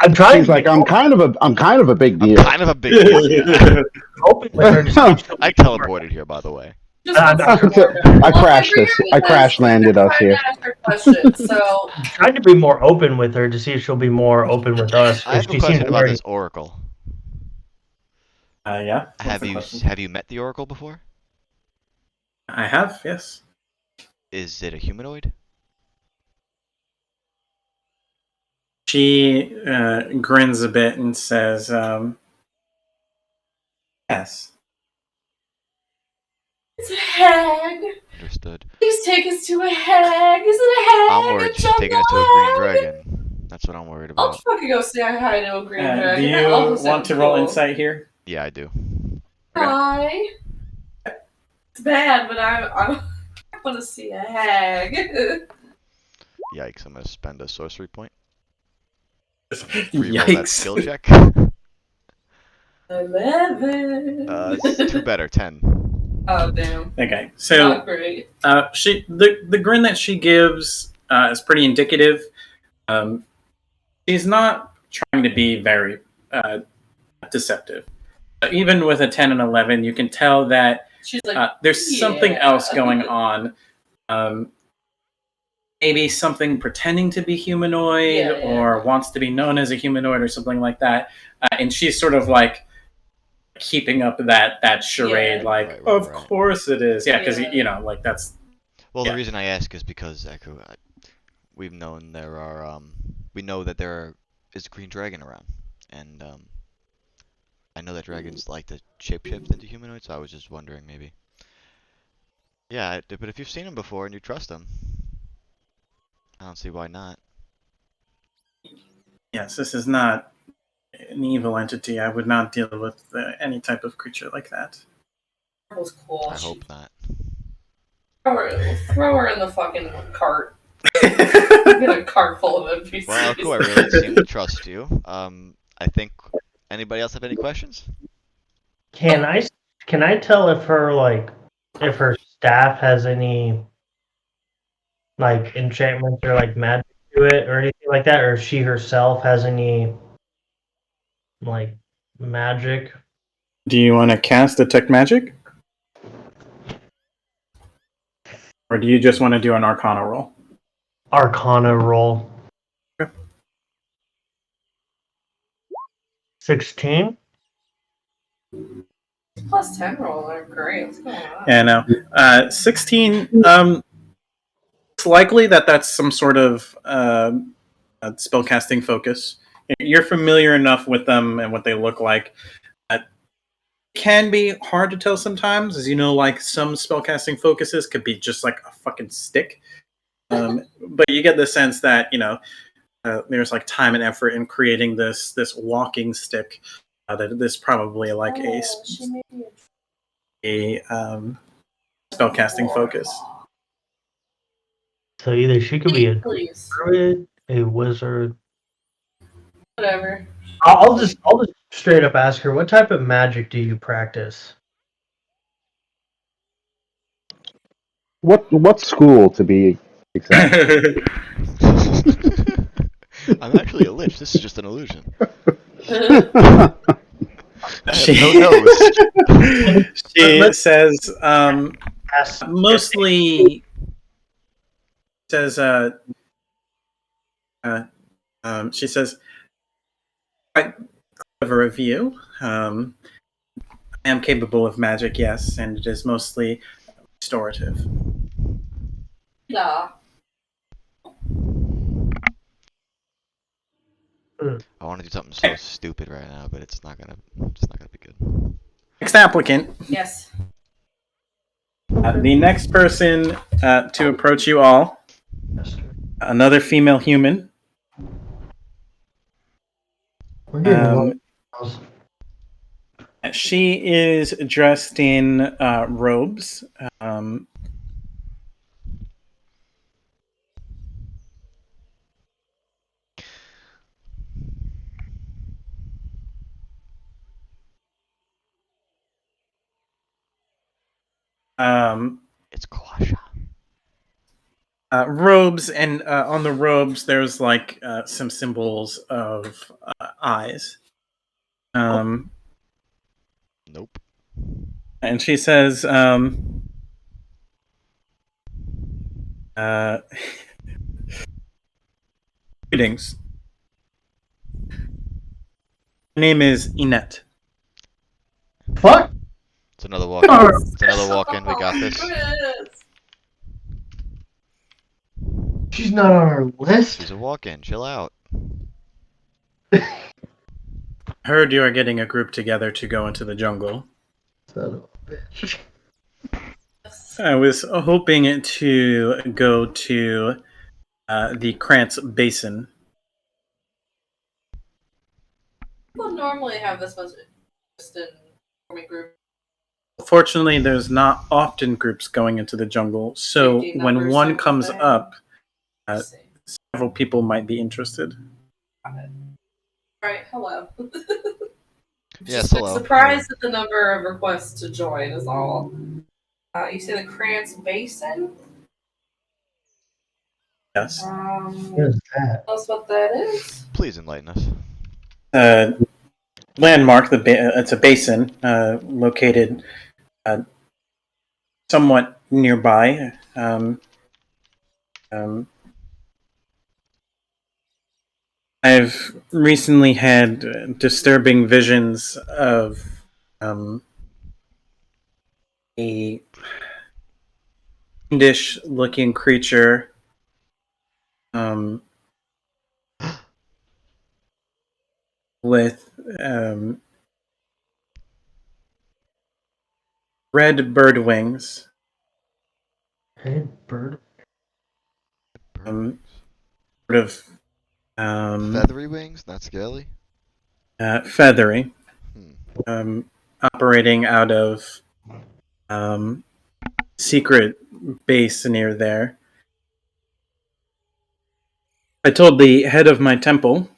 I'm trying She's to like, be I'm kind of a big I'm deal. kind of a big deal. Yeah. open with her. To see if she'll I be more- teleported here, by the way. Just I'm wants not- to know. I Well, crashed if this. you're I with crash landed you're us trying here. to ask her questions, so I'm trying to be more open with her to see if she'll be more open with us. I have a question about this oracle. Yeah. What's Have the you question? met the oracle before? I have, yes. Is it a humanoid? She grins a bit and says, "Yes." it's a hag. Understood. Please take us to a hag. Is it a hag? I'm worried she's taking us to a green dragon. That's what I'm worried I'll about. fucking go say hi to a green dragon. Do That you also want sounds to roll cool. insight here? Yeah, I do. Hi. It's bad, but I want to see a hag. Yikes, I'm gonna spend a sorcery point. Reroll that Yikes. skill check. 11. It's 2 better, 10. Oh damn. Okay, so Not great. the grin that she gives is pretty indicative. She's not trying to be very deceptive. Even with a 10 and 11, you can tell that She's like, there's something yeah. else going on. Maybe something pretending to be humanoid or wants to be known as a humanoid or something like that. And she's sort of like keeping up that charade, like, of course it is. Yeah, because, like that's... Well, the reason I ask is because, Echo, we've known there are, we know that there is a green dragon around. And, I know that dragons like to shapeshift into humanoids, so I was just wondering maybe. Yeah, but if you've seen him before and you trust him, I don't see why not. Yes, this is not an evil entity. I would not deal with any type of creature like that. That was cool. I hope not. Throw her in the fucking cart. Get a cart full of NPCs. Well, cool. I really seem to trust you. I think. Anybody else have any questions? Can I tell if her staff has any like enchantments or like magic to it or anything like that, or if she herself has any like magic? Do you want to cast Detect Magic? Or do you just want to do an Arcana roll? Arcana roll. Okay. 16. Plus 10 roll are great. What's going on? Yeah, no. 16, it's likely that's some sort of spellcasting focus. You're familiar enough with them and what they look like. It can be hard to tell sometimes, as you know, like some spellcasting focuses could be just like a fucking stick. But you get the sense that, there's like time and effort in creating this walking stick. That this probably like a spellcasting focus. So either she could be a druid, a wizard. Whatever. I'll just straight up ask her, what type of magic do you practice? What school to be exact? I'm actually a lich. This is just an illusion. She says mostly says she says quite clever of you. I am capable of magic, yes, and it is mostly restorative. Nah. I want to do something so stupid right now, but it's not gonna be good. Next applicant. Yes. The next person to approach you all, another female human. She is dressed in robes. It's Quasha. Robes, and on the robes there's like some symbols of eyes. Nope. And she says, greetings. Her name is Inette. Fuck! It's another walk-in. It's another walk-in. We got this. She's not on our list. She's a walk-in. Chill out. Heard you are getting a group together to go into the jungle. Son of a bitch. I was hoping to go to the Krantz Basin. People normally have this much interest in forming groups. Fortunately, there's not often groups going into the jungle, so when one comes up, several people might be interested. Alright, hello. Yes, Just hello. surprised at the number of requests to join is all. You say the Krantz Basin? Yes. What is that? Tell us what that is. Please enlighten us. Landmark, it's a basin located somewhat nearby. I've recently had disturbing visions of a fiendish-looking creature with red bird wings. Red bird. Sort of Feathery wings, not scaly. feathery. Hmm. Operating out of secret base near there. I told the head of my temple,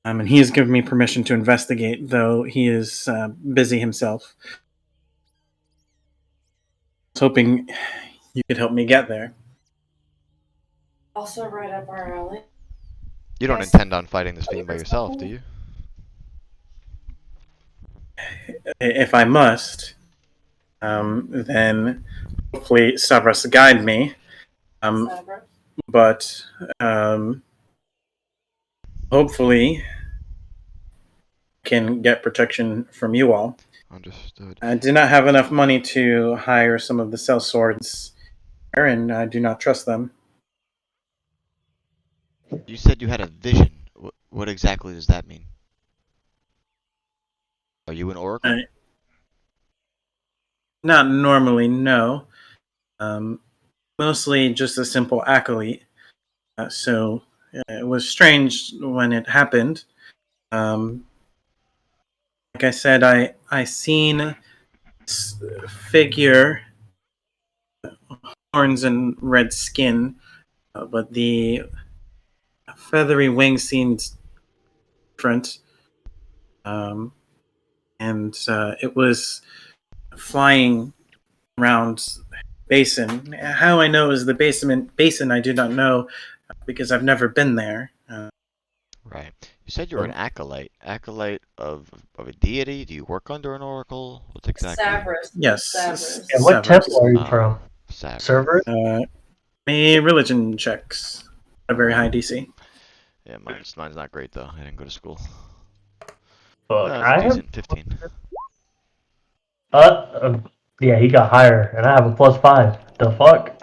and he has given me permission to investigate, though he is busy himself. I was hoping you could help me get there. Also, right up our alley. You don't Yes. intend on fighting this fiend by yourself, do you? If I must, then hopefully Stavros guide me. Sabra. But hopefully can get protection from you all. Understood. I do not have enough money to hire some of the sellswords, and I do not trust them. You said you had a vision. What exactly does that mean? Are you an oracle? Not normally, no. Mostly just a simple acolyte. So it was strange when it happened. Like I said, I seen this figure, horns and red skin, but the feathery wings seemed different. And it was flying around basin. How I know is the basin I do not know because I've never been there. Right. You said you were an acolyte. Acolyte of a deity? Do you work under an oracle? What's exactly? Sabras. Yes. Sabras. Yeah, what Severus. temple are you from? Savage. Server? Me religion checks. A very high DC. Yeah, mine's not great though. I didn't go to school. Fuck, It's I have. decent. 15. Yeah, he got higher, and I have a +5. The fuck?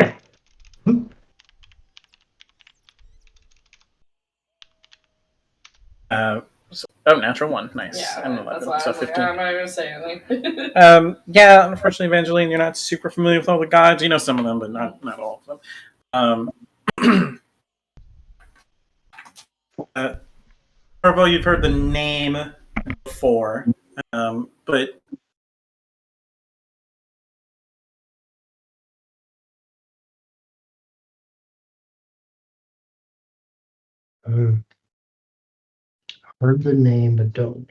Natural one. Nice. Yeah, I'm that's 11, why I so was like, 15. I'm not even gonna say anything. Yeah, unfortunately, Evangeline, you're not super familiar with all the gods. You know some of them, but not all of them. Tharvol, you've heard the name before, but Heard the name, but don't.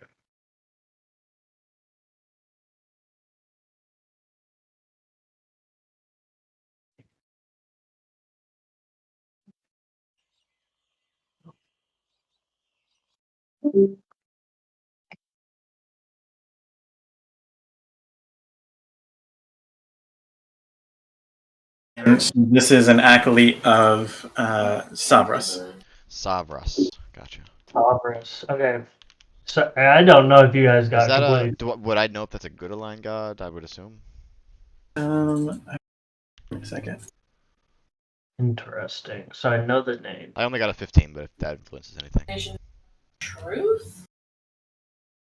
this is an acolyte of Savras. Savras. Gotcha. Congress. Okay. So I don't know if you guys Is got that completely would I know if that's a good aligned god? I would assume. Wait a second. interesting. So I know the name. I only got a 15, but if that influences anything. Truth?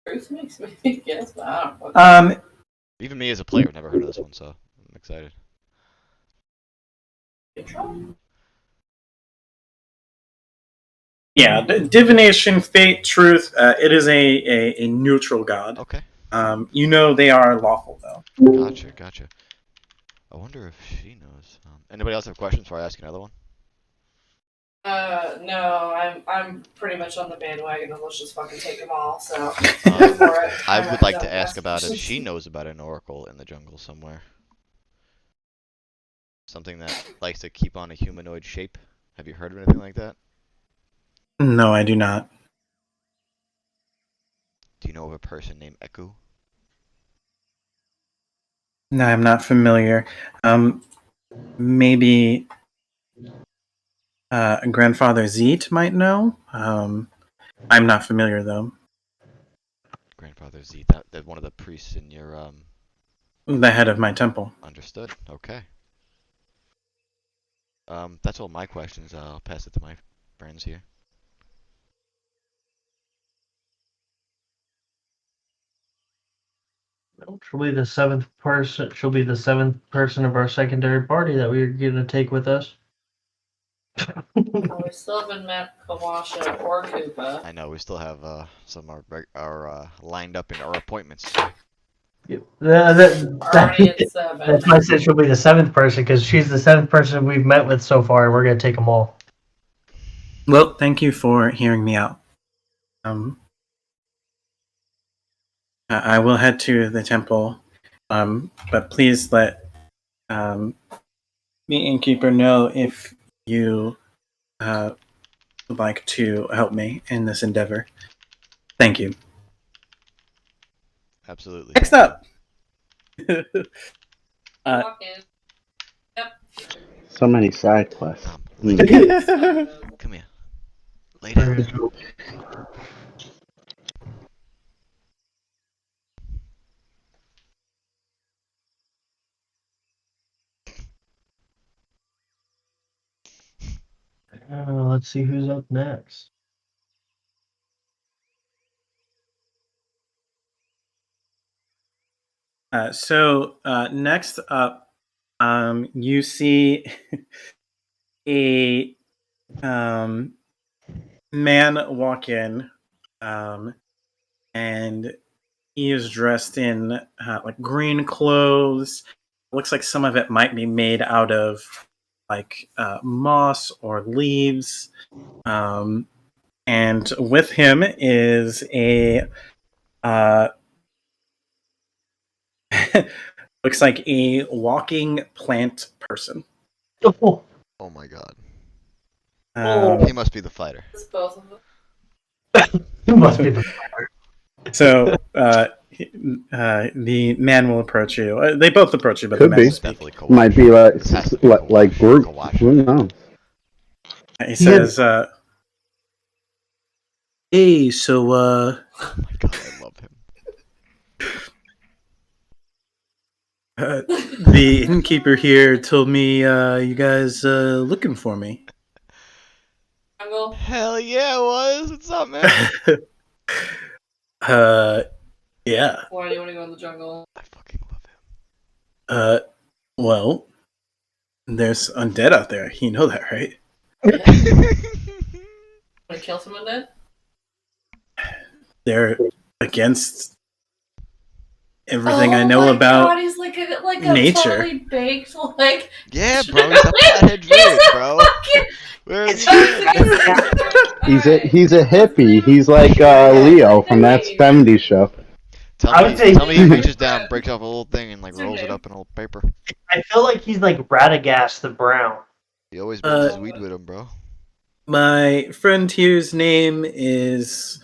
Truth makes me think yes, but I don't know. Even me as a player, never heard of this one, so I'm excited. Yeah, divination, fate, truth. It is a neutral god. Okay. You know they are lawful though. Gotcha. I wonder if she knows. Anybody else have questions before I ask another one? No, I'm pretty much on the bandwagon and let's just fucking take them all, so I would like to ask about if she knows about an oracle in the jungle somewhere. Something that likes to keep on a humanoid shape. Have you heard of anything like that? No, I do not. Do you know of a person named Eku? No, I'm not familiar. Maybe Grandfather Zeet might know. I'm not familiar though. Grandfather Z, that one of the priests in your The head of my temple. understood. Okay. That's all my questions. I'll pass it to my friends here. She'll be the seventh person. She'll be the seventh person of our secondary party that we're gonna take with us. We still haven't met Kawasha or Koopa. I know we still have some are lined up in our appointments. Already at 7. That's why I said she'll be the seventh person because she's the seventh person we've met with so far, and we're gonna take them all. Well, thank you for hearing me out. I will head to the temple, but please let the innkeeper know if you would like to help me in this endeavor. Thank you. Absolutely. Next up. Walk in. So many side quests. Come here. Lay down. Let's see who's up next. So next up, you see a man walk in, and he is dressed in like green clothes. Looks like some of it might be made out of like moss or leaves. And with him is a looks like a walking plant person. Oh, Oh my god. Um, He must be the fighter. It's both of them. you must be the. So the man will approach you. They both approach you, but Could the man be. will speak. Definitely Kawash. Might be This has to be like Kawash. group. Kawash. Who knows? He says, "Hey, so Oh my god, I love him. the innkeeper here told me you guys looking for me." Jungle. Hell yeah, it was. What's up, man? Yeah. Why do you want to go in the jungle? I fucking love him. Well, there's undead out there. You know that, right? Yeah. Want to kill someone dead? They're against everything I Oh know my about God, he's like a nature. totally baked like. Yeah, bro, he's a fathead druid, bro. Where is he? He's a hippie. He's like Leo from that '70s show. I would say- Tell me he reaches down, breaks off a little thing, and like rolls it up in a little paper. I feel like he's like Radagast the Brown. He always brings his weed with him, bro. My friend here's name is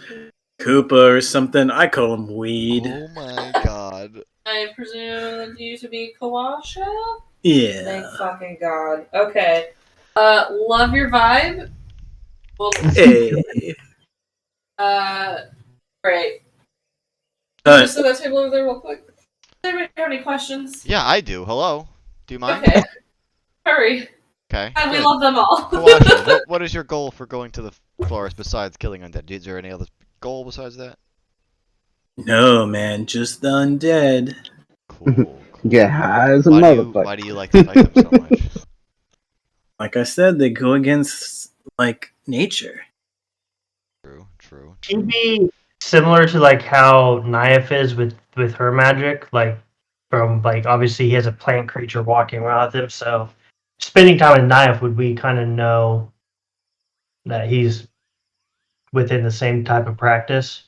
Koopa or something. I call him Weed. Oh my god. I presume you to be Kawasha? Yeah. Thank fucking God. Okay. Love your vibe. Well, Hey. great. Uh, Just to that table over there real quick. Does anybody have any questions? Yeah, I do. Hello? Do you mind? Okay. Hurry. Okay. And we good. love them all. Kawashi, what is your goal for going to the forest besides killing undead? Is there any other goal besides that? no, man, just the undead. Cool. Get high as a Why motherfucker. do you like to fight them so much? Like I said, they go against like nature. True. He'd be similar to like how Nyaf is with her magic, like from like obviously he has a plant creature walking around with him, so spending time with Nyaf would we kind of know that he's within the same type of practice.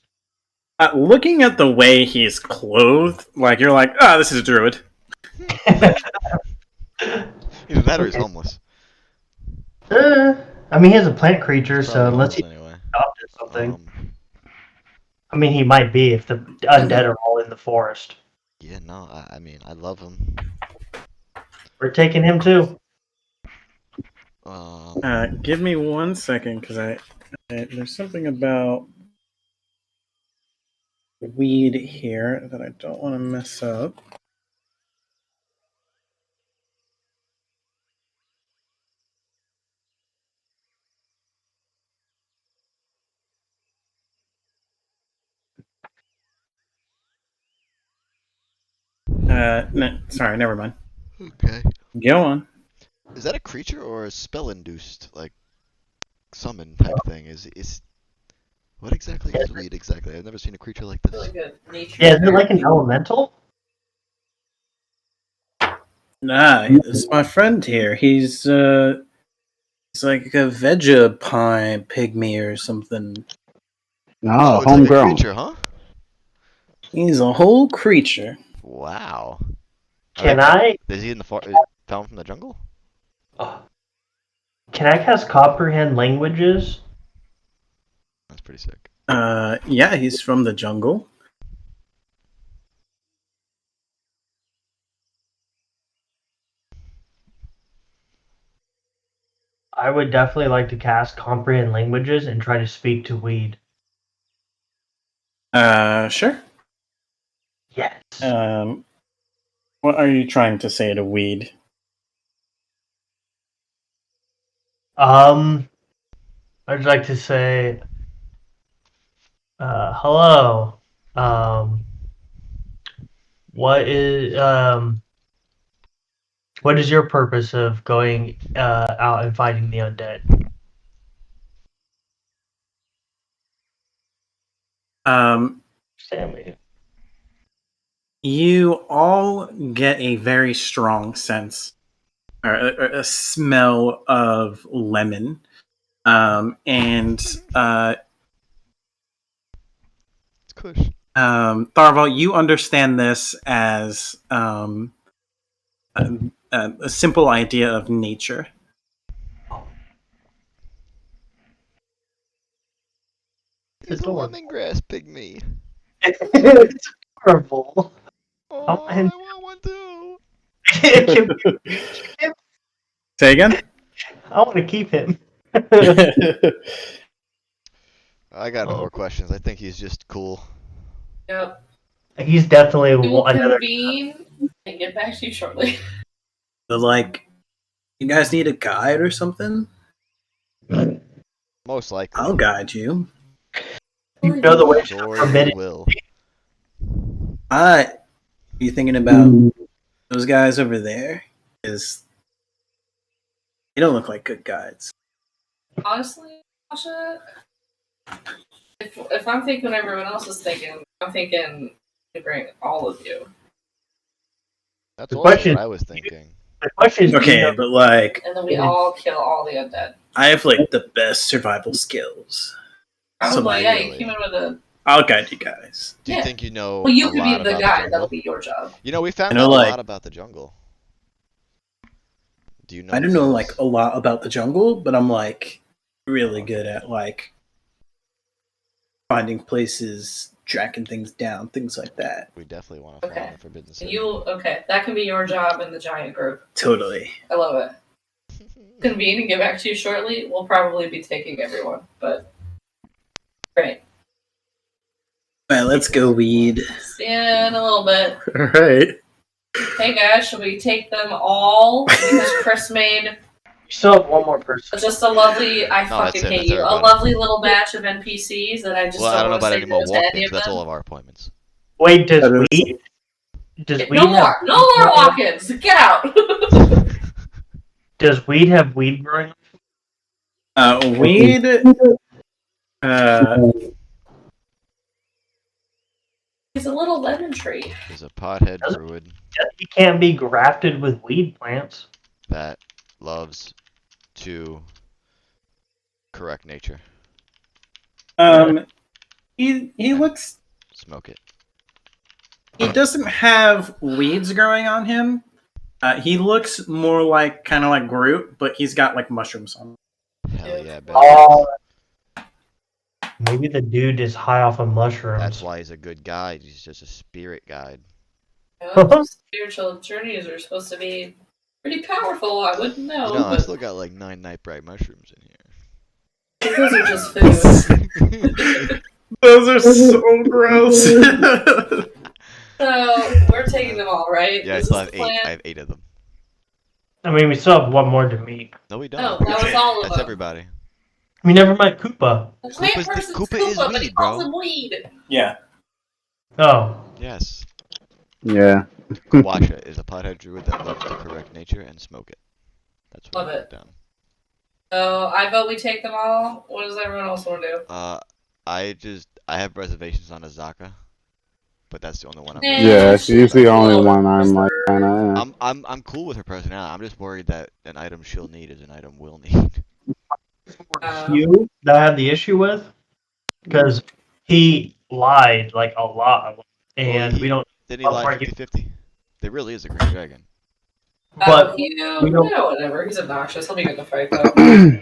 Looking at the way he's clothed, like you're like, this is a druid. Either that or he's homeless. I mean, he has a plant creature, so Probably unless he homeless anyway. adopted something, I mean, he might be if the undead are all in the forest. Yeah, no, I mean, I love him. We're taking him too. Give me 1 second, because there's something about weed here that I don't want to mess up. No, sorry, never mind. Okay. Go on. Is that a creature or a spell-induced, like, summon type thing? Is what exactly is weed exactly? I've never seen a creature like this. Like a nature. Yeah, is it like an elemental? Nah, it's my friend here. He's like a Vegapine pygmy or something. No, it's like a homegrown. creature, huh? He's a whole creature. Wow. Can I? Is he in the found from the jungle? Can I cast comprehend languages? That's pretty sick. Yeah, he's from the jungle. I would definitely like to cast comprehend languages and try to speak to weed. Sure. Yes. What are you trying to say to weed? I'd like to say, hello. What is your purpose of going out and fighting the undead? Stanley. You all get a very strong sense, or a smell of lemon, and It's kush. Tharvol, you understand this as a simple idea of nature. He's a lemongrass pygmy. It's horrible. Oh, I want one too. Say again? I want to keep him. I got no more questions. I think he's just cool. Yep. He's definitely We will another. convene and get back to you shortly. But like, you guys need a guide or something? Most likely. I'll guide you. You know the way to Sword forbidden. will. You thinking about those guys over there? Because they don't look like good guides. Honestly, Asha, if I'm thinking what everyone else is thinking, I'm thinking to bring all of you. That's The also question- what I was thinking. The question is, Okay, but like, And then we all kill all the undead. I have like the best survival skills. So Probably, like, yeah, you came in with a... I'll guide you guys. Do you Yeah. think you know Well, you a could be lot the about guy. the jungle? That'll be your job. You know, we found I know, out a like- lot about the jungle. Do you know? I don't know like a lot about the jungle, but I'm like really good at like finding places, tracking things down, things like that. We definitely want to Okay. find the Forbidden City. Okay, that can be your job in the giant group. Totally. I love it. Convene and get back to you shortly. We'll probably be taking everyone, but great. Alright, let's go, weed. See you in a little bit. Alright. Hey guys, should we take them all? Because Chris made You still have one more person. just a lovely, I No, fucking that's it, hate that's you, a everybody. lovely little batch of NPCs that I just Well, I don't know want to about say any more no to any walk-ins. of That's them. all of our appointments. Wait, does That is- weed? Does weed No have, more! No more walk-ins! Get out! Does weed have weed growing? Weed. He's a little lemon tree. There's a pothead druid He can't be grafted with weed plants. that loves to correct nature. He looks. Smoke it. He doesn't have weeds growing on him. He looks more like kind of like Groot, but he's got like mushrooms on him. Hell yeah, baby. Oh, maybe the dude is high off of mushrooms. That's why he's a good guide. He's just a spirit guide. Spiritual journeys are supposed to be pretty powerful. I wouldn't know, You know, I but still got like 9 night bright mushrooms in those are just food. here. Those are so gross. So we're taking them all, right? Yeah, I Is still this have the 8. plan? I have 8 of them. I mean, we still have one more to meet. No, we No, don't. that was all of That's them. everybody. We never met Koopa. The plant Koopa's- person's Koopa Koopa, is but he weed, calls bro. him weed. Yeah. Oh. Yes. Yeah. Washa is a pothead druid that loves to correct nature and smoke it. That's what Love I it. wrote down. So I vote we take them all. What does everyone else want to do? I have reservations on Azaka, but that's the only one I'm. Yeah. Yeah, she's the only Well, one I'm like kind of. I'm cool with her personality. I'm just worried that an item she'll need is an item we'll need. You that I had the issue with because he lied like a lot, and Well, we don't. Didn't he lie argue. 50-50? There really is a green dragon. But we don't. Whatever. He's obnoxious. He'll be good to fight though.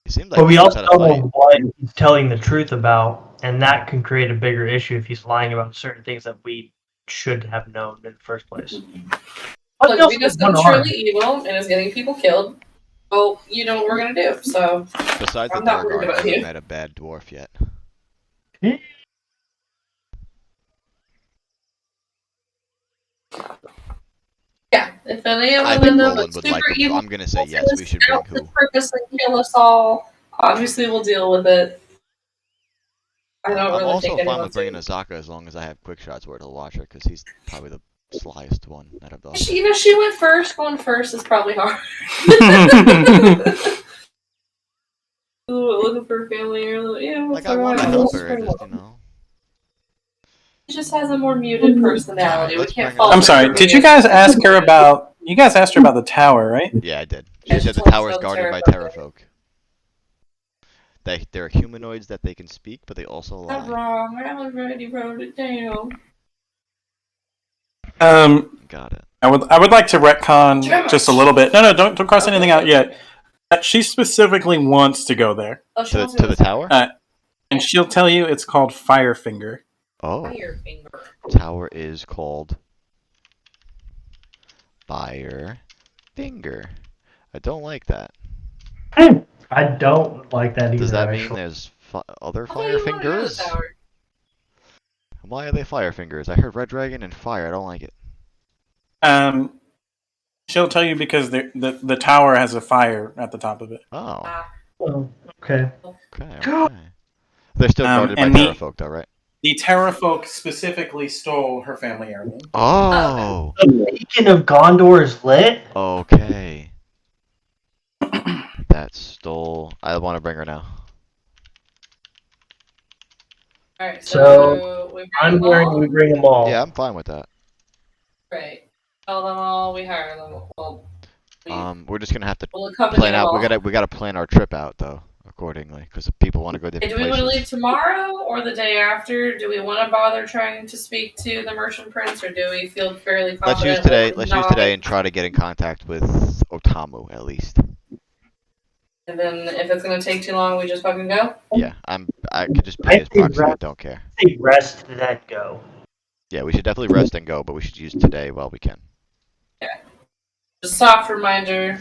He seemed like But we he knows also how to don't fight. know what he's telling the truth about, and that can create a bigger issue if he's lying about certain things that we should have known in the first place. But Look, he if he also does has one something arm. truly evil and is getting people killed, well, you know what we're gonna do. So Besides the I'm not worried Durgar, I about you. haven't met a bad dwarf yet. yeah, if any of I them think end up Roland with would like super him, so evil, I'm gonna say yes. We should bring out to who? purpose and kill us all. Obviously, we'll deal with it. I don't I'm really also think fine anyone's with bringing Azaka as long as I have Quickshots where he'll watch her, because he's probably the slyest one out of all. You know, she went first. Going first is probably hard. Ooh, looking for a family. Yeah, Like, I want to help her, just, you know. She just has a more muted personality. We Let's can't bring her fault up. I'm her sorry. for Did being- you guys ask her about? You guys asked her about the tower, right? Yeah, I did. Yeah, She said she the told us tower's about the guarded by Terrafolk. Terrafolk. There are humanoids that they can speak, but they also Not lie. wrong. I already wrote it down. Got it. I would like to retcon just a little bit. No, don't cross anything out yet. She specifically wants to go there, Oh, she To, wants to the tower? and she'll tell you it's called Firefinger. Oh. Fire finger. Tower is called Fire Finger. I don't like that. I don't like that either. Does that mean actually. there's other I thought fire you wanted to go to the fingers? tower. Why are they fire fingers? I heard red dragon and fire. I don't like it. She'll tell you because the tower has a fire at the top of it. Oh. Oh, okay. Okay. They're still guarded by and the- Terrafolk, though, right? The Terrafolk specifically stole her family heirloom. Oh. The beacon of Gondor is lit. Okay. That stole. I want to bring her now. Alright, So, we bring I'm them wearing. all. We bring them all. Yeah, I'm fine with that. Right. Tell them all. We hire them. Well, We're just gonna have to we'll accompany plan them out. all. We gotta plan our trip out though, accordingly, because people want to go Hey, different do we want to leave places. tomorrow or the day after? Do we want to bother trying to speak to the merchant prince, or do we feel fairly Let's confident? use today. with Let's use not- today and try to get in contact with Otamu at least. And then if it's gonna take too long, we just fucking go. Yeah, I could just pay his proxy. I don't care. Say rest, then go. Yeah, we should definitely rest and go, but we should use today while we can. Just soft reminder.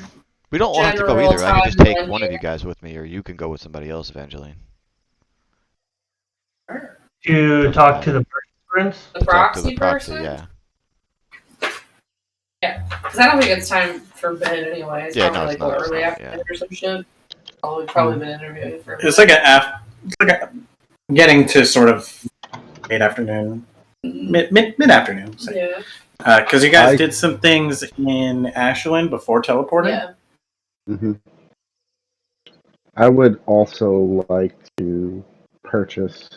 We don't all have to go General either. I can just time take when one of you- you guys with me, or you can go with somebody else, Evangeline. To talk to the prince. The To talk to proxy the proxy, person. yeah. Because I don't think it's time for bed anyway. It's Yeah, probably no, like it's not, early it's not, afternoon or some shit. Oh, we've probably been interviewing for. It's like getting to sort of late afternoon, mid afternoon. Yeah. Because you guys I- did some things in Asherland before teleporting. Yeah. Hmm. I would also like to purchase.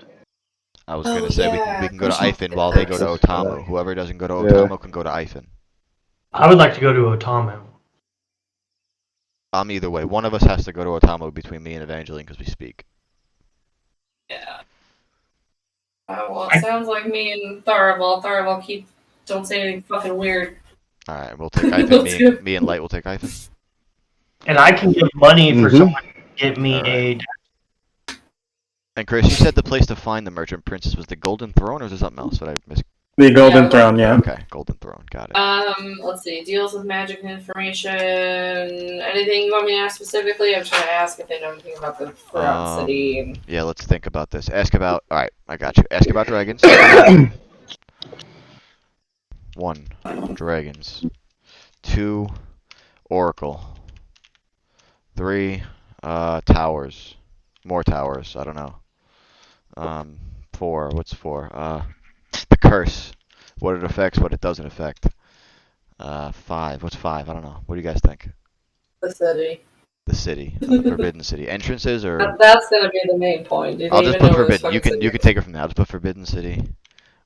I was Oh, gonna say yeah, we can go to Quickshot Ifin while they go to purchase. Otamu. Whoever doesn't go to Yeah. Otamu can go to Ifin. I would like to go to Otamu. Either way. One of us has to go to Otamu between me and Evangeline because we speak. Yeah. Well, it sounds like me and Tharvol. Don't say anything fucking weird. All right, we'll take Ifin. Let's go. Me and Light will take Ifin. And I can give money for Mhm. someone to get me Alright. And Chris, you said the place to find the merchant princess was the Golden Throne, or was there something else that I missed? The Golden Yeah. Throne, yeah. Okay, Golden Throne. Got it. Let's see. Deals with magic and information. Anything you want me to ask specifically? I'm trying to ask if they know anything about the Forgotten City. Yeah, let's think about this. Ask about. All right, I got you. Ask about dragons. 1, dragons. 2, oracle. 3, towers. More towers. I don't know. 4. What's 4? The curse. What it affects. What it doesn't affect. 5. What's 5? I don't know. What do you guys think? The city. The city. The Forbidden City. Entrances or. That's gonna be the main point. I'll just put forbidden. You can take it from there. I'll just put Forbidden City.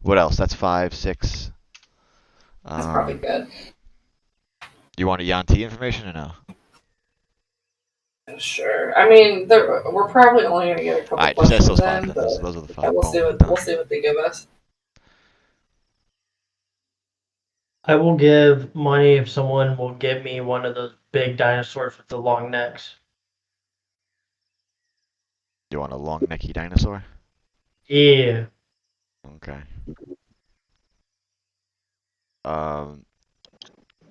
What else? That's 5, 6. That's probably good. You want a Yanti information or no? Sure. I mean, we're probably only gonna get a couple Alright, just ask questions those 5 in, then. but Those are the 5. yeah, we'll see what they give us. I will give money if someone will give me one of those big dinosaurs with the long necks. You want a long necky dinosaur? Yeah. Okay.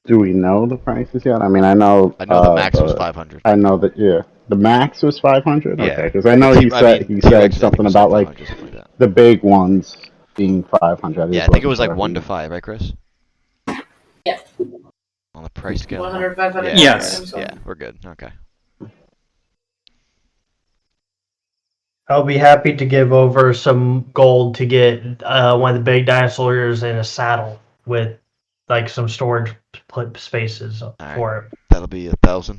Do we know the prices yet? I mean, I know. I know the max was 500. I know that. Yeah, the max was 500. Yeah. Okay, because I know he said T-Rex, something was about like something like that. the big ones being 500. Yeah, I think it was like 1 to 5, right, Chris? Yeah. On the price scale. 100, 500. Yeah, Yes. Yeah, we're good. Okay. I'll be happy to give over some gold to get one of the big dinosaurs in a saddle with like some storage spaces for it. That'll be 1,000.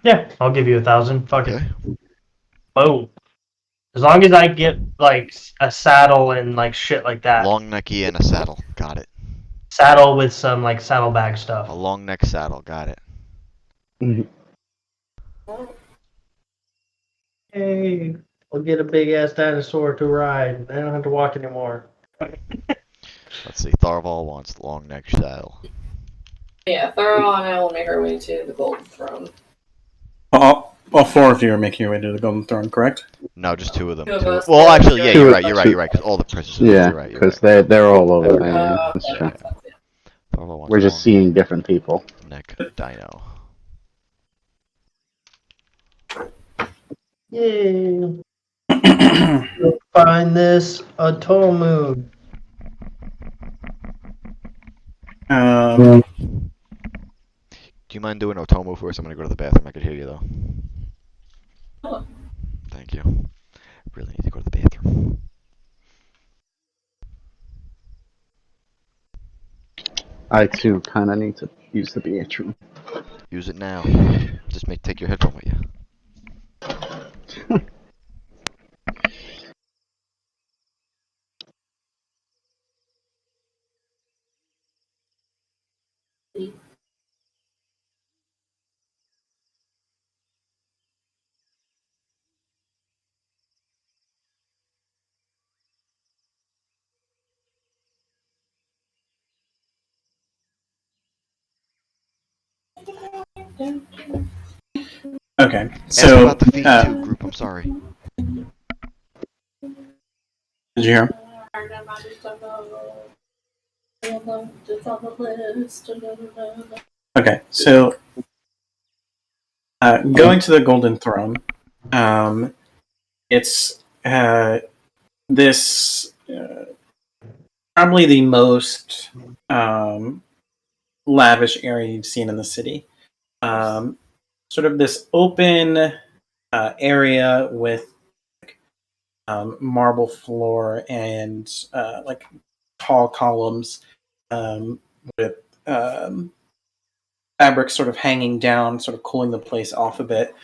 Yeah, I'll give you 1,000. Fuck Okay. it. Boom. As long as I get like a saddle and like shit like that. Long necky and a saddle. Got it. Saddle with some like saddlebag stuff. A long neck saddle. Got it. Hey, I'll get a big ass dinosaur to ride. I don't have to walk anymore. Let's see. Tharvol wants long neck saddle. Yeah, Tharvol and I will make our way to the Golden Throne. All 4 of you are making your way to the Golden Throne, correct? No, just 2 of them. 2 of 2. us. Well, actually, yeah, Two- you're right. Because all the princes. Yeah, You're right. because they're all over there. Yeah, Uh, that's true. Tharvol wants We're just long seeing different people. neck dino. Yay. Find this Atomu. Um, Do you mind doing Otomo first? I'm gonna go to the bathroom. I could hear you though. Oh. Thank you. Really need to go to the bathroom. I too kind of need to use the bathroom. Use it now. Just take your headphone with you. okay, Ask so about the feet too, group. I'm sorry. did you hear? Okay, so going to the Golden Throne, it's this probably the most lavish area you've seen in the city. Sort of this open area with marble floor and like tall columns with fabric sort of hanging down, sort of cooling the place off a bit.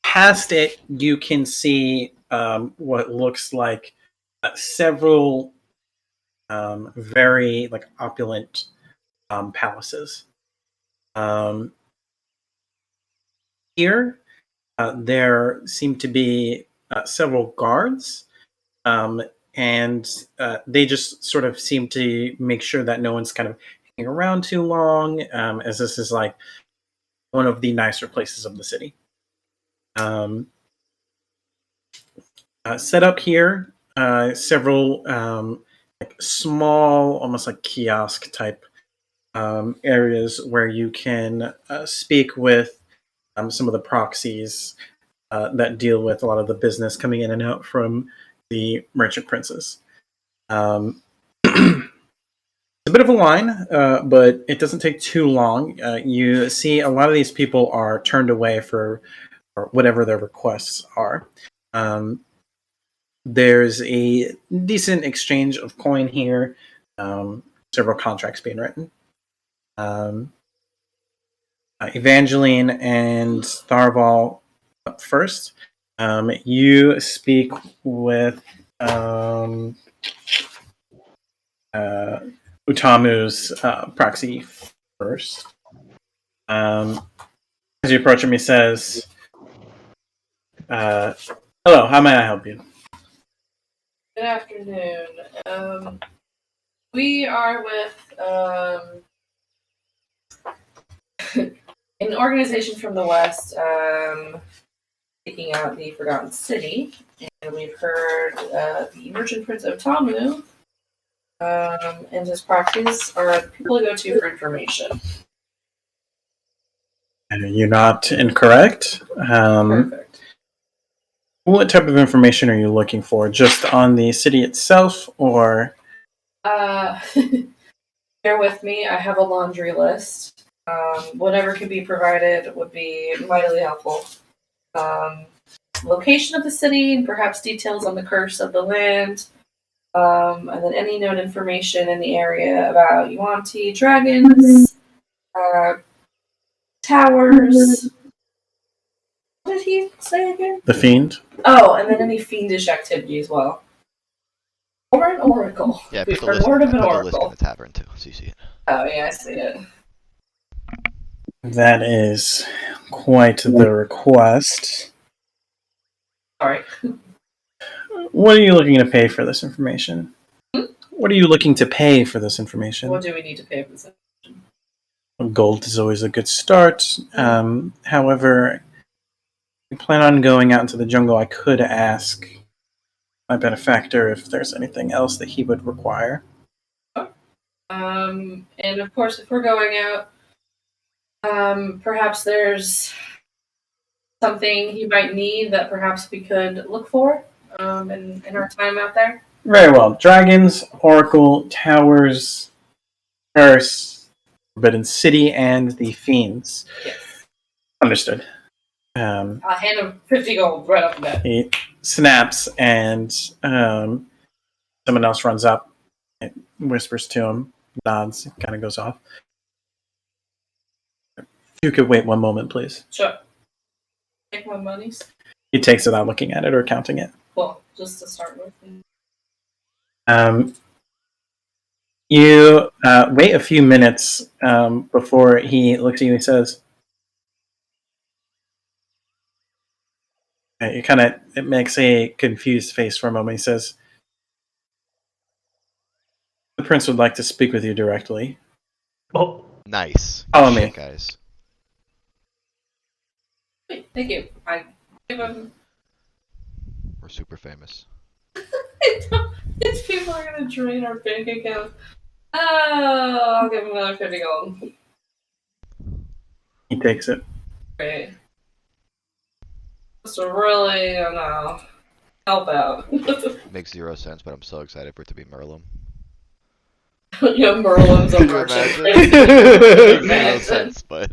Past it, you can see what looks like several very like opulent palaces. Here, there seem to be several guards, and they just sort of seem to make sure that no one's kind of hanging around too long, as this is like one of the nicer places of the city. Set up here, several like small, almost like kiosk type areas where you can speak with some of the proxies that deal with a lot of the business coming in and out from the merchant princes. It's a bit of a line, but it doesn't take too long. You see a lot of these people are turned away for whatever their requests are. There's a decent exchange of coin here, several contracts being written. Evangeline and Tharvol up first. You speak with Utamu's proxy first. As you approach him, he says, "Hello, how may I help you?" Good afternoon. We are with an organization from the West seeking out the Forgotten City, and we've heard the Merchant Prince of Tamu and his proxies are the people to go to for information. You're not incorrect. Perfect. What type of information are you looking for? Just on the city itself, or? Bear with me. I have a laundry list. Whatever can be provided would be mightily helpful. Location of the city, and perhaps details on the curse of the land, and then any known information in the area about Yuan-Ti dragons, towers. What did he say again? The Fiend? Oh, and then any fiendish activity as well. Or an oracle. Yeah, We've put the heard list, word of an put the list in oracle. the tavern too, so you see it. Oh, yeah, I see it. That is quite the request. Sorry. What are you looking to pay for this information? What are you looking to pay for this information? What do we need to pay for this? Gold is always a good start. However, we plan on going out into the jungle. I could ask my benefactor if there's anything else that he would require. And of course, if we're going out, perhaps there's something he might need that perhaps we could look for in our time out there. Very well. Dragons, Oracle, Towers, Curse, Forbidden City, and the Fiends. Yes. Understood. I'll hand him 50 gold right off the bat. He snaps, and someone else runs up, and whispers to him, nods, kind of goes off. If you could wait one moment, please. Sure. Take my monies. He takes it out, looking at it or counting it. Well, just to start with. You wait a few minutes before he looks at you and says, it makes a confused face for a moment. He says, "The prince would like to speak with you directly." Oh, Nice. Follow Good me. shit, guys. Wait, thank you. I give him. We're super famous. These people are gonna drain our bank account. Oh, I'll give him another 50 gold. He takes it. Great. Just to really, help out. Makes 0 sense, but I'm so excited for it to be Merlin. Yeah, Merlin's a Can you merchant. imagine? Makes 0 sense, but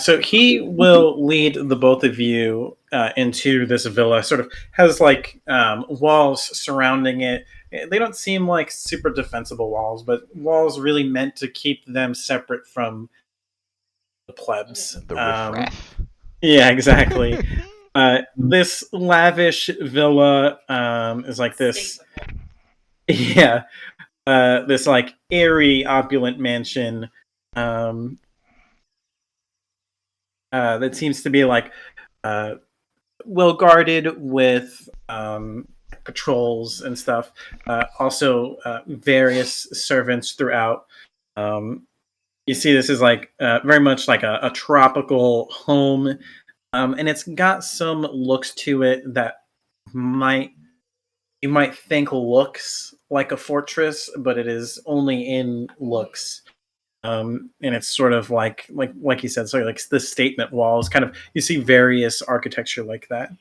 So he will lead the both of you into this villa. Sort of has like walls surrounding it. They don't seem like super defensible walls, but walls really meant to keep them separate from the plebs. the riffraff. Yeah, exactly. This lavish villa is like this. Yeah, this like airy, opulent mansion. That seems to be like well guarded with patrols and stuff. Also, various servants throughout. You see, this is like very much like a tropical home, and it's got some looks to it that might you might think looks like a fortress, but it is only in looks. And it's sort of like you said, sort of like the statement walls. Kind of, you see various architecture like that.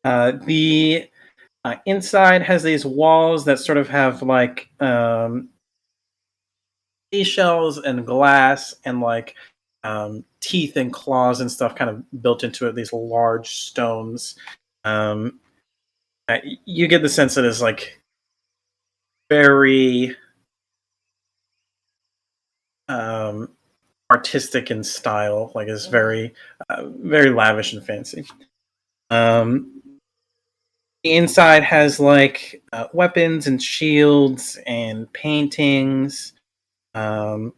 The inside has these walls that sort of have like seashells and glass and like teeth and claws and stuff kind of built into it. These large stones. You get the sense that it's like very artistic in style. Like it's very very lavish and fancy. The inside has like weapons and shields and paintings. Um,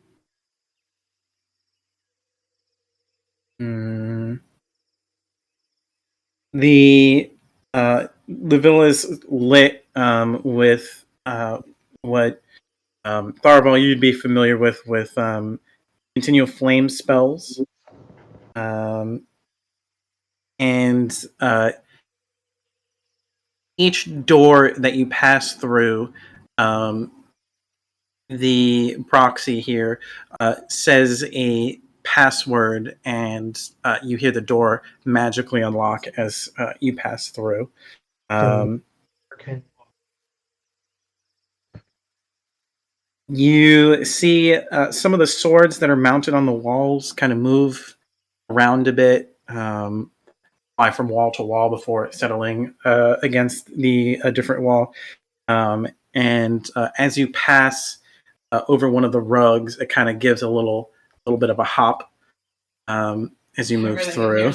the villa is lit with what Tharvol you'd be familiar with continual flame spells, and each door that you pass through, the proxy here says a password, and you hear the door magically unlock as you pass through. Okay. You see some of the swords that are mounted on the walls kind of move around a bit, fly from wall to wall before settling against the different wall. And as you pass over one of the rugs, it kind of gives a little bit of a hop as you move through.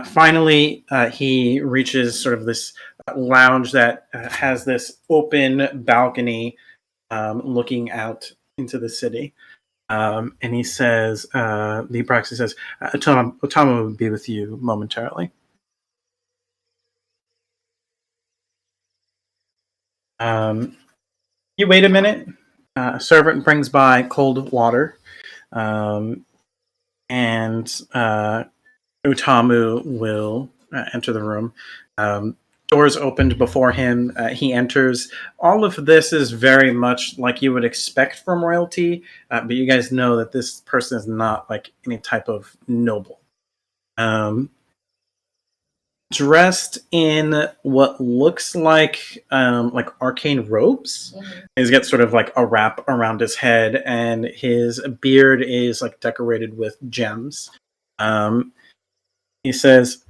Finally, he reaches sort of this lounge that has this open balcony looking out into the city. And he says, the proxy says, Otama will be with you momentarily. You wait a minute. A servant brings by cold water. And Utamu will enter the room. Doors opened before him. He enters. All of this is very much like you would expect from royalty, but you guys know that this person is not like any type of noble. Dressed in what looks like arcane robes. Mm-hmm. He's got sort of like a wrap around his head, and his beard is like decorated with gems. He says,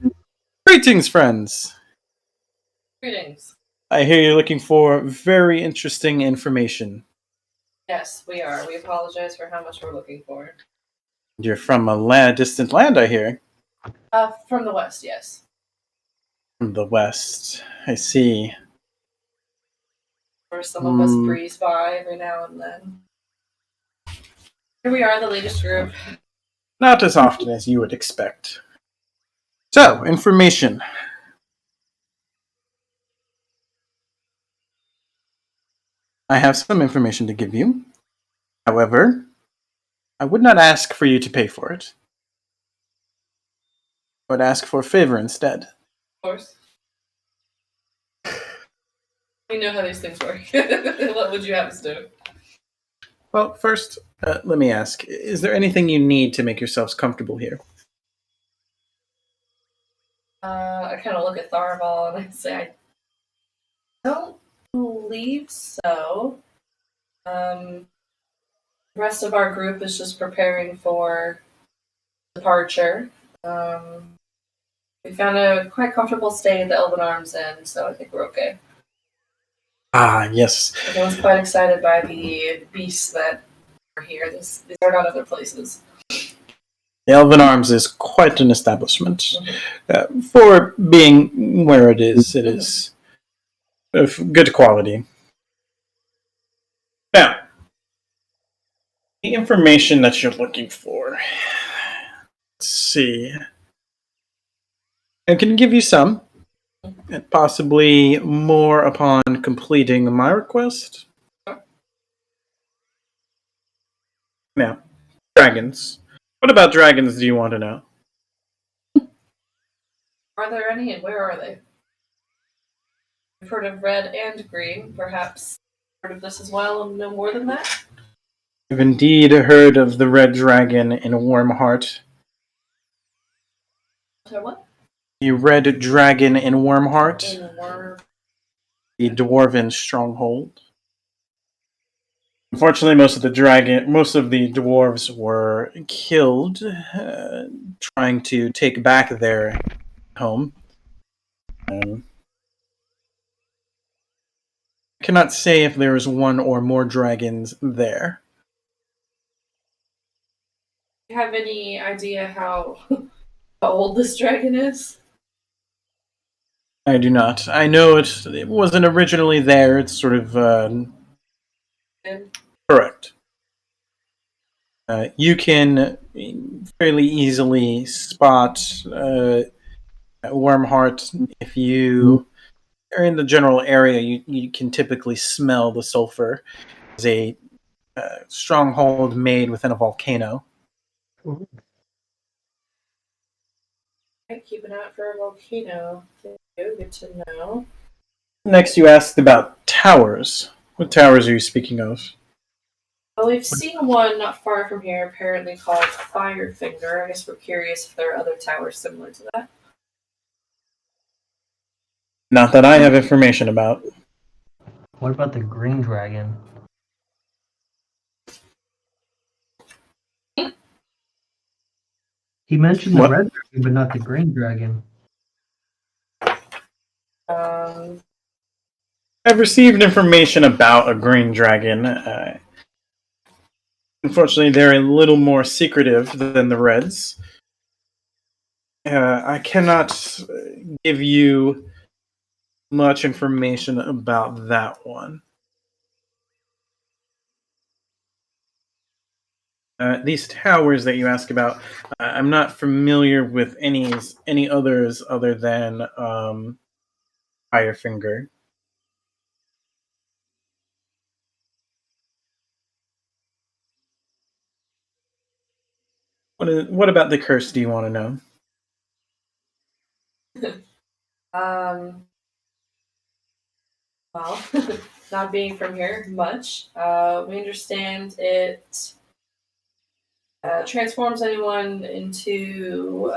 "Greetings, friends. Greetings. I hear you're looking for very interesting information." Yes, we are. We apologize for how much we're looking for. You're from a distant land, I hear. From the west, yes. From the west, I see. Or some of us breeze by every now and then. Here we are, the latest group. Not as often as you would expect. So, information. I have some information to give you. However, I would not ask for you to pay for it. I would ask for a favor instead. Of course. We know how these things work. What would you have us do? Well, first, let me ask, is there anything you need to make yourselves comfortable here? I kind of look at Tharvol and I say, I don't believe so. The rest of our group is just preparing for departure. We found a quite comfortable stay at the Elven Arms Inn, so I think we're okay. Ah, yes. Everyone's quite excited by the beasts that are here. These are not other places. The Elven Arms is quite an establishment. Mm-hmm. For being where it is of good quality. Now, the information that you're looking for. Let's see. I can give you some, and possibly more upon completing my request. Now, dragons What about dragons do you want to know? Are there any, and where are they? I've heard of red and green. Perhaps heard of this as well and know more than that? I've indeed heard of the red dragon in Warmheart. So what? The red dragon in Warmheart, In Worm. the dwarven stronghold. Unfortunately, most of the dwarves were killed trying to take back their home. Cannot say if there is one or more dragons there. Do you have any idea how old this dragon is? I do not. I know it wasn't originally there. It's sort of correct. You can fairly easily spot Wormheart if you are in the general area. You can typically smell the sulfur. It's a stronghold made within a volcano. Keep an eye out for a volcano. Thank you. Good to know. Next, you asked about towers. What towers are you speaking of? Well, we've seen one not far from here, apparently called Firefinger. I guess we're curious if there are other towers similar to that. Not that I have information about. What about the green dragon? He mentioned the What? red dragon, but not the green dragon. I've received information about a green dragon. Unfortunately, they're a little more secretive than the reds. I cannot give you much information about that one. These towers that you ask about, I'm not familiar with any others other than Firefinger. What about the curse do you want to know? Well, not being from here much, we understand it transforms anyone into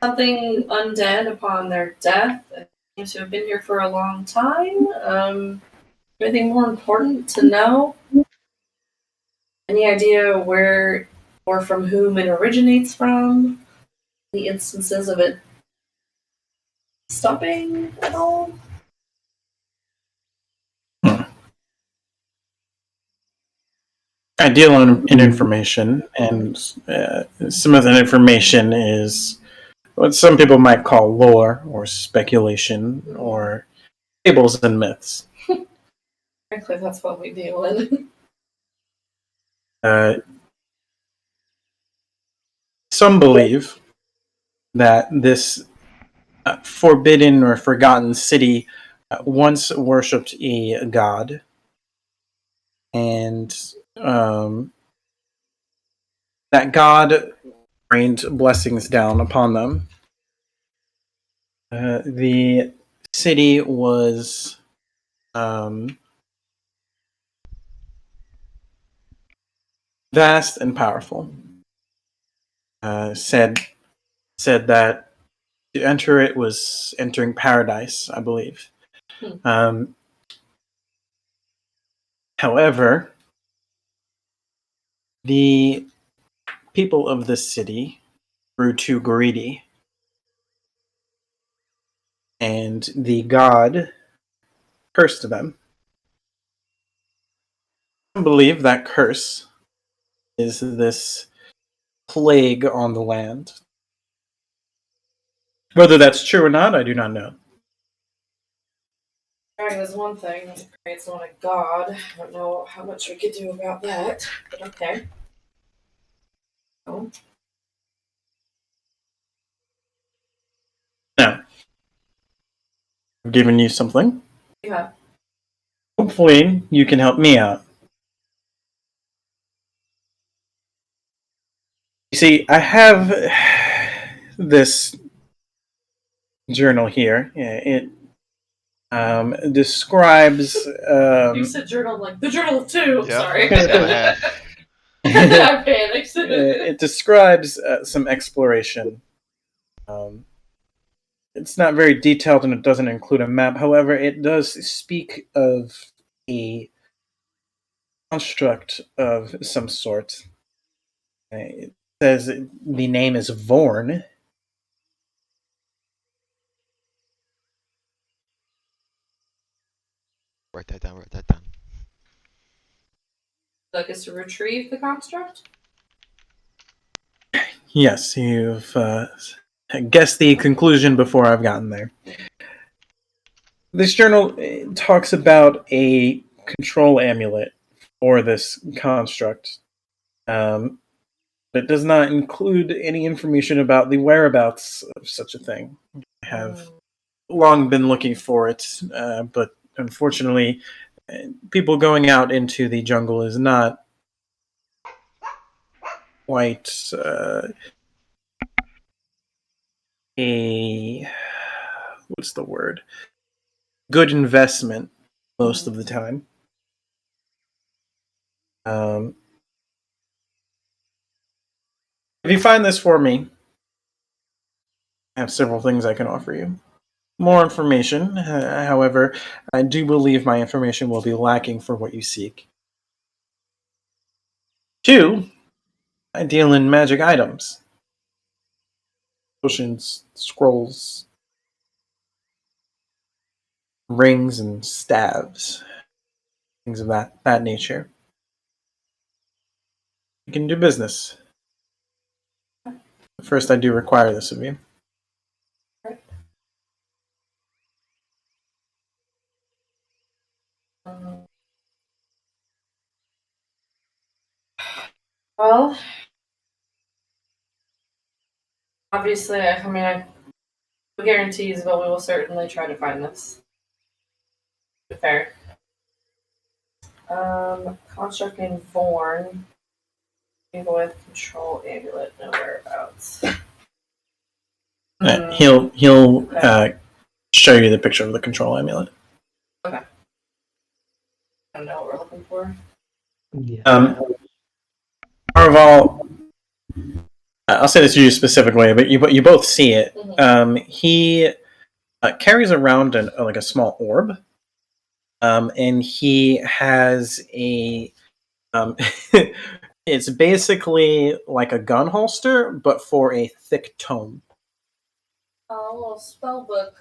something undead upon their death. It seems to have been here for a long time. Anything more important to know? Any idea where or from whom it originates from? The instances of it stopping at all? I deal in information, and some of that information is what some people might call lore or speculation or fables and myths. Frankly, that's what we deal in. Some believe that this forbidden or forgotten city once worshipped a god, and that god rained blessings down upon them. The city was vast and powerful. Said that to enter it was entering paradise, I believe. However, the people of this city grew too greedy, and the god cursed them. I believe that curse is this plague on the land. Whether that's true or not, I do not know. Dragon is one thing, it's not a god. I don't know how much we could do about that, but okay. Oh. Now, I've given you something. Yeah. Hopefully, you can help me out. See, I have this journal here. It describes. You said journal like the journal of two. Yeah, Sorry. it's got a half. I panicked. It describes some exploration. It's not very detailed and it doesn't include a map. However, it does speak of a construct of some sort. It says the name is Vorn. Write that down. Write that down. Like us to retrieve the construct? Yes, you've guessed the conclusion before I've gotten there. This journal talks about a control amulet for this construct. But it does not include any information about the whereabouts of such a thing. I have long been looking for it, but unfortunately, people going out into the jungle is not quite a what's the word? Good investment most of the time. If you find this for me, I have several things I can offer you. More information, however, I do believe my information will be lacking for what you seek. 2, I deal in magic items. Potions, scrolls, rings, and staves. Things of that nature. You can do business. First, I do require this of you. Well, obviously, I mean, no guarantees, but we will certainly try to find this. Fair. Construct named Vorn. With control amulet, no whereabouts. He'll show you the picture of the control amulet. Okay. I don't know what we're looking for. Yeah. Tharvol, I'll say this to you specifically, but you both see it. Mm-hmm. He carries around a small orb, and he has a. It's basically like a gun holster, but for a thick tome. Oh, a little spell book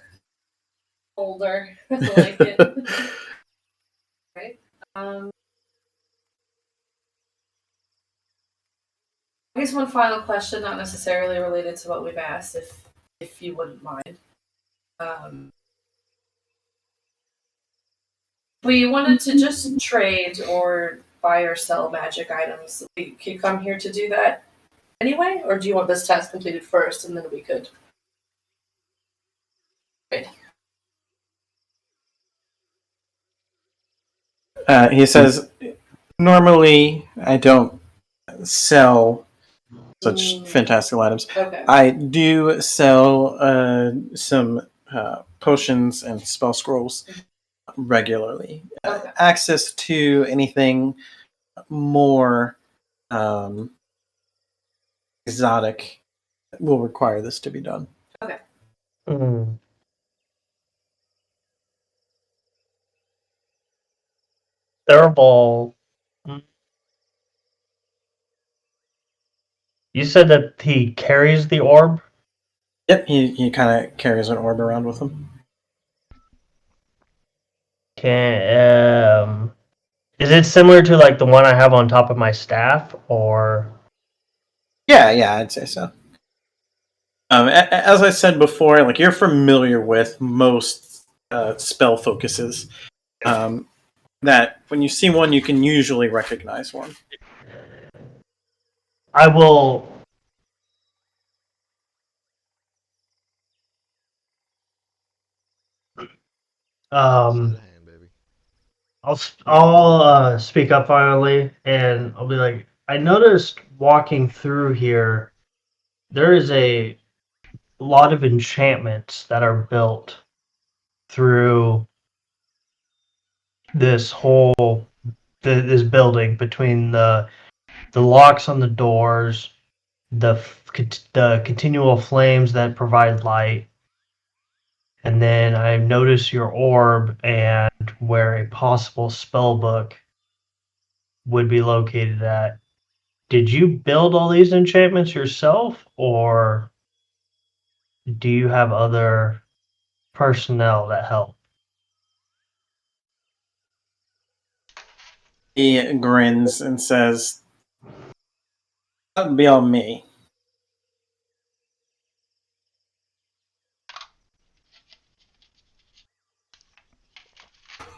holder. I like it. Right. I guess one final question, not necessarily related to what we've asked, if you wouldn't mind. We wanted to just trade or buy or sell magic items. We could come here to do that anyway, or do you want this task completed first and then we could? Right. He says, normally I don't sell such fantastical items. Okay. I do sell some potions and spell scrolls regularly. Okay. Access to anything more exotic will require this to be done. Okay. Tharvol. You said that he carries the orb? Yep, he kind of carries an orb around with him. Is it similar to like the one I have on top of my staff, or? Yeah, I'd say so. As I said before, like you're familiar with most spell focuses. That when you see one, you can usually recognize one. I will. I'll speak up finally, and I'll be like, I noticed walking through here, there is a lot of enchantments that are built through this whole this building between the locks on the doors, the continual flames that provide light, and then I noticed your orb and where a possible spell book would be located at. Did you build all these enchantments yourself, or do you have other personnel that help? He grins and says, "That'd be all me."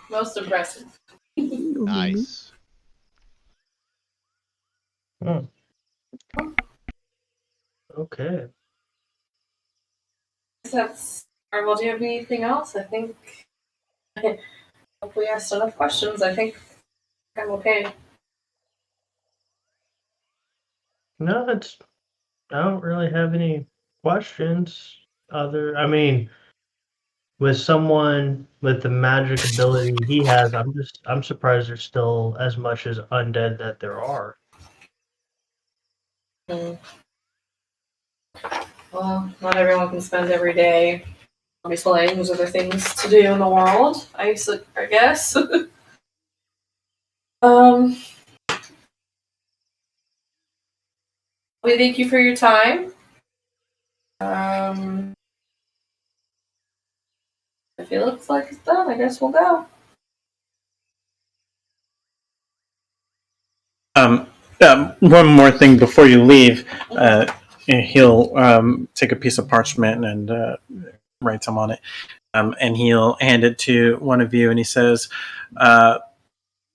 Most impressive. Nice. Hmm. Okay. That's. Alright, well, do you have anything else? I think. If we asked enough questions, I think I'm okay. No, I don't really have any questions. I mean, with someone with the magic ability he has, I'm surprised there's still as much as undead that there are. Well, not everyone can spend every day obviously there's other things to do in the world, I guess. We thank you for your time. If it looks like it's done, I guess we'll go. One more thing before you leave. He'll take a piece of parchment and write some on it. And he'll hand it to one of you, and he says,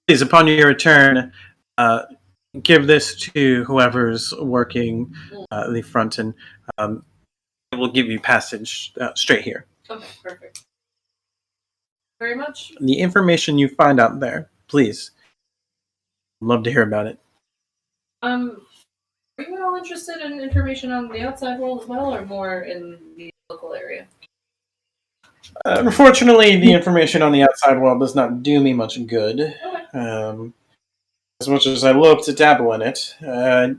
please, upon your return, give this to whoever's working the front, and it will give you passage straight here. Okay, perfect. Very much. The information you find out there, please. Love to hear about it. Are you all interested in information on the outside world as well, or more in the local area? Unfortunately, the information on the outside world does not do me much good. Okay. As much as I love to dabble in it, Not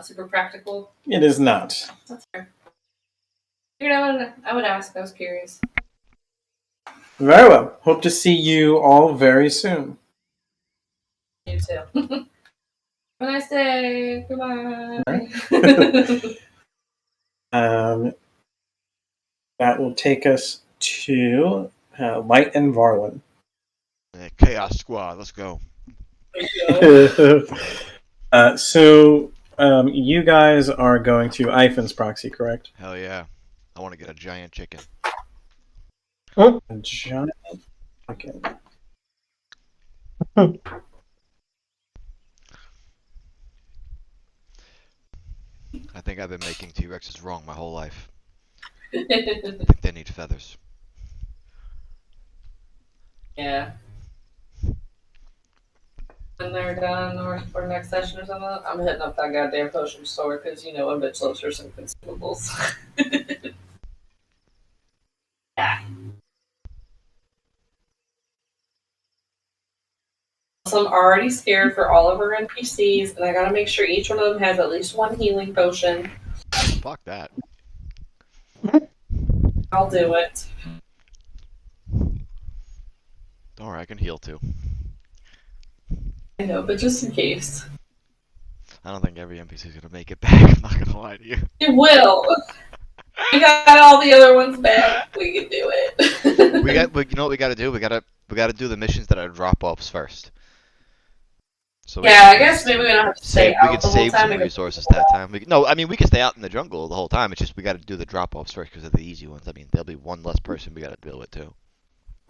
super practical. it is not. That's fair. I would ask. I was curious. Very well. Hope to see you all very soon. You too. Have a nice day. Goodbye. That will take us to Light and Varlin. Chaos Squad, let's go. So you guys are going to Ifan's proxy, correct? Hell yeah. I want to get a giant chicken. A giant. Okay. I think I've been making T-Rexes wrong my whole life. I think they need feathers. Yeah. When they're done, or for next session or something, I'm hitting up that goddamn potion store because a bitch loves her some consumables. Yeah. So I'm already scared for all of our NPCs, and I gotta make sure each one of them has at least one healing potion. Fuck that. I'll do it. Don't worry, I can heal too. I know, but just in case. I don't think every NPC is gonna make it back. I'm not gonna lie to you. It will. We got all the other ones back. We can do it. You know what we gotta do? We gotta do the missions that are drop-offs first. So yeah, I guess maybe we don't have to stay out we could the whole save time. some resources that time. We can stay out in the jungle the whole time. It's just we gotta do the drop-offs first because they're the easy ones. I mean, there'll be one less person we gotta deal with too.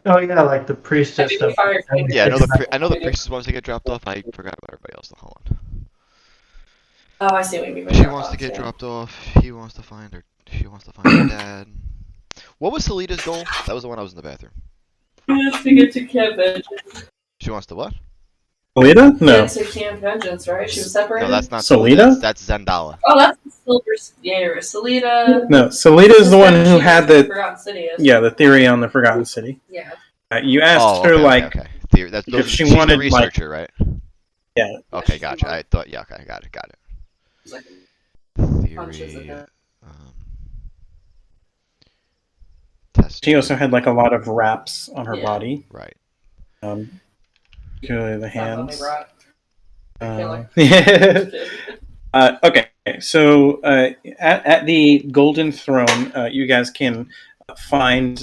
Oh yeah, like the priestess. Yeah, I know the priestess wants to get dropped off. I forgot about everybody else. Hold on. Oh, I see what you mean. She wants to get dropped off. He wants to find her. She wants to find her dad. What was Selena's goal? That was the one I was in the bathroom. She wants to get to Kevin. She wants to what? Solita? No. Into Camp Vengeance, right? She was separated. No, that's not Solita? Solita. That's Zendala. Oh, that's the Silver. Yeah, Salita. No, Solita is the one who had the Forgotten City is. yeah the theory on the Forgotten City. Yeah. You asked her okay, like okay. Theory. That's if she she's wanted, the researcher, right? Yeah. Okay, gotcha. I thought. Yeah, okay, got it. It's like punches at Theory. that. Test. She also had like a lot of wraps on her Yeah. body. Right. Particularly the It's not hands. only Okay, so at the Golden Throne, you guys can find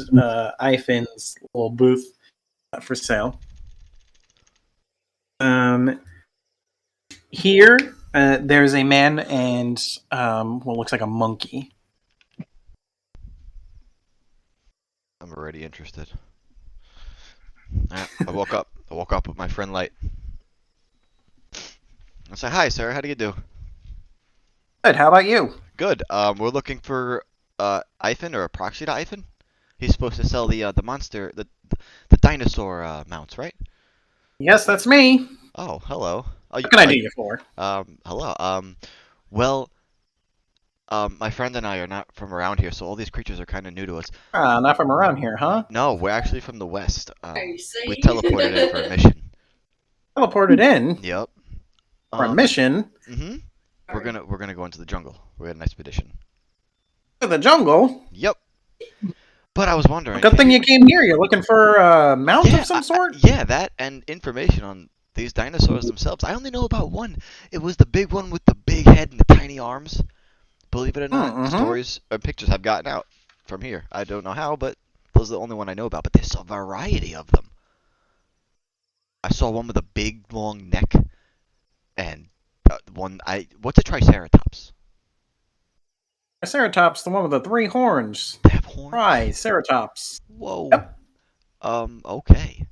Ifin's little booth for sale. Here, there's a man and what looks like a monkey. I'm already interested. I woke up. I woke up with my friend Light. I said, "Hi, sir. How do you do?" Good. How about you? Good. We're looking for Ifin or a proxy to Ifin. He's supposed to sell the monster, the dinosaur mounts, right? Yes, that's me. Oh, hello. Oh, What can I do you for? Hello. Well, my friend and I are not from around here, so all these creatures are kind of new to us. Not from around here, huh? No, we're actually from the west. You see? We teleported in for a mission. Teleported in Yep. for a mission Mm-hmm. We're gonna go into the jungle. We're at an expedition. to the jungle. Yep. But I was wondering. Good thing you came here. You're looking for a mount Yeah, of some sort? yeah, that and information on these dinosaurs themselves. I only know about one. It was the big one with the big head and the tiny arms. Believe it or not, stories or pictures have gotten out from here. I don't know how, but those are the only one I know about. But there's a variety of them. I saw one with a big, long neck, and what's a triceratops? Triceratops, the one with the 3 horns. They have horns. Triceratops. Whoa. Yep. Okay.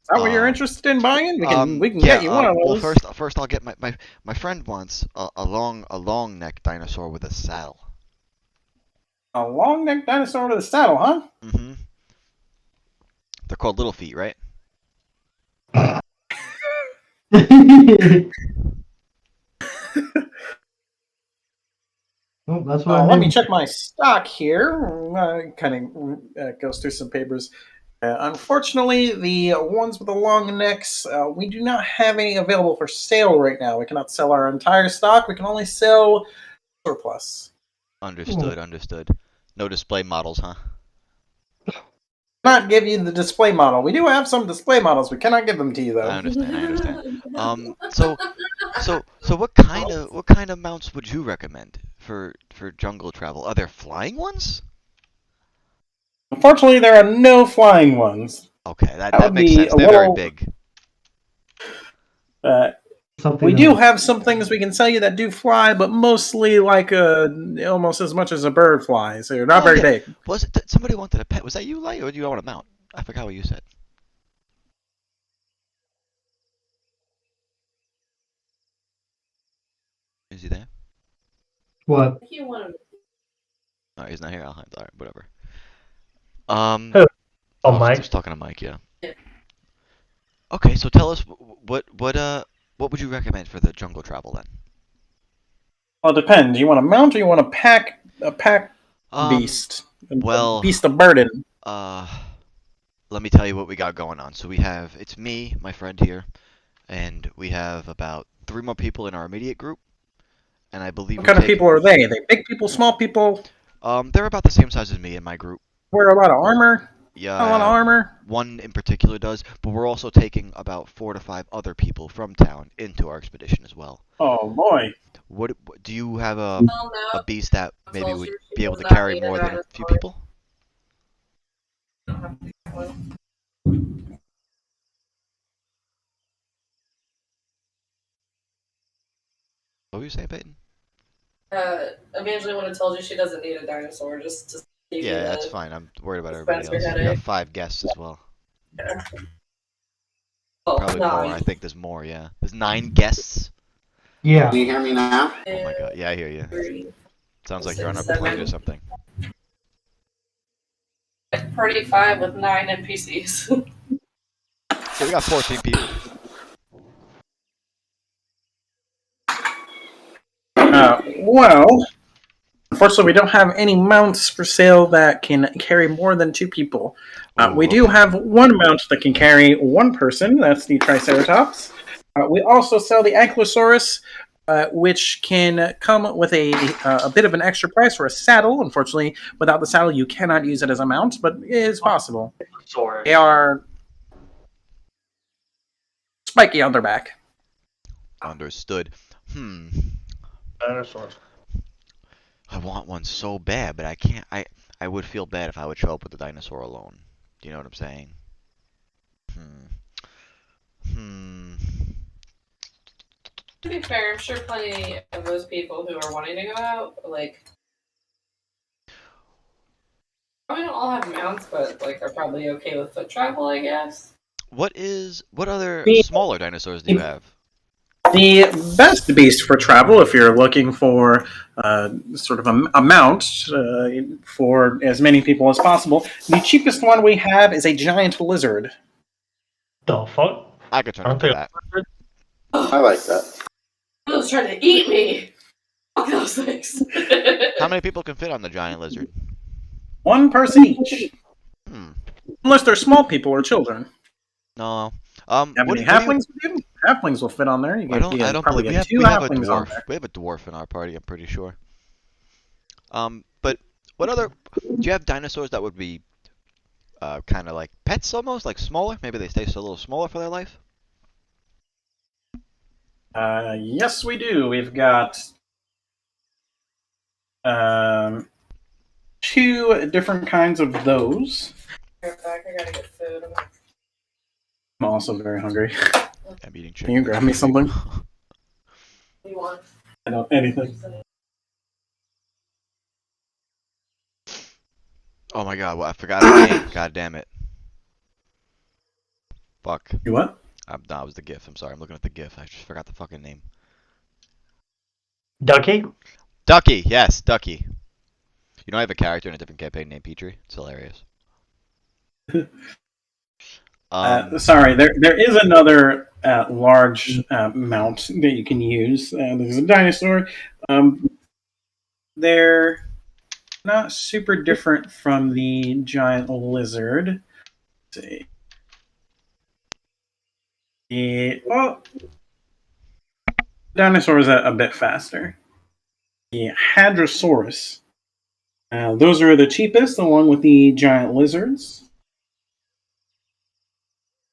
Is that what you're interested in buying? We can yeah, get you one of those. Well, first I'll get my friend wants a long neck dinosaur with a saddle. A long necked dinosaur with a saddle, huh? Mm-hmm. They're called little feet, right? Oh, that's what Let me check my stock here. Kind of goes through some papers. Unfortunately, the ones with the long necks, we do not have any available for sale right now. We cannot sell our entire stock. We can only sell surplus. Understood. No display models, huh? Not give you the display model. We do have some display models. We cannot give them to you though. I understand. So what kind of mounts would you recommend for jungle travel? Are there flying ones? Unfortunately, there are no flying ones. Okay, that makes sense. They're very big. We do have some things we can sell you that do fly, but mostly like almost as much as a bird flies. So they're not very big. Was it somebody wanted a pet? Was that you, Light, or do you want a mount? I forgot what you said. Is he there? What? Oh, he's not here. All right, whatever. Oh, Mike. Just talking to Mike, yeah. Okay, so tell us what would you recommend for the jungle travel then? Well, it depends. You want a mount or you want a pack beast? Well, beast of burden. Let me tell you what we got going on. So it's me, my friend here, and we have about 3 more people in our immediate group. And I believe what kind of people are they? Are they big people, small people? They're about the same size as me in my group. Wear a lot of armor? Yeah. A lot of armor? One in particular does, but we're also taking about 4 to 5 other people from town into our expedition as well. Oh boy. What do you have a beast that maybe would be able to Not carry needed more than a on few this people? What were you saying, Peyton? Evangeline would have told you she doesn't need a dinosaur, just to save Yeah, you that's the fine. I'm worried about everybody Spencer else. We headache. got 5 guests as well. Oh, Probably more. I think there's more, yeah. There's 9 guests? Yeah. Can you hear me now? Oh my god, yeah, I hear you. 3, Sounds like 6, you're on a 7. plane or something. Party 5 with 9 NPCs. So we got 14 people. Well, unfortunately, we don't have any mounts for sale that can carry more than 2 people. We do have one mount that can carry 1 person. That's the Triceratops. We also sell the Ankylosaurus, which can come with a bit of an extra price for a saddle. Unfortunately, without the saddle, you cannot use it as a mount, but it is possible. Sorry. They are spiky on their back. Understood. Dinosaurs. I want one so bad, but I can't. I would feel bad if I would show up with the dinosaur alone. Do you know what I'm saying? To be fair, I'm sure plenty of those people who are wanting to go out, like, probably don't all have mounts, but like are probably okay with foot travel, I guess. What other smaller dinosaurs do you have? The best beast for travel, if you're looking for sort of a mount for as many people as possible, the cheapest one we have is a giant lizard. The fuck? I could turn into that. I like that. Those trying to eat me. Fuck those things. How many people can fit on the giant lizard? 1 person each. Hmm. Unless they're small people or children. No. Have any halflings with you? Halflings will fit on there. You I don't probably believe get 2 we have a halflings on dwarf. there. We have a dwarf in our party. I'm pretty sure. But what other? Do you have dinosaurs that would be kind of like pets, almost like smaller? Maybe they stay a little smaller for their life. Yes, we do. We've got 2 different kinds of those. Right back, I gotta get food. I'm also very hungry. I'm eating Can chicken. you grab me something? What do you want? I don't anything. Oh my god! Well, I forgot his name. God damn it! Fuck. You what? No, it was the GIF. I'm sorry. I'm looking at the GIF. I just forgot the fucking name. Ducky? Ducky. Yes, Ducky. You know, I have a character in a different campaign named Petrie. It's hilarious. Sorry, there is another large mount that you can use. There's a dinosaur. They're not super different from the giant lizard. Let's see. Dinosaur is a bit faster. The Hadrosaurus. Those are the cheapest, along with the giant lizards.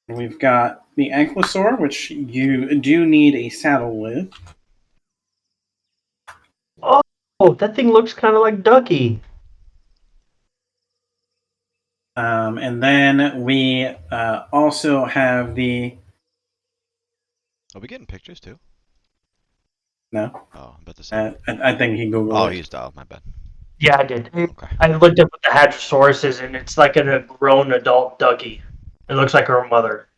And we've got the Ankylosaur, which you do need a saddle with. Oh, that thing looks kind of like Ducky. And then we also have the... Are we getting pictures too? No. Oh, I'm about to say. I think he Googled Oh, it. he's dialed. My bad. Yeah, I did. Okay. I looked up what the Hadrosaurus is, and it's like a grown adult Ducky. It looks like her mother.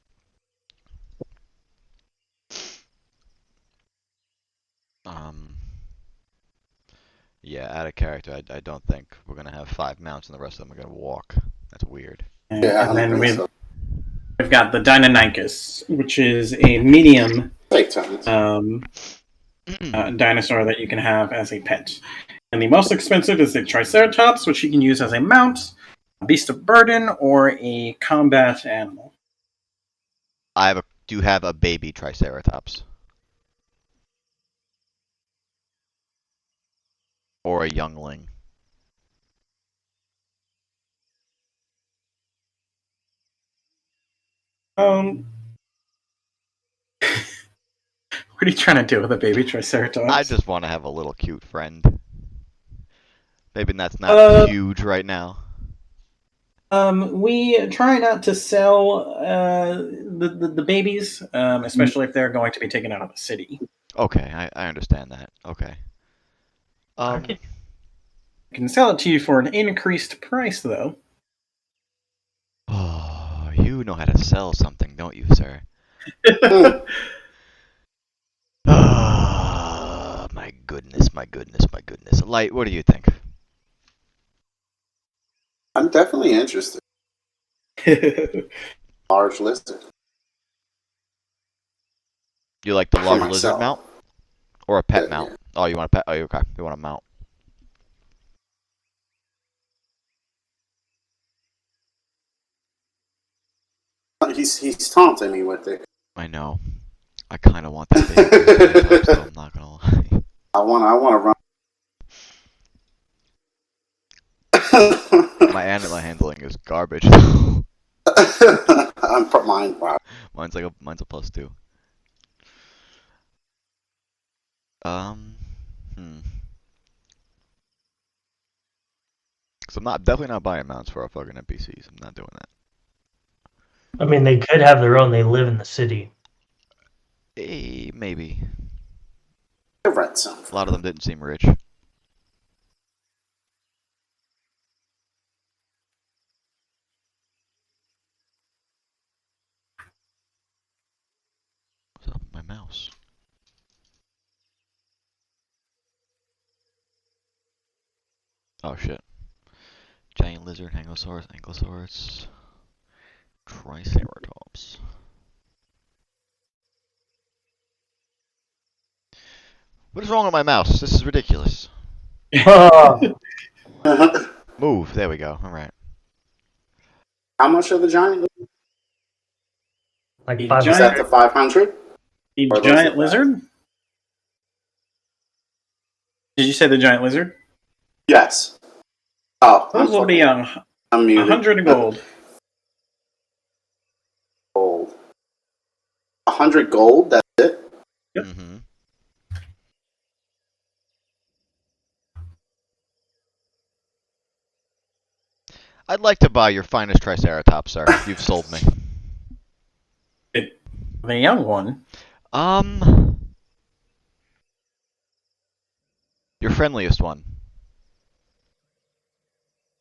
Yeah, out of character. I don't think we're gonna have 5 mounts and the rest of them are gonna walk. That's weird. Yeah, And then I think we've got the Deinonychus, which is a medium Take time. dinosaur that you can have as a pet. And the most expensive is the Triceratops, which you can use as a mount, a beast of burden, or a combat animal. Do have a baby Triceratops. Or a youngling. What are you trying to do with a baby Triceratops? I just want to have a little cute friend. Maybe that's not huge right now. We try not to sell the babies, especially if they're going to be taken out of the city. Okay, I understand that. Okay. I can sell it to you for an increased price, though. Oh, you know how to sell something, don't you, sir? Oh, my goodness, my goodness, my goodness. Light, what do you think? I'm definitely interested. Large lizard. You like the For large myself. lizard mount? Or a pet Yeah, mount? yeah. Oh, you want to pet? Oh, okay. You want to mount? He's taunting me with it. I know. I kind of want that big Triceratops, though. I'm not gonna lie. I want to run. My antler handling is garbage. I'm from mine. Wow. mine's a +2. Hmm. Cause I'm definitely not buying mounts for our fucking NPCs. I'm not doing that. I mean, they could have their own. They live in the city. Maybe. I've read some. A lot of them didn't seem rich. What's up with my mouse? Oh shit. Giant lizard, ankylosaurus, triceratops. What is wrong with my mouse? This is ridiculous. Oh, Move. There we go. All right. How much are the giant? like The Is 500. that the 500? The Or those giant are lizard? Did you say the giant lizard? Yes. Oh, Those will be I'm muted. 100 gold. Gold. 100 gold. That's it. Yep. Mm-hmm. I'd like to buy your finest triceratops, sir. You've sold me. The young one. Your friendliest one.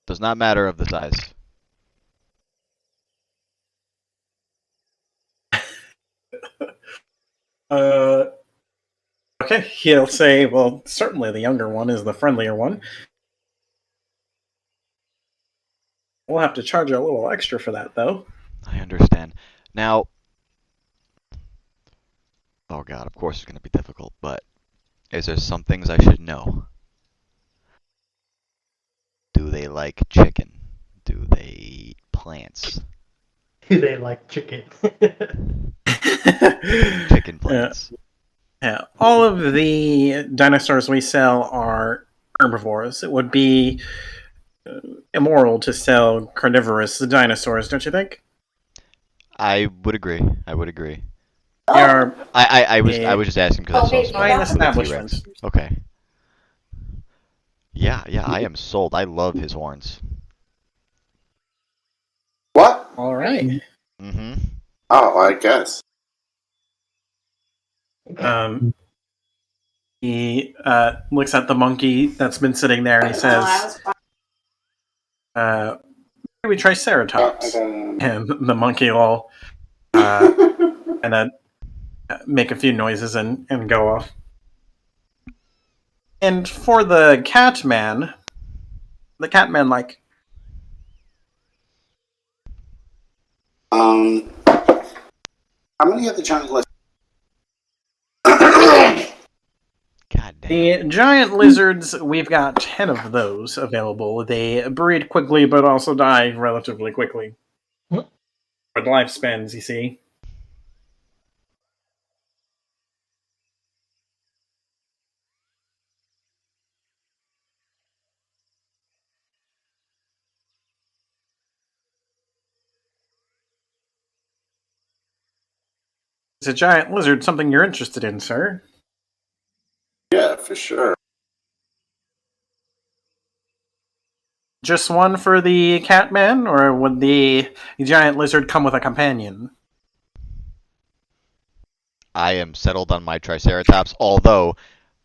Does not matter of the size. Okay, he'll say, well, certainly the younger one is the friendlier one. We'll have to charge a little extra for that, though. I understand. Now, oh god, of course it's going to be difficult, but is there some things I should know? Do they like chicken? Do they eat plants? They like chicken. Chicken plants. Yeah, all of the dinosaurs we sell are herbivores. It would be immoral to sell carnivorous dinosaurs, don't you think? I would agree. I would agree. They are I was just asking because I saw some fine with a establishments. T-Rex. Okay. Yeah, I am sold. I love his horns. What? All right. Mm-hmm. Oh, I guess. He looks at the monkey that's been sitting there and he says, maybe Triceratops. And the monkey will and then make a few noises and go off. And for the Catman, like, how many of the giant lizards? God damn. the giant lizards, we've got 10 of those available. They breed quickly, but also die relatively quickly. What? With lifespans, you see. Is a giant lizard something you're interested in, sir? Yeah, for sure. Just one for the Catman, or would the giant lizard come with a companion? I am settled on my Triceratops, although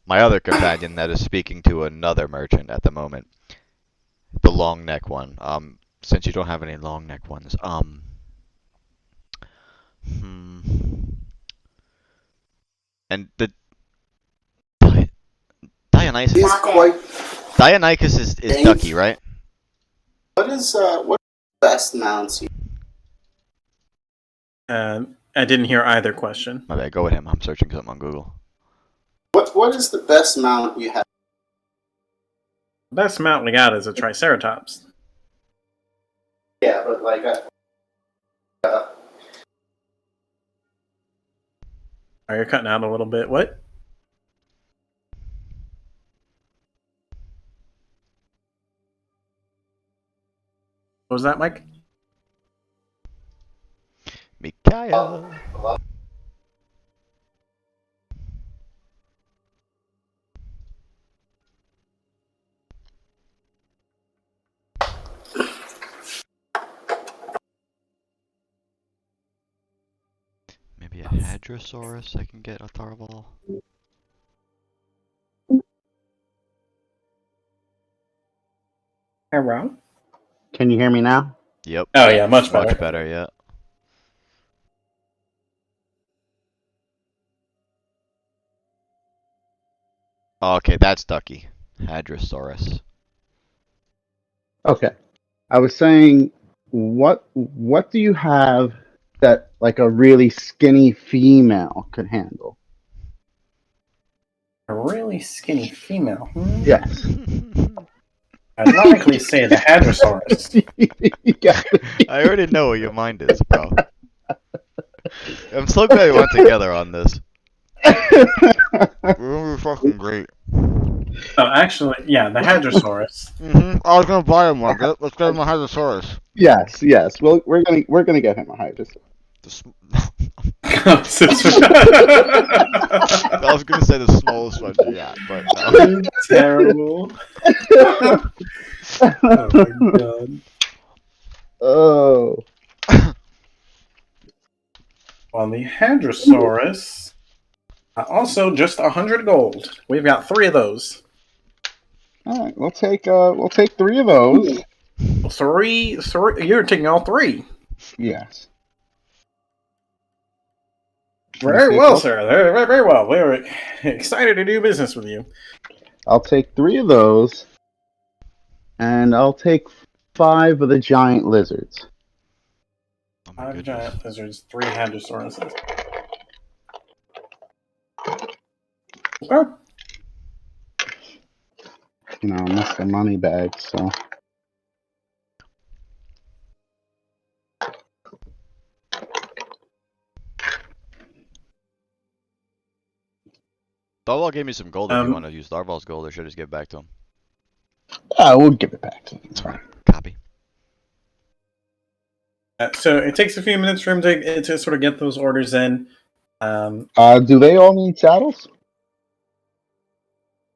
my other companion that is speaking to another merchant at the moment, the long neck one. Since you don't have any long neck ones, and the Dionysus. He's quite. Dionysus is Ducky, right? What is what best mounts you? I didn't hear either question. My bad. Go with him. I'm searching something on Google. What's what is the best mount you have? The best mount we got is a Triceratops. Yeah, but like, Oh, you're cutting out a little bit. What? What was that, Mike? Mikael. Maybe a Hadrosaurus I can get a Tharvol. Hello? Can you hear me now? Yep. Oh, yeah, much better. Much better, yeah. Okay, that's Ducky. Hadrosaurus. Okay. I was saying, what do you have that like a really skinny female could handle? A really skinny female. Yes. I'd likely say the Hadrosaurus. Yeah. I already know what your mind is, bro. I'm so glad we went together on this. We're gonna be fucking great. Oh, actually, yeah, the Hadrosaurus. I was gonna buy him one. Let's get him a Hadrosaurus. Yes. Well, we're gonna get him a Hadrosaurus. I I was gonna say the smallest one you got, but no. Terrible. Oh my god. Oh. Well, the Hadrosaurus, also just 100 gold. We've got 3 of those. All right, we'll take 3 of those. Three. You're taking all 3. Yes. Very well, sir. Very, very well. We're excited to do business with you. I'll take 3 of those, and I'll take 5 of the giant lizards. Oh my 5 goodness. giant lizards, 3 Hadrosauruses. Oh, You know, I missed the money bag, so. Tharvol gave me some gold if you want to use Tharvol's gold, or should I just give it back to him? We'll give it back to him. It's fine. Copy. so it takes a few minutes for him to sort of get those orders in. Do they all need saddles?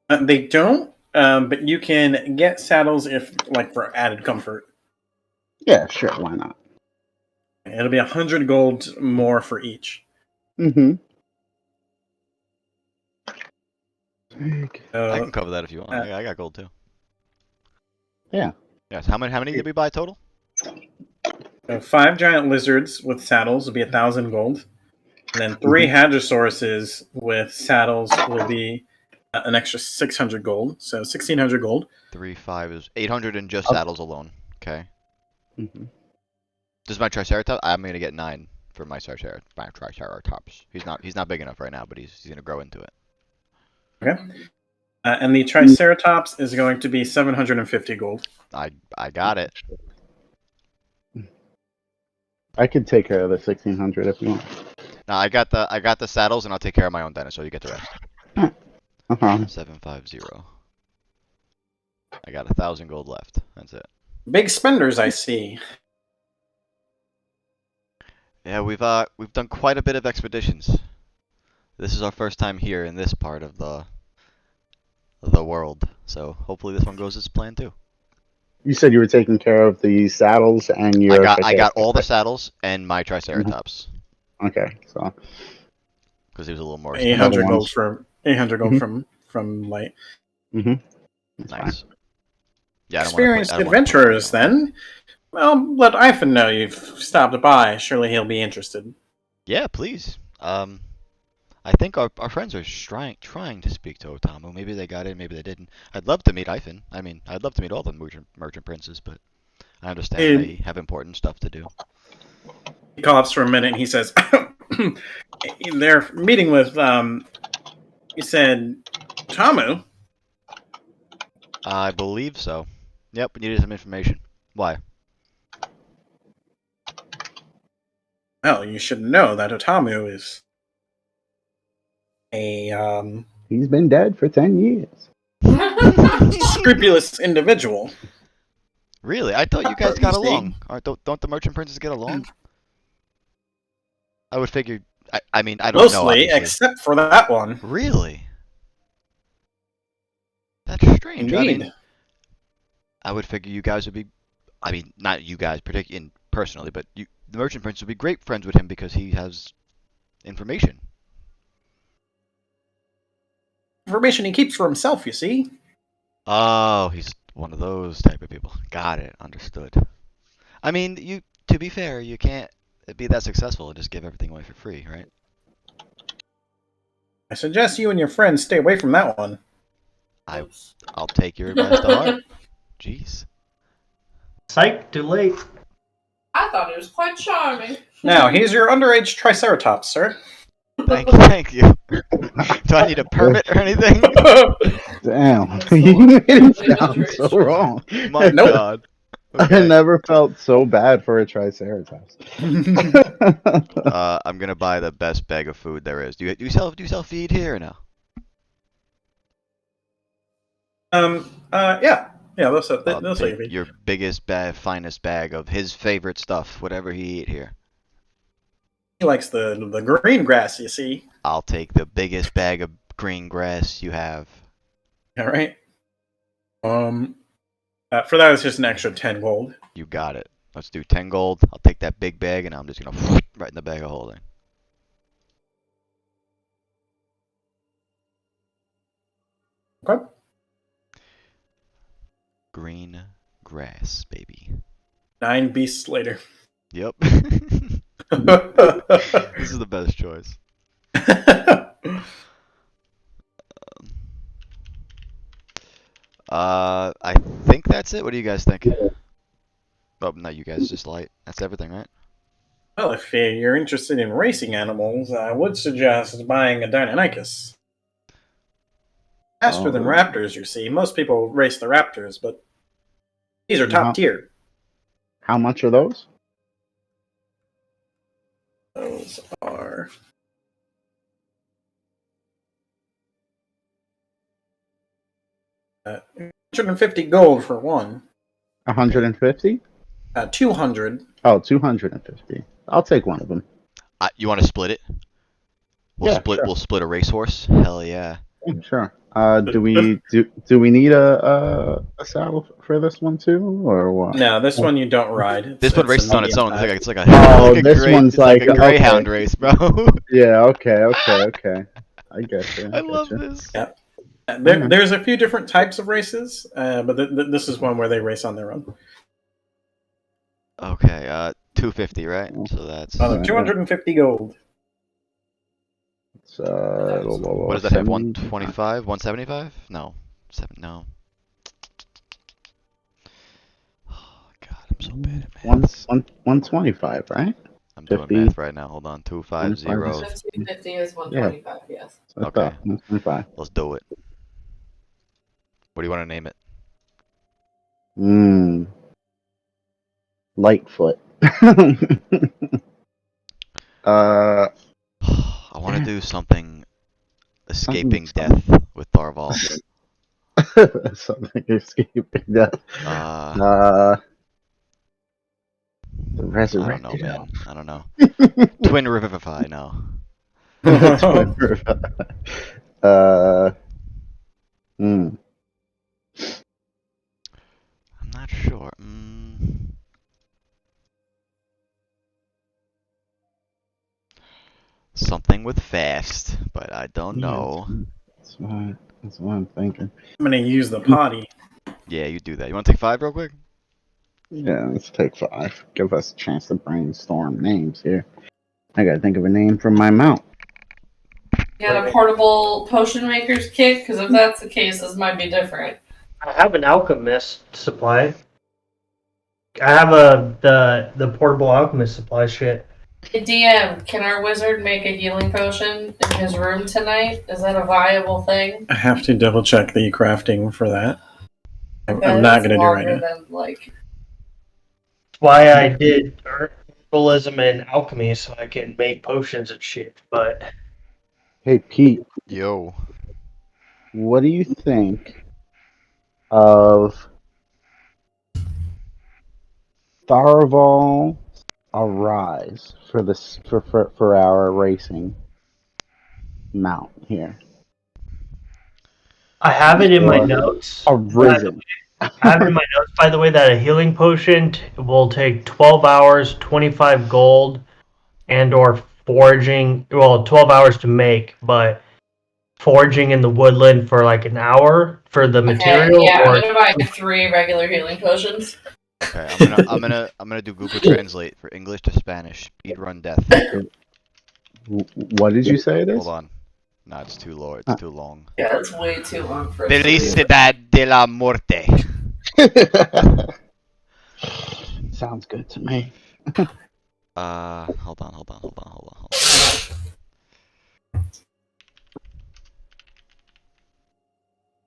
They don't, but you can get saddles if, like, for added comfort. Yeah, sure. Why not? It'll be 100 gold more for each. Mm-hmm. I can cover that if you want. I got gold too. Yeah. Yes. How many did we buy total? 5 giant lizards with saddles will be 1,000 gold, and then 3 Hadrosauruses with saddles will be an extra 600 gold, so 1,600 gold. 3, 5 is 800 in just saddles alone. Okay. Mm-hmm. This is my Triceratops. I'm gonna get 9 for my Triceratops. He's not big enough right now, but he's gonna grow into it. Okay. And the Triceratops is going to be 750 gold. I got it. I could take care of the 1,600 if you want. Now I got the saddles, and I'll take care of my own dinosaur. You get the rest. Uh-huh. 750. I got 1,000 gold left. That's it. Big spenders, I see. Yeah, we've done quite a bit of expeditions. This is our first time here in this part of the world, so hopefully this one goes as planned too. You said you were taking care of the saddles and your. I got all the saddles and my Triceratops. Okay, so. Because he was a little more 800 gold from Light. Mm-hmm. Nice. Yeah, Experienced adventurers, then. Well, let Ivan know you've stopped by. Surely he'll be interested. Yeah, please. I think our friends are trying to speak to Otamu. Maybe they got in, maybe they didn't. I'd love to meet Ivan. I mean, I'd love to meet all the merchant princes, but I understand they have important stuff to do. He coughs for a minute and he says, they're meeting with, he said, Tamu? I believe so. Yep, we needed some information. Why? Well, you should know that Otamu is a He's been dead for 10 years. scrupulous individual. Really? I thought you guys got You see? along. Don't the merchant princes get along? I would figure. I mean, I don't know. Mostly, Obviously. except for that one. Really? That's strange. I Indeed. mean, I would figure you guys would be. I mean, not you guys particularly personally, but the merchant prince would be great friends with him because he has information. Information he keeps for himself, you see. Oh, he's one of those type of people. Got it. Understood. I mean, to be fair, you can't be that successful and just give everything away for free, right? I suggest you and your friends stay away from that one. I'll take your advice to heart. Jeez. Psych, too late. I thought it was quite charming. Now, here's your underage Triceratops, sir. Thank you. Do I need a permit or anything? Damn. That's the You one. made it Totally sound underage. so wrong. My Nope. God. I Okay. never felt so bad for a Triceratops. I'm gonna buy the best bag of food there is. Do you sell feed here or no? Yeah. Yeah, they'll sell I'll you take your biggest finest bag of his favorite stuff, whatever he eat here. He likes the green grass, you see. I'll take the biggest bag of green grass you have. All right. For that, it's just an extra 10 gold. You got it. Let's do 10 gold. I'll take that big bag and I'm just gonna right in the bag of holding. Okay. Green grass, baby. 9 beasts later. Yep. This is the best choice. I think that's it. What do you guys think? Oh, not you guys, just light. That's everything, right? Well, if you're interested in racing animals, I would suggest buying a Deinonychus. Faster than raptors, you see. Most people race the raptors, but these are top tier. How much are those? Those are... $150 gold for one. 150? 200. Oh, 250. I'll take one of them. You want to split it? Yeah, sure. We'll split a racehorse. Hell yeah. Sure. Do we need a saddle for this one too, or what? No, this one you don't ride. This one It's races a on its own. medium It's like a Oh, like a this great, one's it's like a like- greyhound okay. race, bro. Yeah. Okay. I get you. I love this. Yeah. There's a few different types of races, but this is one where they race on their own. Okay, 250, right? So that's 250 gold. It's, what does that have? 125, 175? No, no. Oh God, I'm so bad at math. 125, right? I'm doing 50. math right now. Hold on, 250. 250 is 125, yes. Okay. 125. Let's do it. What do you want to name it? Lightfoot. I want to do something escaping death with Tharvol. Something escaping death. The resurrected. I don't know, man. I don't know. Twin Revivify, no. I'm not sure. Something with fast, but I don't know. That's what I'm thinking. I'm gonna use the potty. Yeah, you do that. You want to take 5 real quick? Yeah, let's take 5. Give us a chance to brainstorm names here. I gotta think of a name for my mount. You got a portable potion maker's kit? Because if that's the case, this might be different. I have an alchemist supply. I have the portable alchemist supply shit. Hey, DM, can our wizard make a healing potion in his room tonight? Is that a viable thing? I have to double check the crafting for that. I'm That not is going to do it right longer now. than, like... That's why I did herbalism and alchemy so I can make potions and shit. But Hey, Pete, Yo. what do you think of Tharvol Arise for our racing mount here? I have it in my Or notes. Arisen. I have it in my notes, by the way, that a healing potion will take 12 hours, 25 gold, and or foraging. Well, 12 hours to make, but foraging in the woodland for like an hour for the Okay, material. yeah, Or I'm gonna buy 3 regular healing potions. Okay, I'm gonna do Google Translate for English to Spanish. Speedrun death. What did you say it is? Hold on. No, it's too low. It's too long. Yeah, that's way too long for us to do. Felicidad de la muerte. Sounds good to me. Hold on.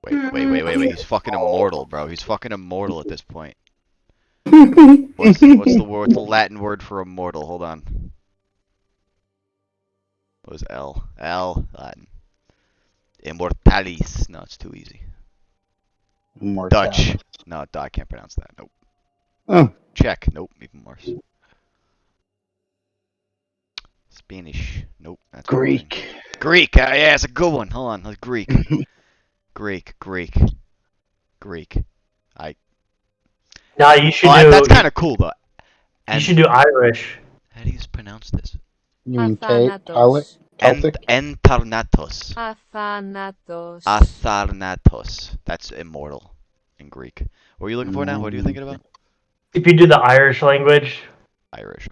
Wait. He's fucking immortal, bro. He's fucking immortal at this point. What's the Latin word for immortal? Hold on. What was L? L Latin. Immortalis. No, it's too easy. Dutch. No, I can't pronounce that. Nope. Oh. Czech. Nope. Even worse. Spanish. Nope. That's Greek. Greek. Yeah, it's a good one. Hold on. That's Greek. Greek. no, you should Oh, do. that's kind of cool though. You should do Irish. How do you pronounce this? You mean Athanatos. Celtic? Entarnatos. Athanatos. Atharnatos. That's immortal in Greek. What are you looking for now? What are you thinking about? If you do the Irish language, Irish.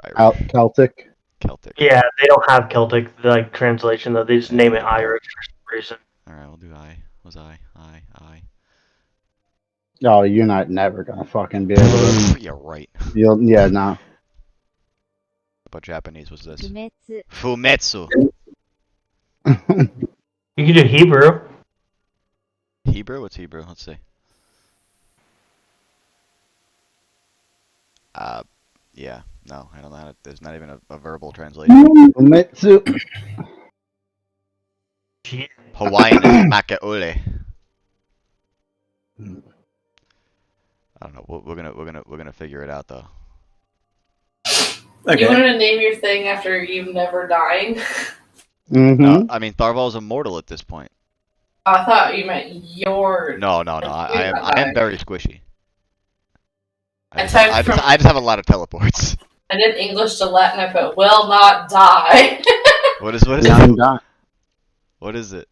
Celtic. Celtic. yeah, they don't have Celtic like translation though. They just name it Irish for some reason. Alright, we'll do I. Was I? Oh, you're not never gonna fucking be able to. You're right. Yeah, no. But Japanese was this? Fumetsu. Fumetsu. You can do Hebrew. Hebrew? What's Hebrew? Let's see. Yeah. No, I don't know how to, there's not even a verbal translation. Fumetsu. Hawaiian is Makaole. I don't know. We're gonna figure it out though. Okay. You wanted to name your thing after you never dying? No, I mean Tharvol's immortal at this point. I thought you meant your... No. I am very squishy. I just have a lot of teleports. I did English to Latin, I put will not die. What is it? Young guy. What is it?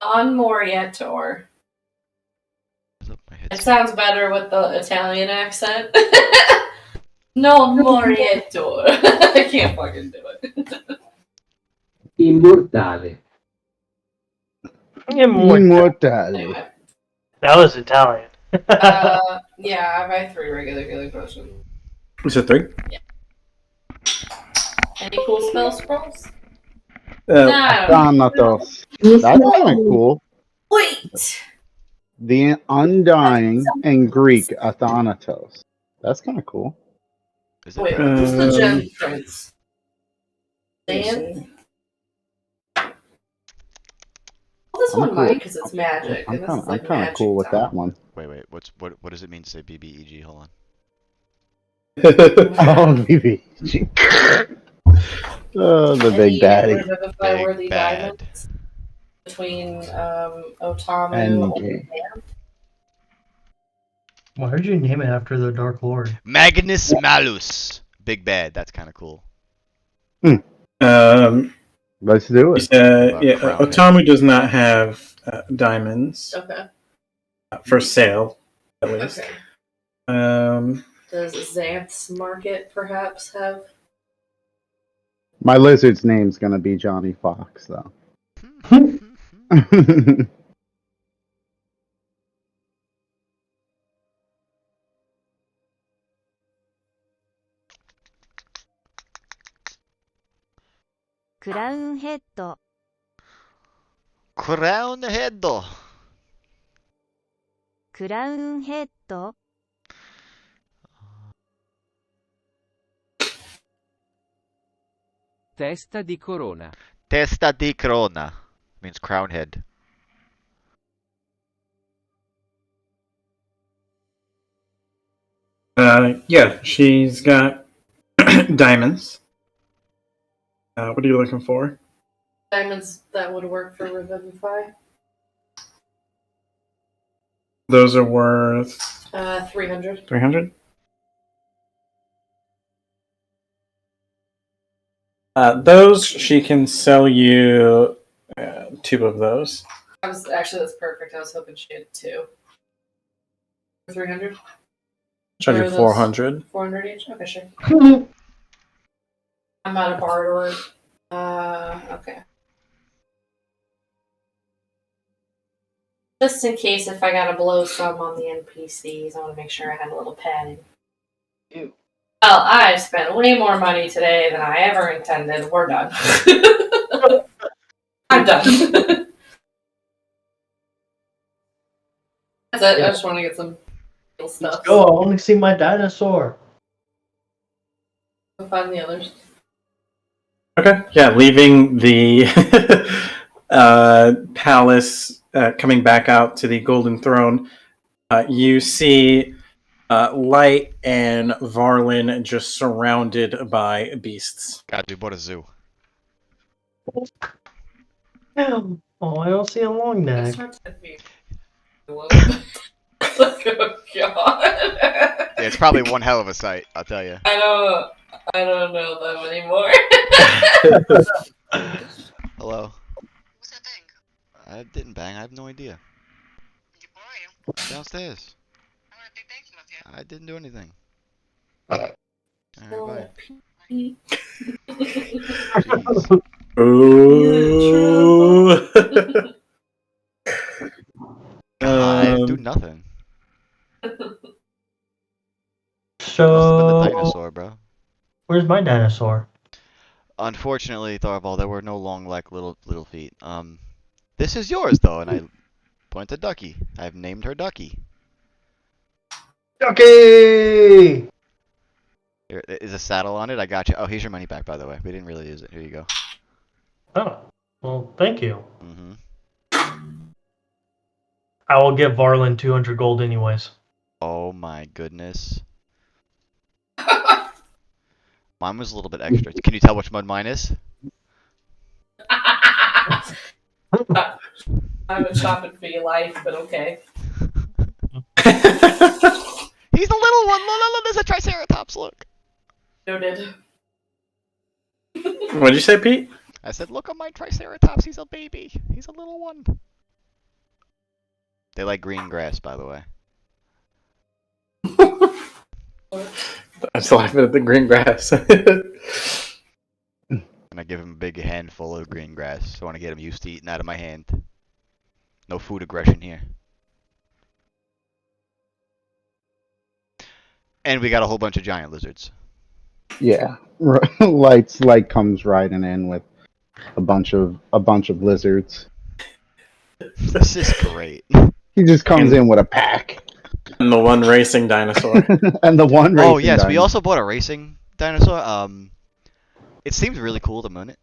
On Moriator. It sounds better with the Italian accent. No Moriator. I can't fucking do it. Immortale. Immortale. Anyway. That was Italian. Yeah, I buy 3 regular healing potions. Is it 3? Yeah. Any cool spell scrolls? Thanatos. That's kind of cool. Wait! The Undying in Greek, Athanatos. That's kind of cool. Is it? Wait, who's the gem prince? Dan? Well, this one might, because it's magic. I'm And this is like kind of magic cool with time. that one. Wait. What does it mean to say BBEG? Hold on. Oh, BB. Oh, the big daddy. Revivify-worthy Big bad. diamonds between Otamu And and Why did you name it after the Dark Lord? Magnus Malus. Big bad. That's kind of cool. Let's do it. Yeah, Crown Otamu does not have diamonds Okay. for sale, at least. Okay. Um, Does Xanth's Market perhaps have? My lizard's name's gonna be Johnny Fox, though. クラウンヘッド Crown head. クラウンヘッド Testa di corona. Testa di corona means crown head. Yeah, she's got diamonds. What are you looking for? Diamonds that would work for Revivify. Those are worth 300. 300. Those she can sell you 2 of those. Actually, that's perfect. I was hoping she had 2. 300? Charge you 400. 400 each? Okay, sure. I'm out of barter. Okay. Just in case if I gotta blow some on the NPCs, I want to make sure I had a little padding. Ew. Well, I've spent way more money today than I ever intended. We're done. I'm done. That's it. I just want to get some real stuff. Let's go. I want to see my dinosaur. Go find the others. Okay. Yeah, leaving the palace, coming back out to the Golden Throne, you see Light and Varlin just surrounded by beasts. God, we bought a zoo. Oh, I don't see a long It neck. starts to be like, oh god. Yeah, it's probably one hell of a sight, I'll tell you. I don't know them anymore. Hello. What's that thing? I didn't bang. I have no idea. Did you borrow you? Downstairs. I want a big bang from up here. I didn't do anything. Alright, bye. Ooh. I do nothing. Must have been So, the dinosaur, bro. where's my dinosaur? Unfortunately, Tharvol, there were no long, like, little feet. This is yours, though, and I point to Ducky. I've named her Ducky. Ducky! Here, is a saddle on it? I got you. Oh, here's your money back, by the way. We didn't really use it. Here you go. Oh, well, thank you. Mm-hmm. I will give Varlin 200 gold anyways. Oh my goodness. Mine was a little bit extra. Can you tell which one mine is? I've been shopping for your life, but okay. He's the little one! Look, there's a Triceratops, look! Noted. What'd you say, Pete? I said, look at my Triceratops, he's a baby. He's a little one. They like green grass, by the way. I'm still laughing at the green grass. And I give him a big handful of green grass. So I want to get him used to eating out of my hand. No food aggression here. And we got a whole bunch of giant lizards. Yeah, Light comes riding in with a bunch of lizards. This is great. He just comes in with a pack. And the one racing dinosaur. And the one racing Oh yes, we dinosaur. also bought a racing dinosaur. It seems really cool to moon it.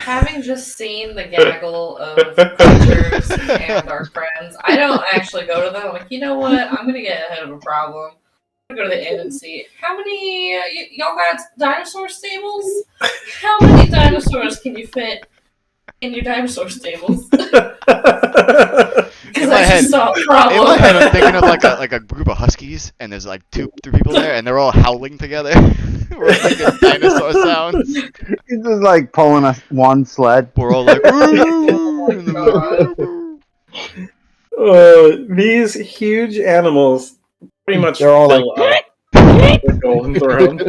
Having just seen the gaggle of creatures and our friends, I don't actually go to them. I'm like, you know what? I'm gonna get ahead of a problem. I'm gonna go to the inn and see how many y'all got dinosaur stables. How many dinosaurs can you fit in your dinosaur stables? In my head, problem. in my head, I'm thinking of like a group of huskies, and there's like three people there, and they're all howling together. We're making dinosaur sounds. He's just like pulling one sled. We're all like, these huge animals pretty much They're all fill like, up the Golden Throne.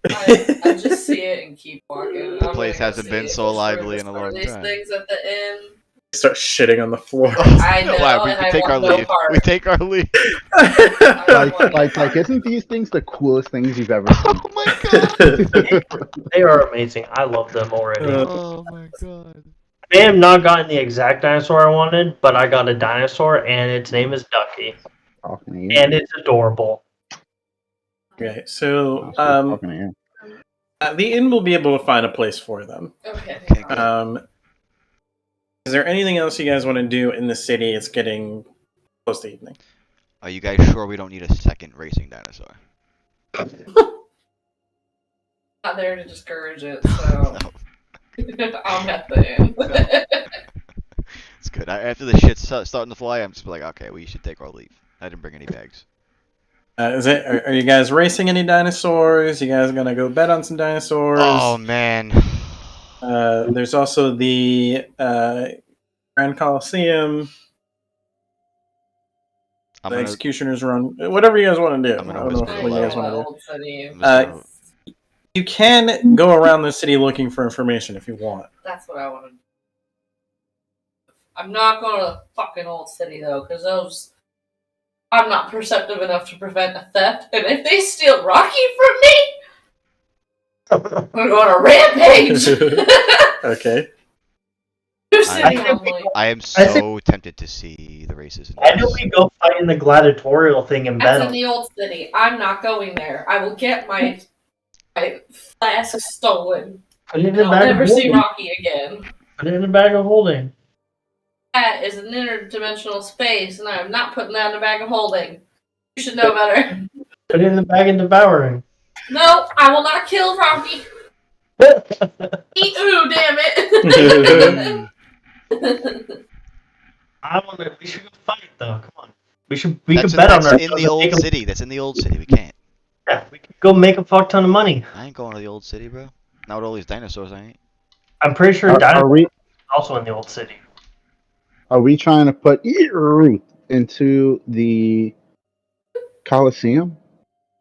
I just see it and keep walking. The place hasn't been so lively in a long these time. things at the inn. Start shitting on the floor. I know, Wow, and we I take our want no leave. part. We take our leave. Like, isn't these things the coolest things you've ever seen? Oh my god. They are amazing. I love them already. Oh my god. I may have not gotten the exact dinosaur I wanted, but I got a dinosaur, and its name is Ducky, Talking to you. and it's adorable. Okay, so Talking to you. the inn will be able to find a place for them. Okay. Okay, good. Is there anything else you guys want to do in the city? It's getting close to evening. Are you guys sure we don't need a second racing dinosaur? Not there to discourage it, so No. I'll get the inn. It's good. After the shit's starting to fly, I'm just like, okay, we should take our leave. I didn't bring any bags. Are you guys racing any dinosaurs? You guys gonna go bet on some dinosaurs? Oh man. There's also the Grand Coliseum. I'm The gonna, Executioner's Run. Whatever you guys want to do. I'm gonna I don't know whisper what you guys Yeah, want to do. Old City. I'm just gonna- You can go around the city looking for information if you want. That's what I want to do. I'm not going to fucking Old City, though, because those... I'm not perceptive enough to prevent a theft, and if they steal Rocky from me, I'm going to go on a rampage! Okay. New City only. I am so tempted to see the races. Why don't we go fight in the gladiatorial thing and That's bet in on the Old City. I'm not going there. I will get my flask stolen. Put it in And the I'll bag never of see holding. Rocky again. Put it in the bag of holding. That is an interdimensional space, and I am not putting that in a bag of holding. You should know better. Put it in the bag of devouring. No, I will not kill Rocky. Eat ooh, damn it. We should go fight though. Come on. We could bet on That's ourselves. in the and old make a- city. That's in the old city. We can't. Yeah, we could go make a fuck ton of money. I ain't going to the old city, bro. Not with all these dinosaurs, I ain't. I'm pretty sure Are dinosaurs we are also in the old city. are we trying to put into the Coliseum?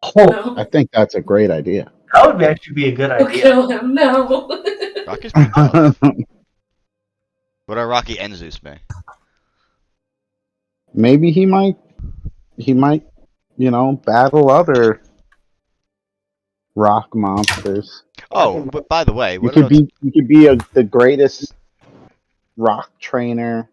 Oh, No. I think that's a great idea. that would actually be a good Don't idea. kill him, no. Rocky's pretty tough. What are Rocky and Zeus, man? Maybe he might, battle other rock monsters. Oh, but by the way, You what could about be the greatest rock trainer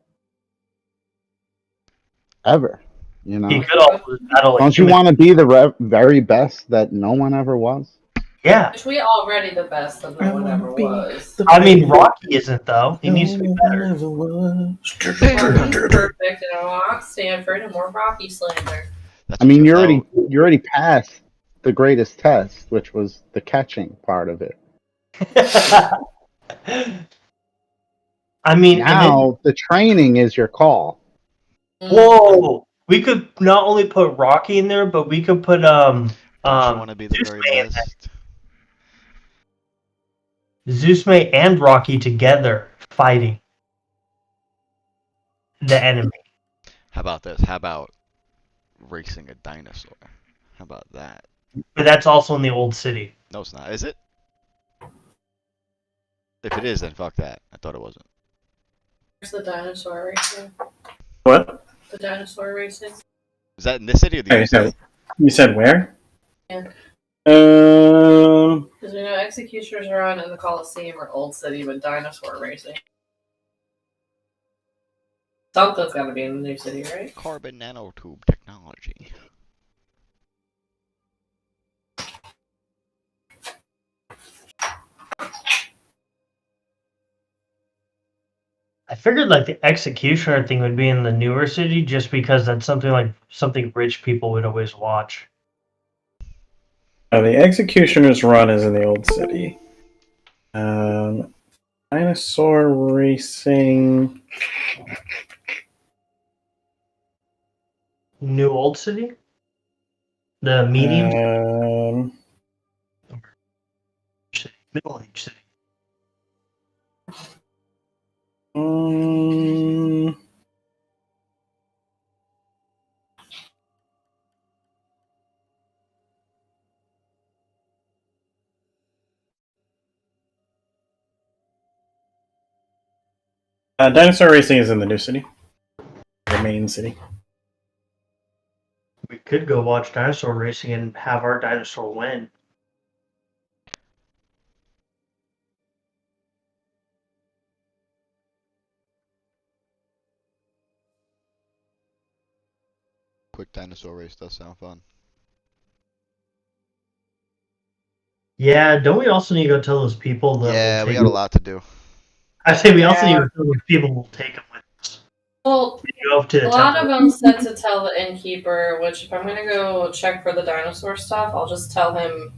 ever. You know? He could also battle. Don't you want to be the very best that no one ever was? Yeah. Which we already the best that no one ever was. I mean, Rocky isn't though. He needs to be better. Rocky's perfect, and I want Stanford and more Rocky slander. that's I mean, what you already passed the greatest test, which was the catching part of it. I mean, Now the training is your call. whoa! We could not only put Rocky in there, but we could put Don't you want to be the Zeus very May in best? Zeus May and Rocky together fighting the enemy. How about this? How about racing a dinosaur? How about that? But that's also in the old city. No, it's not. Is it? If it is, then fuck that. I thought it wasn't. Where's the dinosaur racing? What? The dinosaur racing? Is that in this city or the other city? You said where? Yeah. Um. Because we know Executioner's Run and the Coliseum are Old City, but dinosaur racing. Something's got to be in the new city, right? Carbon nanotube technology. I figured like the executioner thing would be in the newer city, just because that's something rich people would always watch. The Executioner's Run is in the old city. Dinosaur racing. New old city, the medium city, middle age city. Dinosaur racing is in the new city. The main city. We could go watch dinosaur racing and have our dinosaur win. Quick dinosaur race does sound fun. Yeah, don't we also need to go tell those people that Yeah, we'll we take got a lot to do. I say we also need Yeah. to tell those people we'll take them with us. Well, We go up to the a lot temple. of them said to tell the innkeeper, which if I'm gonna go check for the dinosaur stuff, I'll just tell him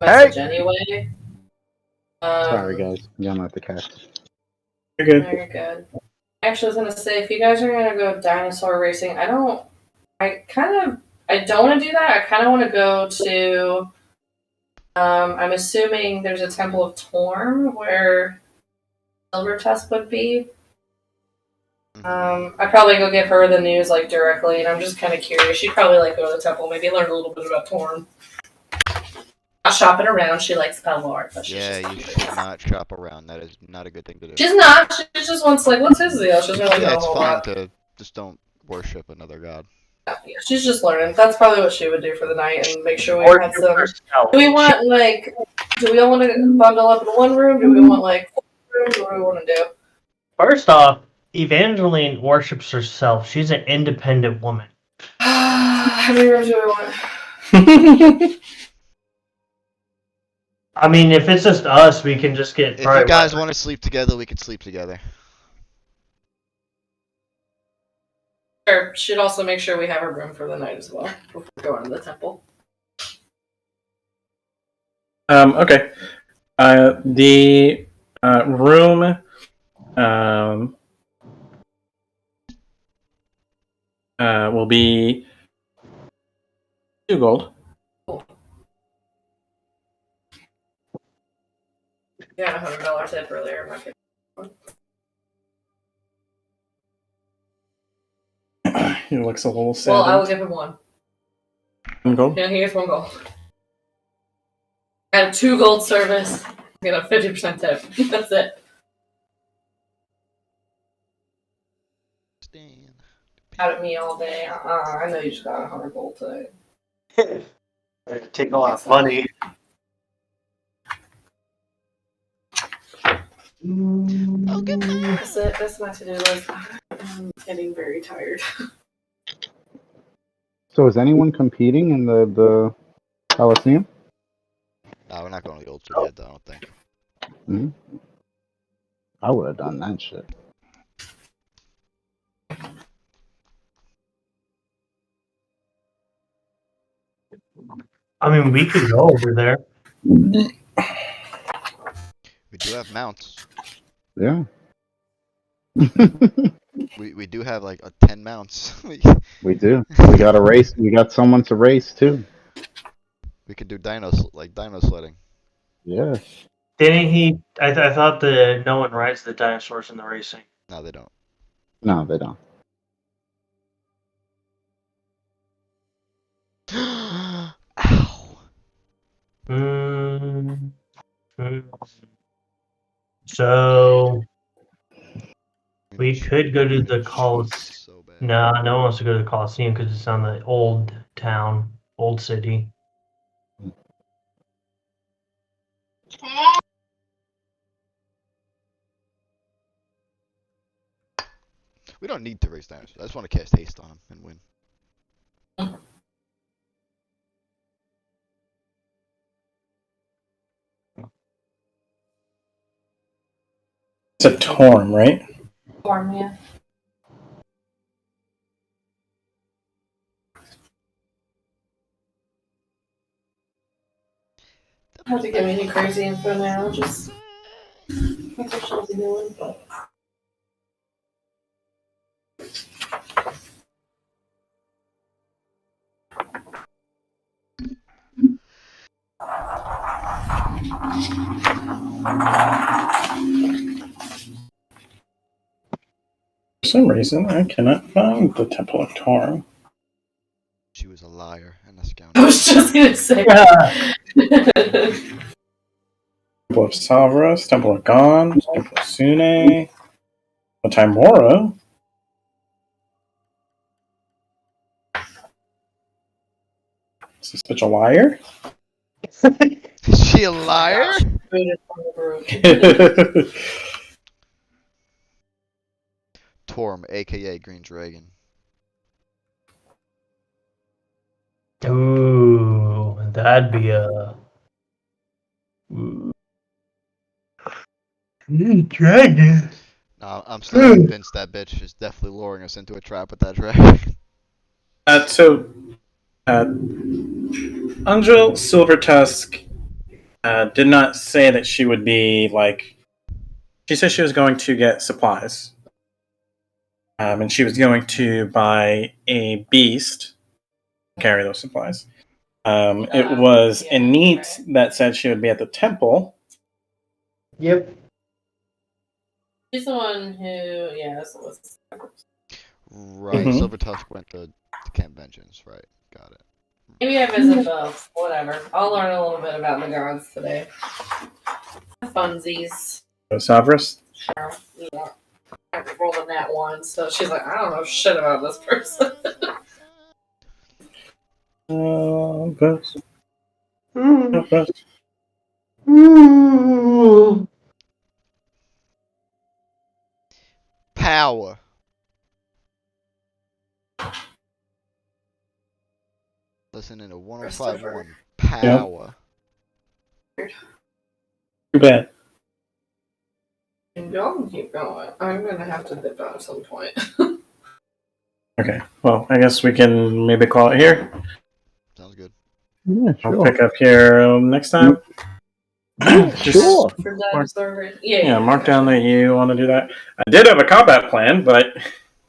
message anyway. Sorry, guys. Yeah, I'm at the cast. You're good. Very good. Actually, I was gonna say, if you guys are gonna go dinosaur racing, I don't want to do that. I kind of want to go to. I'm assuming there's a Temple of Torm where Silver Tusk would be. I'd probably go give her the news like directly, and I'm just kind of curious. She'd probably like go to the temple, maybe learn a little bit about Torm. Not shopping around. She likes Pelor, but she's Yeah, you should not shop around. That is not a good thing to do. She's not. She just wants like, what's his deal? She's really Yeah, know it's a whole fine lot. to just don't worship another god. Yeah, she's just learning. That's probably what she would do for the night, and make sure we Or had some. herself. Do we want like? Do we all want to bundle up in one room? Do we want like 4 rooms? What do we want to do? First off, Evangeline worships herself. She's an independent woman. How many rooms do we want? I mean, if it's just us, we can just get. If you guys want to sleep together, we can sleep together. Sure. Should also make sure we have a room for the night as well before going to the temple. Okay. The room will be 2 gold. Yeah, $100 tip earlier. I'm not kidding. He looks a little sad. Well, I will give him 1. 1 gold. Yeah, he gets 1 gold. I have 2 gold service. I get a 50% tip. That's it. Stan. Out at me all day. I know you just got 100 gold today. Take a lot of money. Okay. That's it. That's my to-do list. I'm getting very tired. So is anyone competing in the Coliseum? No, we're not going to the old city yet, though, I don't think. Hmm? I would have done that shit. I mean, we could go over there. We do have mounts. Yeah. We do have like 10 mounts. We do. We got a race. We got someone to race too. We could do dino sledding. Yeah. Didn't he? I thought that no one rides the dinosaurs in the racing. No, they don't. No, they don't. Ow. So we could go to the Coliseum. So bad. No, no one wants to go to the Coliseum because it's on the old town, old city. We don't need to race dinosaurs. I just want to cast haste on them and win. It's a Torm, right? Torm, yeah. I don't have to give me any crazy info now. Just what the shit is he doing? For some reason, I cannot find the Temple of Torm. She was a liar and a scoundrel. I was just gonna say. Temple of Salvaros, Temple of Gon, Temple of Sune. Timora. Is this bitch a liar? Is she a liar? Torm, aka Green Dragon. Ooh, that'd be a. Ooh. Dragon. No, I'm still convinced that bitch is definitely luring us into a trap with that dragon. Angel Silvertusk did not say that she would be like. She said she was going to get supplies. And she was going to buy a beast to carry those supplies. It was Anit that said she would be at the temple. Yep. She's the one who, yeah, that's what was. Right, Mhm. Silvertusk went to Camp Vengeance, right. Got it. Maybe I visit both. Whatever. I'll learn a little bit about the gods today. Funsies. Savras. Yeah. I rolled a nat 1, so she's like, I don't know shit about this person. Best. Ooh. Power. Listening to 105.1. Power. Too bad. Y'all can keep going. I'm gonna have to dip out at some point. Okay. Well, I guess we can maybe call it here. Sounds good. Yeah, I'll sure. pick up here next time. Sure. For dinosaur. Yeah. Yeah, mark down that you want to do that. I did have a combat plan, but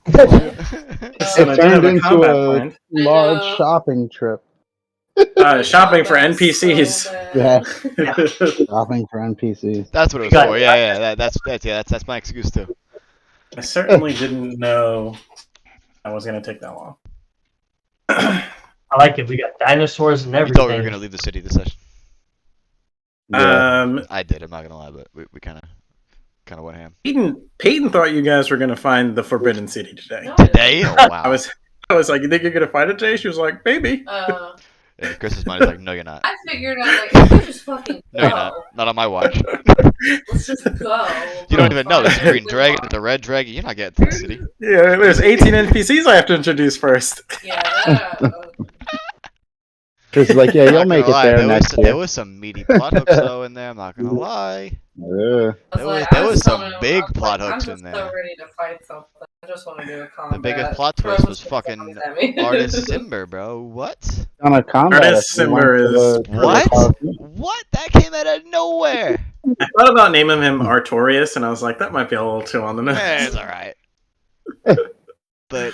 It turned into a large know. shopping trip. shopping for NPCs. Yeah, shopping for NPCs. That's what it was Got for. it. Yeah. That's my excuse too. I certainly didn't know I was going to take that long. I like it. We got dinosaurs and You everything. thought we were gonna leave the city this session. Yeah. I did. I'm not gonna lie, but we kind of went ham. Peyton thought you guys were going to find the Forbidden City today. No, Today? Oh wow. I was like, you think you're going to find it today? She was like, maybe. Yeah, Chris's mind is like, no, you're not. I figured out, like, let's just fucking go. No, you're not. Not on my watch. Let's just go. You don't even know. There's a green dragon, there's a red dragon. You're not getting to the city. Yeah, there's 18 NPCs I have to introduce first. Yeah. It's like, yeah, Not you'll gonna make it lie, there next There year. was some meaty plot hooks though in there. I'm not gonna lie. Yeah. There was some big plot hooks in I'm just so there. ready to fight something. I just want to do a combat. The biggest plot twist was fucking Artist Simber, bro. What? On a combat. Artist if you went Simber to is- the- What? What? That came out of nowhere. I thought about naming him Artorius, and I was like, that might be a little too on the nose. It's alright. But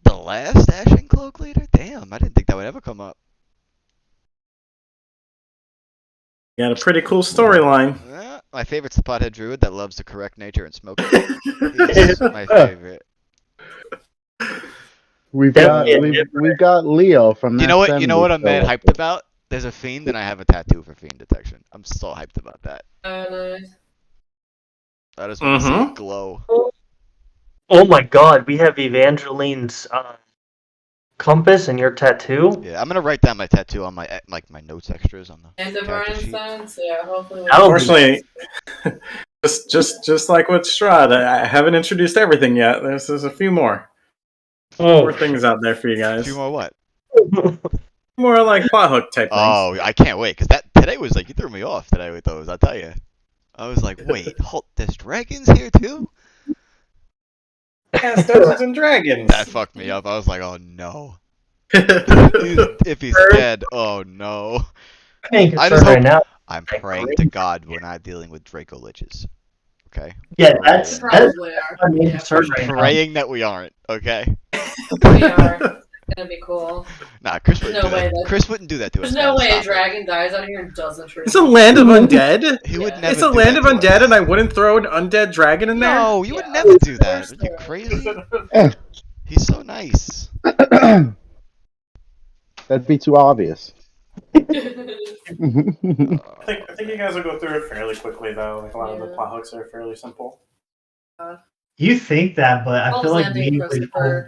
the last Ashen Cloak leader? Damn, I didn't think that would ever come up. Got a pretty cool storyline. My favorite's the pothead druid that loves to correct nature and smoke it. He's my favorite. We've Definitely got Leo from that. You know what I'm 70s mad show. hyped about? There's a fiend and I have a tattoo for fiend detection. I'm so hyped about that. Nice. I just want to see it glow. Oh my god, we have Evangeline's compass and your tattoo? Yeah, I'm gonna write down my tattoo on my my notes extras on the And the character Brian sheet. Sons, yeah, hopefully. That'll be- Unfortunately, just like with Strahd, I haven't introduced everything yet. There's a few more. More things out there for you A guys. few more what? More like plot hook type things. Oh, I can't wait, because today was like, you threw me off today with those, I'll tell you. I was like, wait, hold, there's dragons here too? Yes, Dungeons and Dragons. That fucked me up. I was like, oh no. If he's dead, oh no. I I just just right hope- now. I'm praying to God we're not dealing with Draco Liches. Okay? Yeah, that's Probably are. I mean, Yeah, search right now. Praying that we aren't, okay? we are. It's gonna be cool. Nah, Chris wouldn't No do way that. that- Chris wouldn't do that to us. There's no man. way a Stop it. dragon dies out here and doesn't treat It's a land of undead. He would Yeah. never It's a do land that of to us. undead, and I wouldn't throw an undead dragon in there. No, you would Yeah. never do that. Of Are course you not. crazy? He's so nice. That'd be too obvious. I think you guys will go through it fairly quickly, though. Like a lot of the Yeah. plot hooks are fairly simple. You think that, but I Well feel like said,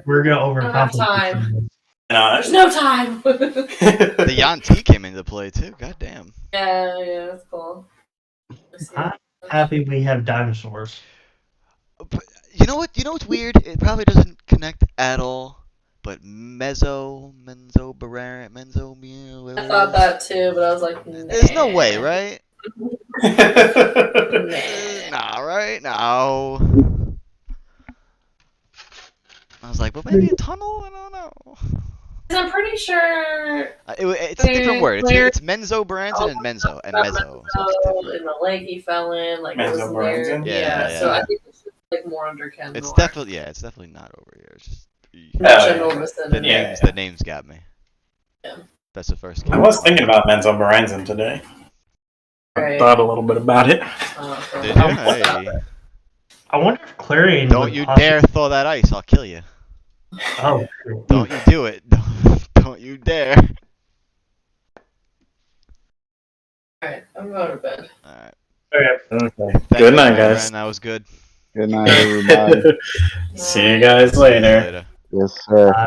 we're gonna don't have time. overcomplicate. There's no time. The Yanti came into play too. God damn. Yeah, that's cool. I'm happy we have dinosaurs. But you know what? You know what's weird? It probably doesn't connect at all. But Menzo, I thought that too, but I was like, nah. There's no way, right? Nah. Nah, right? No. I was like, well, maybe a tunnel? I don't know. I'm pretty sure It's a different word. It's Menzo Baranzan and Menzo and Mezzo. So it's different. in the lake he fell in, like it was Menzo near. Baranzan? Yeah. So I think it's just like more under Ken. It's definitely not over here. It's just general the vicinity. names. The names got me. Yeah. That's the first. I was thinking about Menzo Baranzan today. I Right. thought a little bit about it. Did you? Hey. I wonder if Clarion. Don't would you possibly- dare thaw that ice! I'll kill you. Oh. Don't you do it! Don't you dare! Alright, I'm going to bed. All right. Okay. Thank Good you, night, Aaron. guys. That was good. Good night, everybody. See you guys later. Later. Yes, sir.